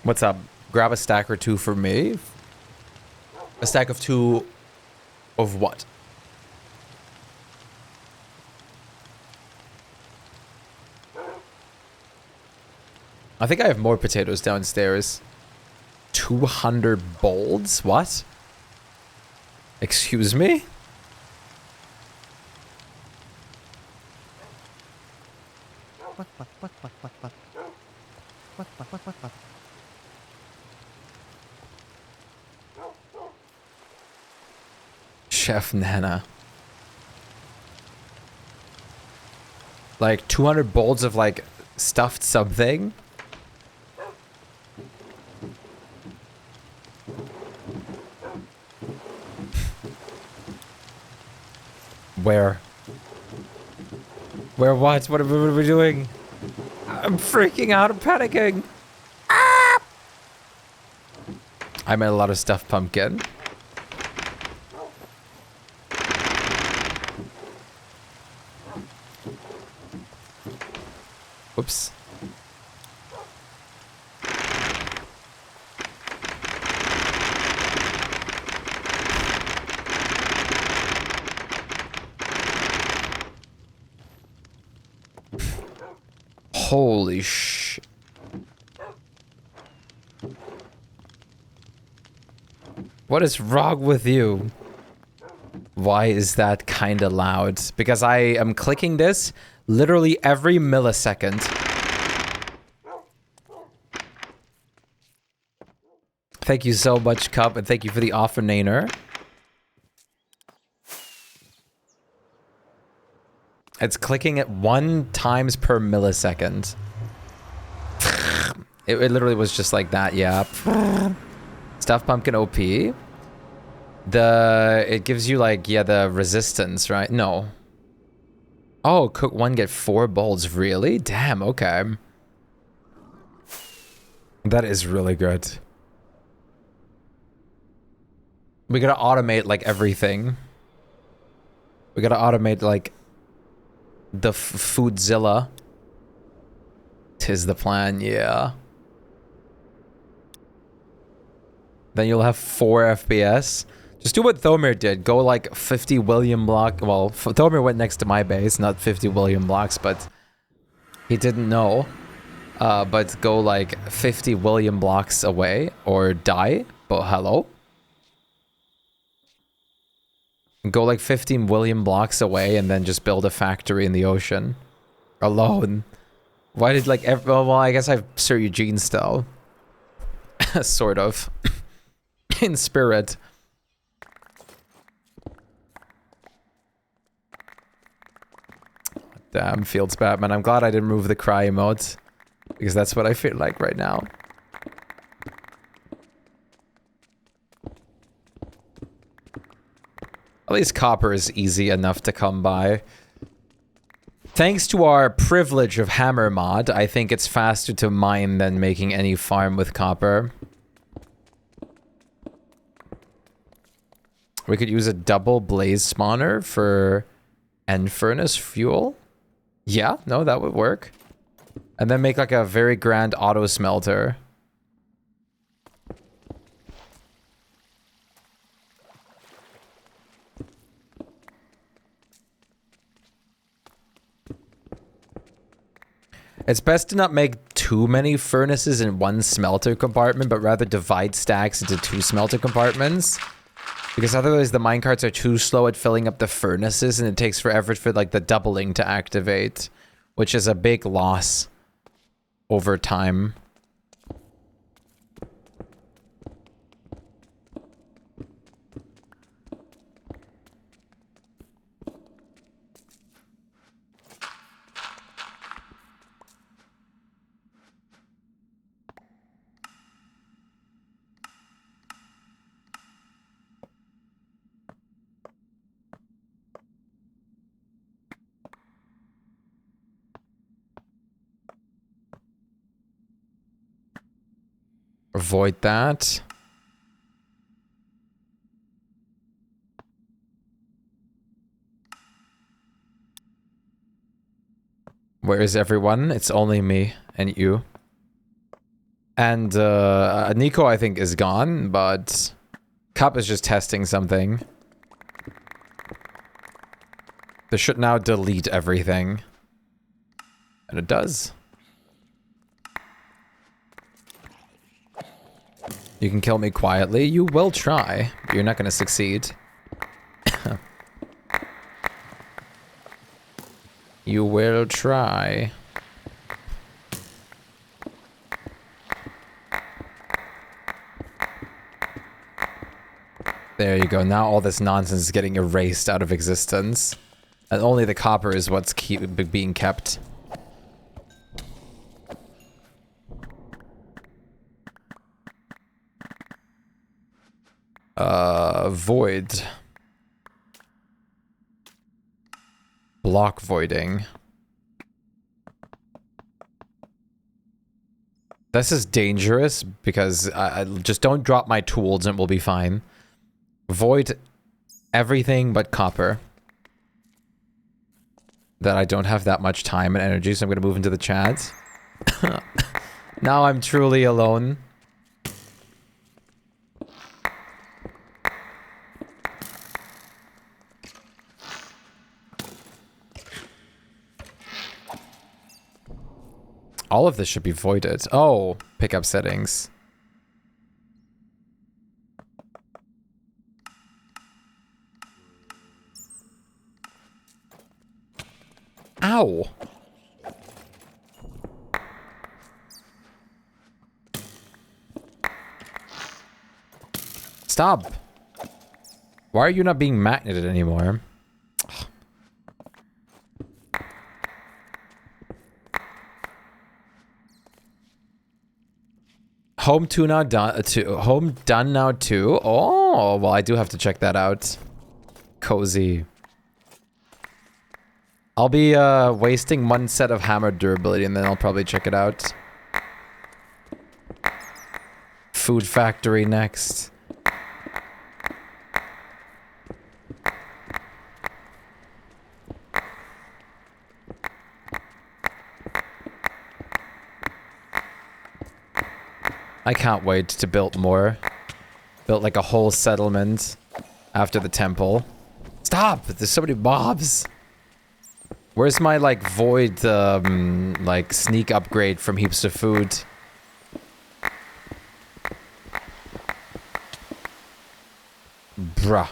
What's up? Grab a stack or 2 for me. A stack of 2 of what? I think I have more potatoes downstairs. 200 bowls? What? Excuse me? Chef Nana. Like 200 bowls of like stuffed something? Where? Where what? What are we doing? I'm freaking out. I'm panicking. Ah! I made a lot of stuffed pumpkin. Whoops. Holy sh... What is wrong with you? Why is that kinda loud? Because I am clicking this literally every millisecond. Thank you so much, Cup, and thank you for the offer, Nainer. It's clicking at 1 times per millisecond. It literally was just like that, yeah. Stuffed pumpkin OP. It gives you like, yeah, the resistance, right? No. Oh, cook 1, get 4 bowls. Really? Damn, okay. That is really good. We gotta automate like everything. We gotta automate like the Foodzilla. 'Tis the plan, yeah. Then you'll have 4 FPS. Just do what Thomir did. Go like 50 William block. Well, Thomir went next to my base, not 50 William blocks, but he didn't know. But go like 50 William blocks away or die. But hello? Go like 15 William blocks away and then just build a factory in the ocean. Alone. Why did like well, I guess I have Sir Eugene still. Sort of. In spirit. Damn, Fields Batman. I'm glad I didn't remove the cry emote. Because that's what I feel like right now. At least copper is easy enough to come by. Thanks to our privilege of hammer mod, I think it's faster to mine than making any farm with copper. We could use a double blaze spawner for end furnace fuel. Yeah, no, that would work. And then make like a very grand auto smelter. It's best to not make too many furnaces in one smelter compartment, but rather divide stacks into 2 smelter compartments. Because otherwise the minecarts are too slow at filling up the furnaces and it takes forever for like the doubling to activate, which is a big loss over time. Avoid that. Where is everyone? It's only me and you. And Nico, I think, is gone, but Cup is just testing something. This should now delete everything. And it does. You can kill me quietly. You will try. You're not going to succeed. You will try. There you go. Now all this nonsense is getting erased out of existence. And only the copper is what's being kept. Void. Block voiding. This is dangerous because I just don't drop my tools and we'll be fine. Void everything but copper. That I don't have that much time and energy, so I'm gonna move into the chat. Now I'm truly alone. All of this should be voided. Oh, pickup settings. Ow. Stop. Why are you not being magneted anymore? Home 2 now done. Home done now too. Oh, well, I do have to check that out. Cozy. I'll be wasting 1 set of hammer durability, and then I'll probably check it out. Food factory next. I can't wait to build more. Build like a whole settlement. after the temple. Stop! There's so many mobs. Where's my, like, void, like, sneak upgrade from heaps of food? Bruh.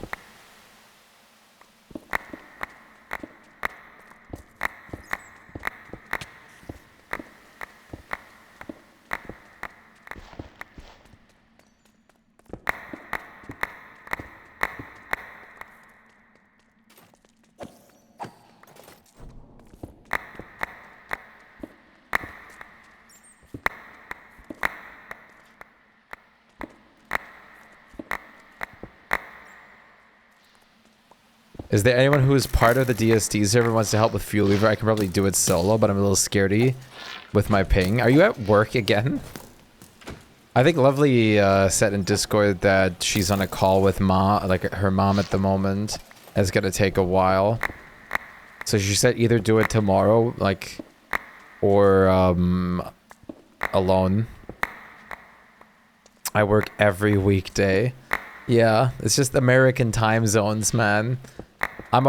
Is there anyone who is part of the DST server wants to help with Fuel Weaver? I can probably do it solo, but I'm a little scaredy with my ping. Are you at work again? I think Lovely said in Discord that she's on a call with her mom at the moment. It's gonna take a while. So she said either do it tomorrow, like, or alone. I work every weekday. Yeah, it's just American time zones, man. I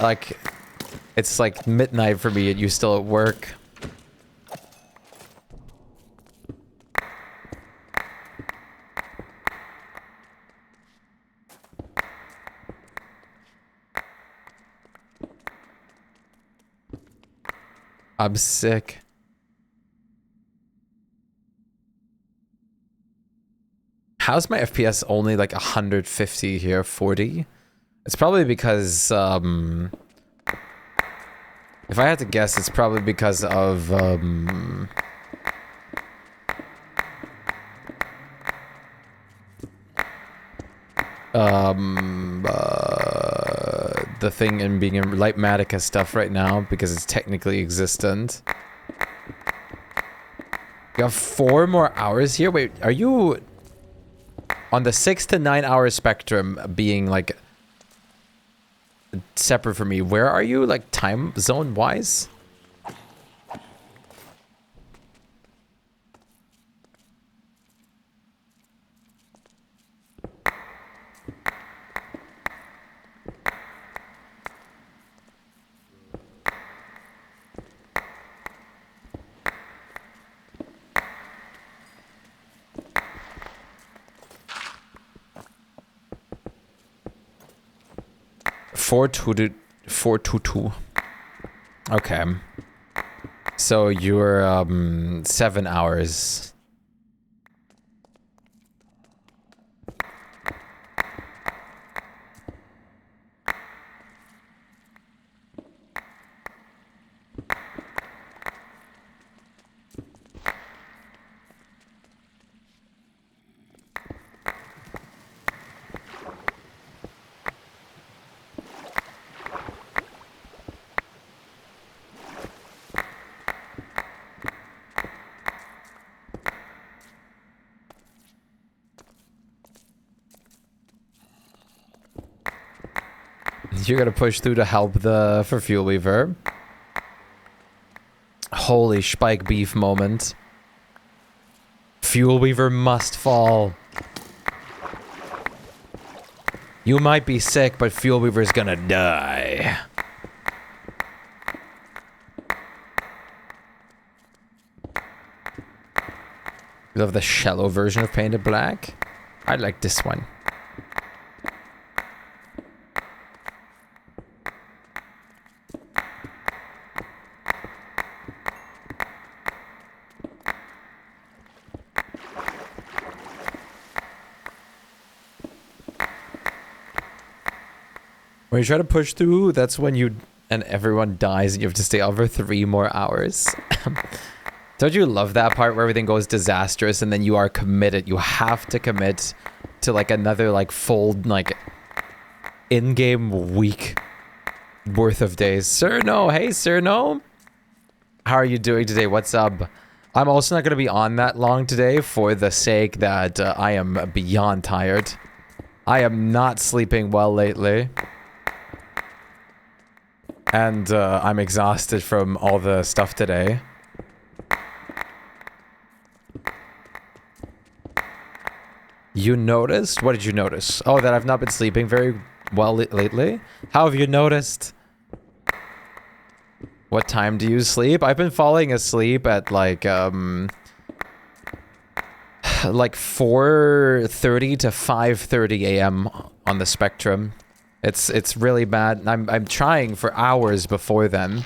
like, it's like midnight for me and you still at work. I'm sick. How's my FPS only like 150 here, 40? It's probably because, if I had to guess, it's probably because of, the thing in being in Lightmatica stuff right now, because it's technically existent. You have 4 more hours here? Wait, are you on the 6 to 9 hour spectrum being like separate from me? Where are you, like, time zone wise? Four to two. Okay. So you're 7 hours. You're gonna push through to help for Fuel Weaver. Holy Shpyke beef moment. Fuel Weaver must fall. You might be sick, but Fuel Weaver's gonna die. You love the shallow version of Painted Black? I like this one. When you try to push through, that's when you and everyone dies and you have to stay on for 3 more hours. Don't you love that part where everything goes disastrous and then you are committed? You have to commit to like another like full like in-game week worth of days. Sir No, hey Sir No. How are you doing today? What's up? I'm also not going to be on that long today for the sake that I am beyond tired. I am not sleeping well lately. And I'm exhausted from all the stuff today. You noticed? What did you notice? Oh, that I've not been sleeping very well lately? How have you noticed? What time do you sleep? I've been falling asleep at like 4:30 to 5:30 a.m. on the spectrum. It's really bad. I'm trying for hours before then.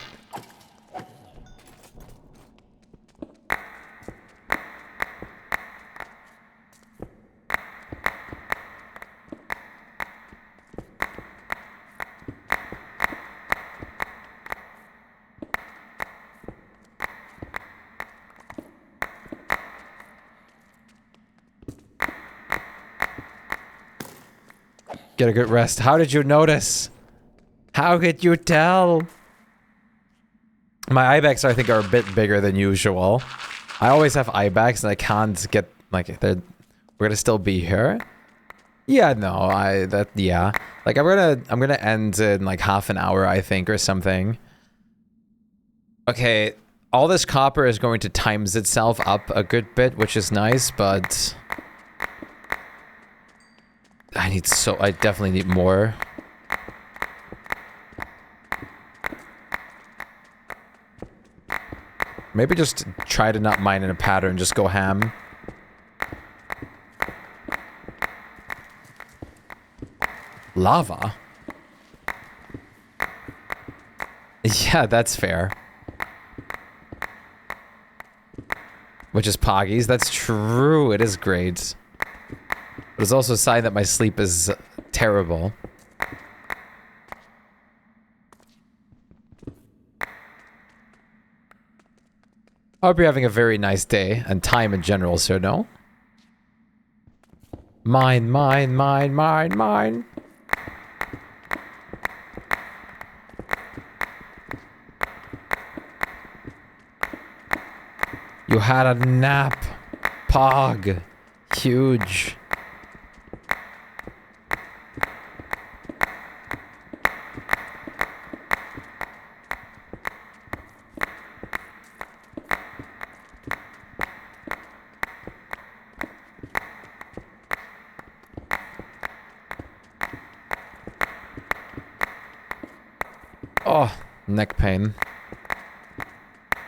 Get a good rest. How did you notice? How could you tell? My eye bags, I think, are a bit bigger than usual. I always have eye bags and I can't get, like, we're gonna still be here. Yeah, no, yeah. Like, I'm gonna end in, like, half an hour, I think, or something. Okay, all this copper is going to times itself up a good bit, which is nice, but... I definitely need more. Maybe just try to not mine in a pattern, just go ham. Lava? Yeah, that's fair. Which is Poggies, that's true, it is great. But it's also a sign that my sleep is terrible. I hope you're having a very nice day, and time in general, sir, no? Mine, mine, mine, mine, mine. You had a nap. Pog. Huge. Oh, neck pain.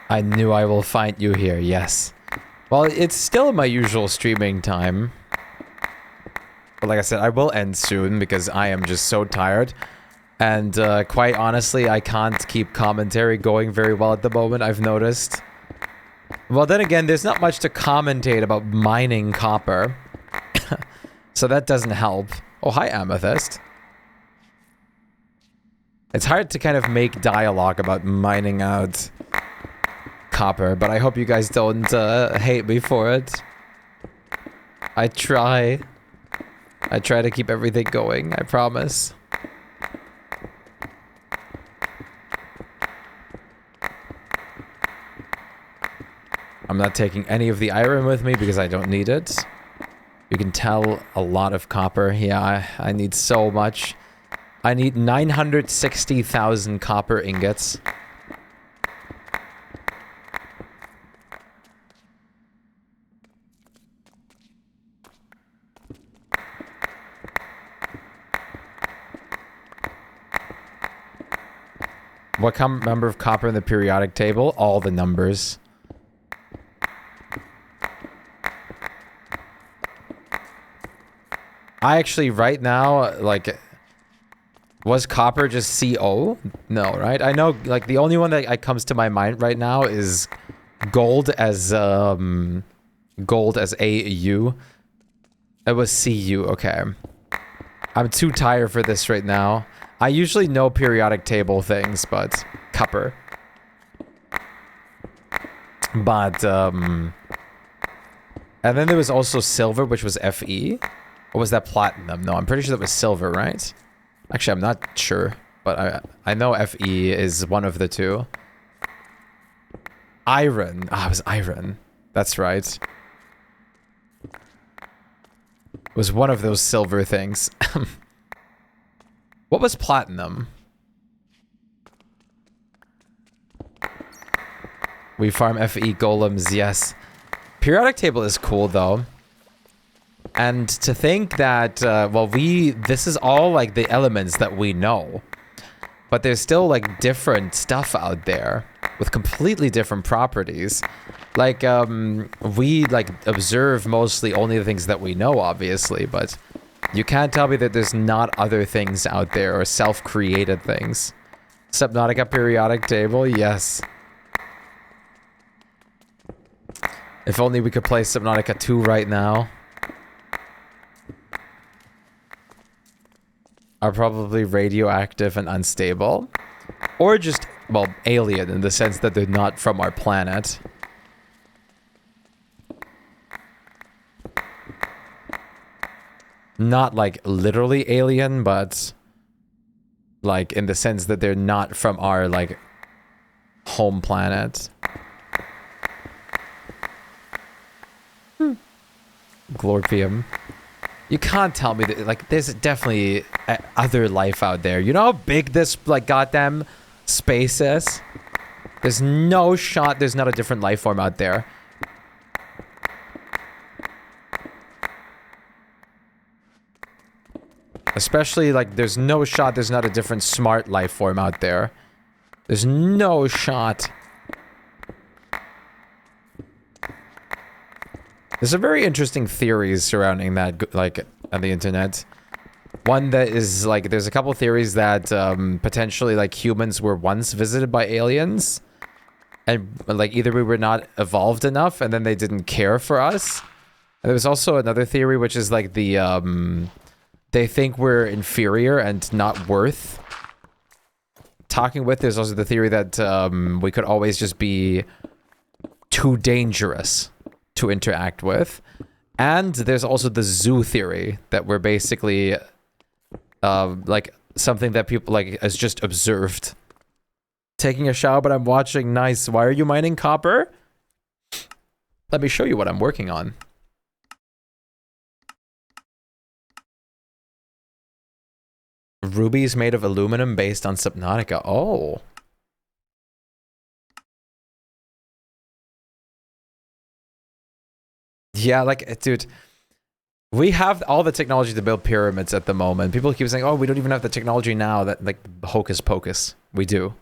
I knew I will find you here, yes. Well, it's still my usual streaming time. But like I said, I will end soon because I am just so tired. And quite honestly, I can't keep commentary going very well at the moment, I've noticed. Well, then again, there's not much to commentate about mining copper. So that doesn't help. Oh, hi, Amethyst. It's hard to kind of make dialogue about mining out copper, but I hope you guys don't hate me for it. I try. I try to keep everything going, I promise. I'm not taking any of the iron with me because I don't need it. You can tell a lot of copper. Yeah, I need so much. I need 960,000 copper ingots. What number of copper in the periodic table? All the numbers. I actually, right now, like... Was copper just CO? No, right? I know, like, the only one that comes to my mind right now is gold as AU. It was CU, okay. I'm too tired for this right now. I usually know periodic table things, but copper. But, and then there was also silver, which was FE. Or was that platinum? No, I'm pretty sure that was silver, right? Actually, I'm not sure, but I know FE is one of the two. Iron. Ah, it was iron. That's right. It was one of those silver things. What was platinum? We farm FE golems, yes. Periodic table is cool, though. And to think that, well, this is all like the elements that we know. But there's still like different stuff out there with completely different properties. Like, we like observe mostly only the things that we know, obviously, but you can't tell me that there's not other things out there or self-created things. Subnautica periodic table, yes. If only we could play Subnautica 2 right now. Are probably radioactive and unstable. Or just, well, alien in the sense that they're not from our planet. Not like literally alien, but like in the sense that they're not from our like home planet. Glorpium. You can't tell me that, like, there's definitely other life out there. You know how big this, like, goddamn space is? There's no shot there's not a different life form out there. Especially, like, there's no shot there's not a different smart life form out there. There's no shot. There's some very interesting theories surrounding that, like, on the internet. One that is, like, there's a couple theories that, potentially, like, humans were once visited by aliens. And, like, either we were not evolved enough, and then they didn't care for us. And there's also another theory, which is, like, the, they think we're inferior and not worth talking with. There's also the theory that, we could always just be too dangerous to interact with. And there's also the zoo theory that we're basically like something that people like is just observed. Taking a shower, but I'm watching. Nice. Why are you mining copper? Let me show you what I'm working on. Rubies made of aluminum based on Subnautica. Oh. Yeah, like, dude, we have all the technology to build pyramids at the moment. People keep saying, oh, we don't even have the technology now. That, like, hocus pocus. We do.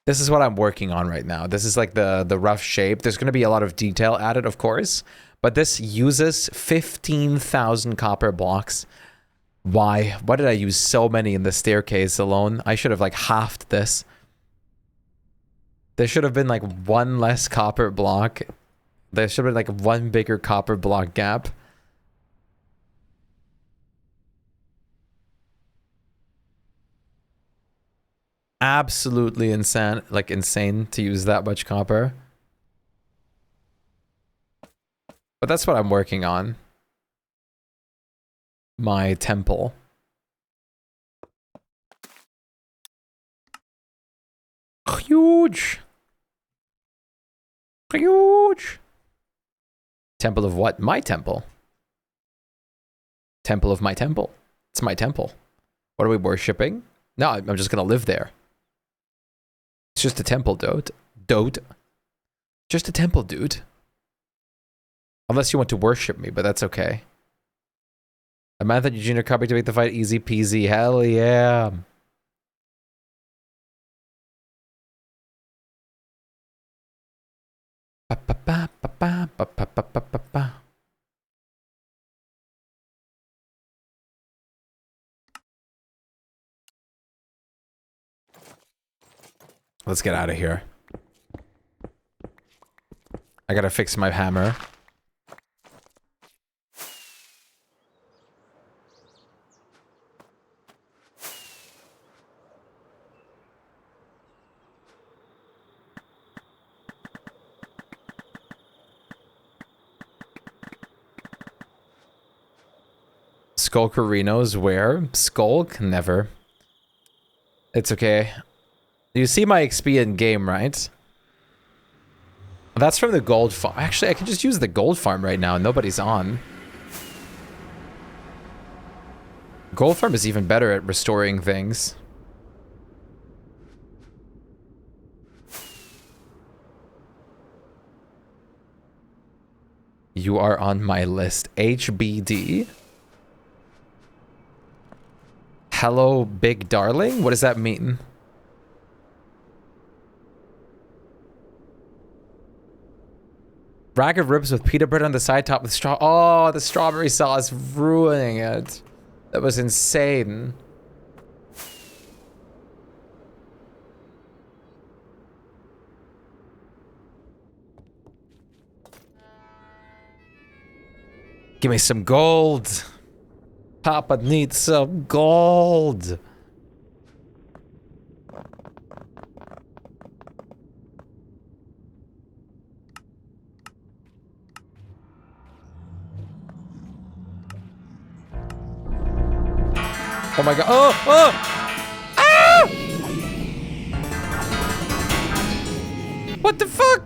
This is what I'm working on right now. This is, like, the rough shape. There's going to be a lot of detail added, of course. But this uses 15,000 copper blocks. Why? Why did I use so many in the staircase alone? I should have, like, halved this. There should have been, like, one less copper block. There should have been, like, one bigger copper block gap. Absolutely insane, like, insane to use that much copper. But that's what I'm working on. My temple. Huge. Huge. Temple of what? My temple. Temple of my temple. It's my temple. What are we worshipping? No, I'm just gonna live there. It's just a temple, dude. Just a temple, dude. Unless you want to worship me, but that's okay. Amanda and Eugene are coming to make the fight easy peasy. Hell yeah. Let's get out of here. I gotta fix my hammer. Skulkerinos where? Skulk? Never. It's okay. You see my XP in game, right? That's from the gold farm. Actually, I can just use the gold farm right now. Nobody's on. Gold farm is even better at restoring things. You are on my list. HBD. Hello, big darling? What does that mean? Rack of ribs with pita bread on the side, top with straw. Oh, the strawberry sauce ruining it. That was insane. Give me some gold. Papa needs some gold. Oh my god. Oh! Oh! Ah! What the fuck?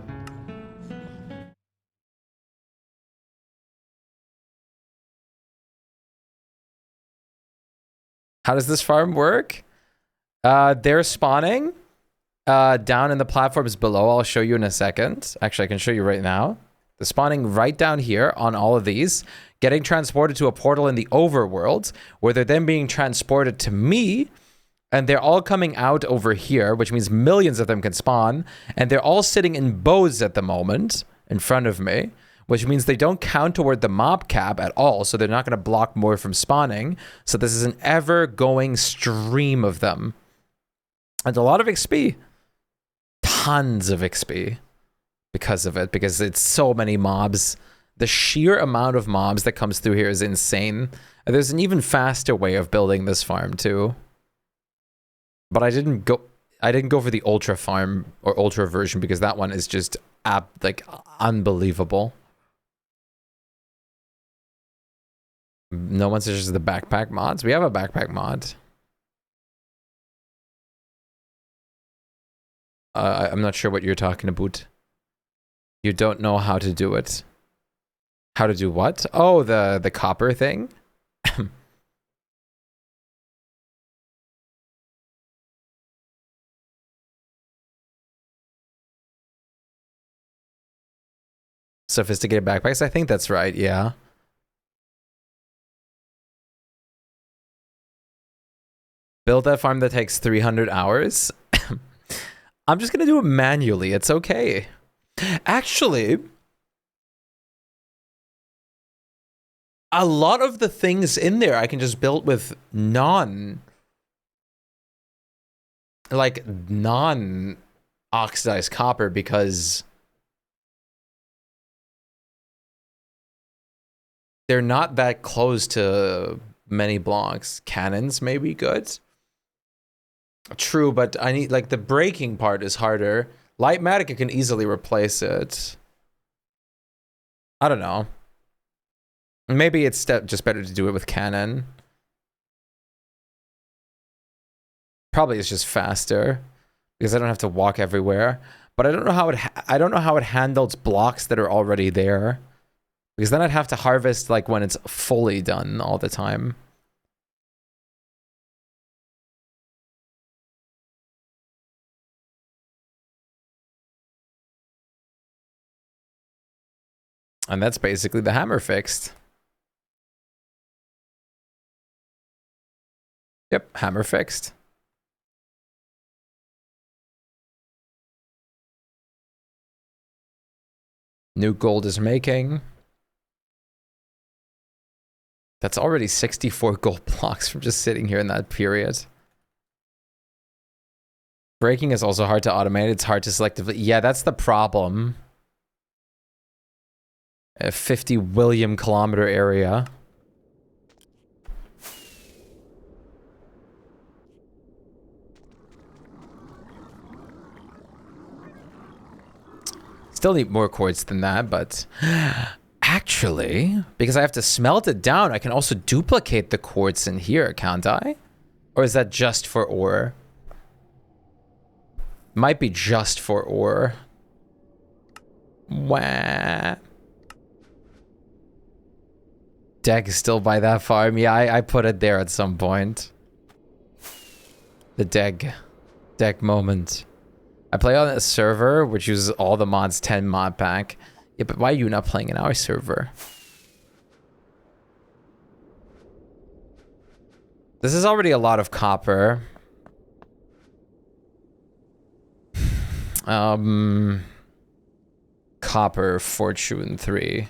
How does this farm work? They're spawning down in the platforms below. I'll show you in a second. Actually, I can show you right now. They're spawning right down here on all of these, getting transported to a portal in the overworld, where they're then being transported to me, and they're all coming out over here, which means millions of them can spawn, and they're all sitting in bows at the moment in front of me, which means they don't count toward the mob cap at all, so they're not going to block more from spawning. So this is an ever-going stream of them. And a lot of XP. Tons of XP because of it, because it's so many mobs. The sheer amount of mobs that comes through here is insane. And there's an even faster way of building this farm too. But I didn't go for the ultra farm or ultra version because that one is just like unbelievable. No one suggests the backpack mods. We have a backpack mod. I'm not sure what you're talking about. You don't know how to do it. How to do what? Oh, the copper thing? Sophisticated backpacks? I think that's right, yeah. Build that farm that takes 300 hours. I'm just going to do it manually. It's okay. Actually, a lot of the things in there I can just build with non-oxidized copper because they're not that close to many blocks. Cannons may be good. True, but I need, like, the breaking part is harder. Lightmatica can easily replace it. I don't know. Maybe it's just better to do it with cannon. Probably it's just faster because I don't have to walk everywhere. But I don't know how it handles blocks that are already there, because then I'd have to harvest like when it's fully done all the time. And that's basically the hammer fixed. Yep, hammer fixed. New gold is making. That's already 64 gold blocks from just sitting here in that period. Breaking is also hard to automate. It's hard to selectively... Yeah, that's the problem. A 50 William kilometer area. Still need more quartz than that, but... Actually, because I have to smelt it down, I can also duplicate the quartz in here, can't I? Or is that just for ore? Might be just for ore. Wah. Deck is still by that farm. Yeah, I put it there at some point. The deck moment. I play on a server which uses all the mods 10 mod pack. Yeah, but why are you not playing in our server? This is already a lot of copper. Copper fortune 3.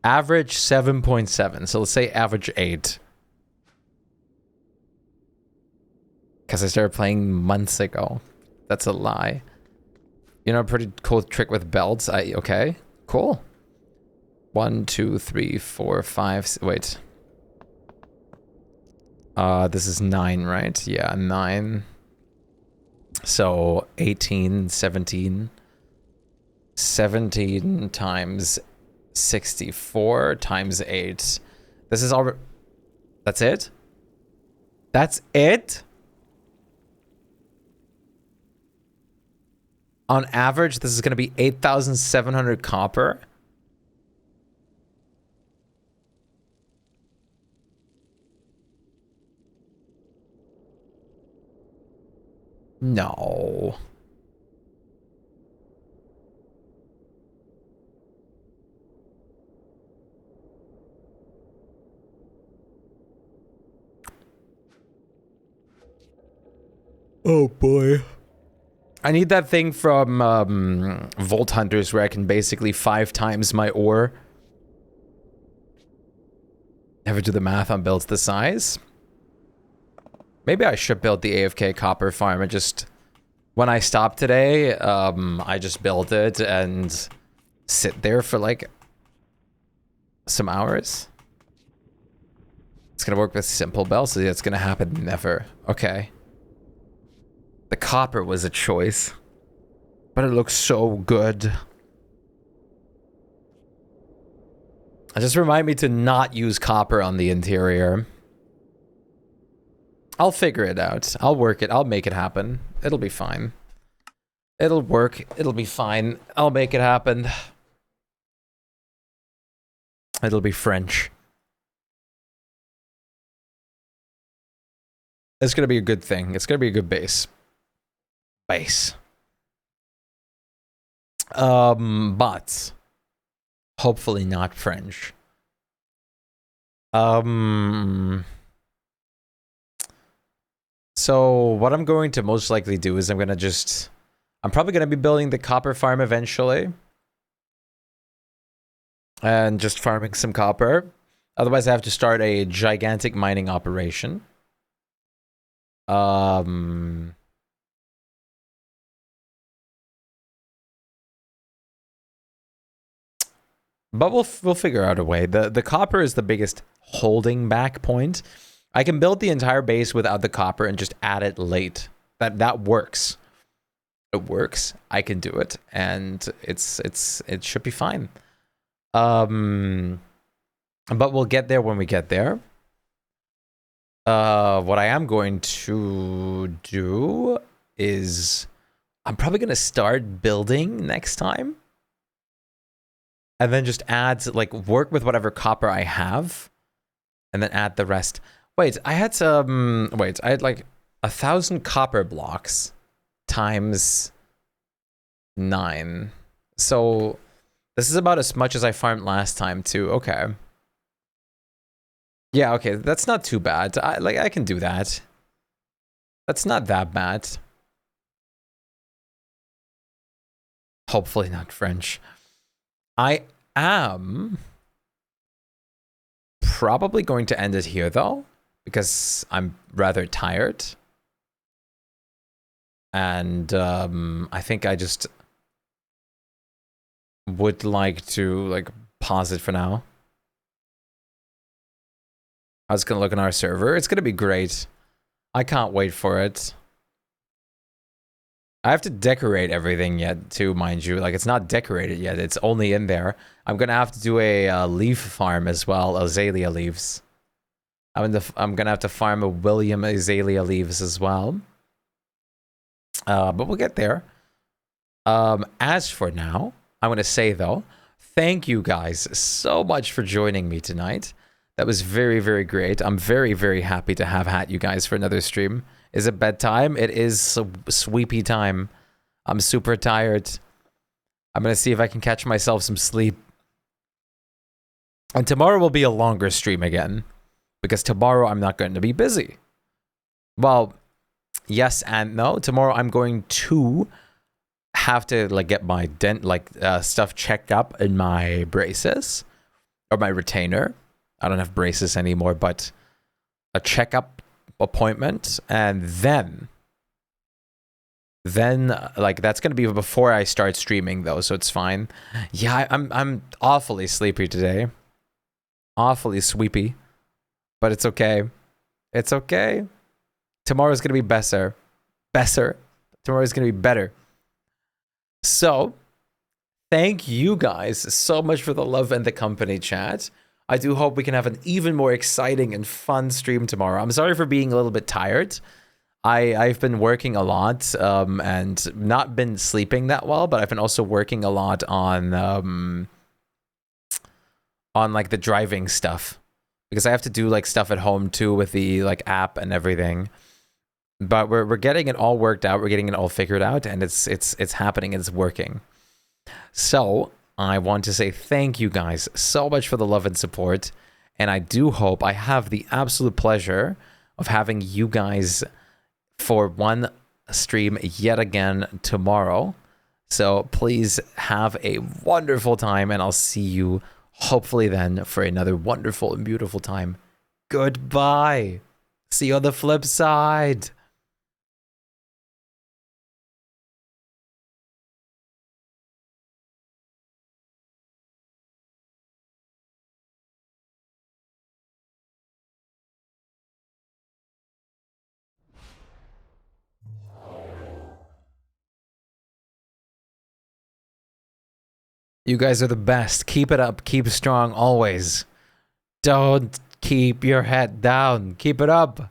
Average 7.7. So let's say average 8. Because I started playing months ago. That's a lie. You know, a pretty cool trick with belts. Okay, cool. 1, 2, 3, 4, 5. Wait. This is 9, right? Yeah, 9. So 18, 17. 17 times 64 times 8. This is all. That's it? That's it? On average, this is going to be 8,700 copper. No. Oh boy. I need that thing from Vault Hunters where I can basically 5 times my ore. Never do the math on builds the size. Maybe I should build the AFK copper farm and just... When I stop today, I just build it and sit there for like some hours. It's gonna work with simple bells, so it's gonna happen never. Okay. The copper was a choice, but it looks so good. Just remind me to not use copper on the interior. I'll figure it out. I'll work it. I'll make it happen. It'll be fine. It'll work. It'll be fine. I'll make it happen. It'll be French. It's gonna be a good thing. It's gonna be a good base. But hopefully not French. So what I'm going to most likely do is I'm probably gonna be building the copper farm eventually. And just farming some copper. Otherwise I have to start a gigantic mining operation. But we'll figure out a way. The copper is the biggest holding back point. I can build the entire base without the copper and just add it late. That works. It works. I can do it, and it should be fine. But we'll get there when we get there. What I am going to do is I'm probably gonna start building next time. And then just add, like, work with whatever copper I have. And then add the rest. Wait, I had like 1,000 copper blocks times 9. So this is about as much as I farmed last time too. Okay. Yeah, okay, that's not too bad. I can do that. That's not that bad. Hopefully not French. I am probably going to end it here though, because I'm rather tired. And I think I just would like to pause it for now. I was gonna look on our server. It's gonna be great. I can't wait for it. I have to decorate everything yet too, mind you. Like, it's not decorated yet. It's only in there. I'm gonna have to do a leaf farm as well, azalea leaves. I'm gonna have to farm a William azalea leaves as well. But we'll get there. As for now, I'm gonna say though, thank you guys so much for joining me tonight. That was very, very great. I'm very, very happy to have had you guys for another stream. Is it bedtime? It is sweepy time. I'm super tired. I'm going to see if I can catch myself some sleep. And tomorrow will be a longer stream again, because tomorrow I'm not going to be busy. Well, yes and no. Tomorrow I'm going to have to like get my stuff checked up in my braces or my retainer. I don't have braces anymore, but a checkup appointment, and then like that's gonna be before I start streaming though, so it's fine. Yeah, I'm awfully sleepy today, awfully sweepy, but it's okay. It's okay. Tomorrow's gonna be better. Tomorrow's gonna be better. So, thank you guys so much for the love and the company, chat. I do hope we can have an even more exciting and fun stream tomorrow. I'm sorry for being a little bit tired. I've been working a lot and not been sleeping that well, but I've been also working a lot on like the driving stuff, because I have to do like stuff at home too with the like app and everything. But we're getting it all worked out. We're getting it all figured out, and it's happening and it's working. So I want to say thank you guys so much for the love and support, and I do hope I have the absolute pleasure of having you guys for one stream yet again tomorrow. So please have a wonderful time, and I'll see you hopefully then for another wonderful and beautiful time. Goodbye. See you on the flip side. You guys are the best. Keep it up. Keep strong always. Don't keep your head down. Keep it up.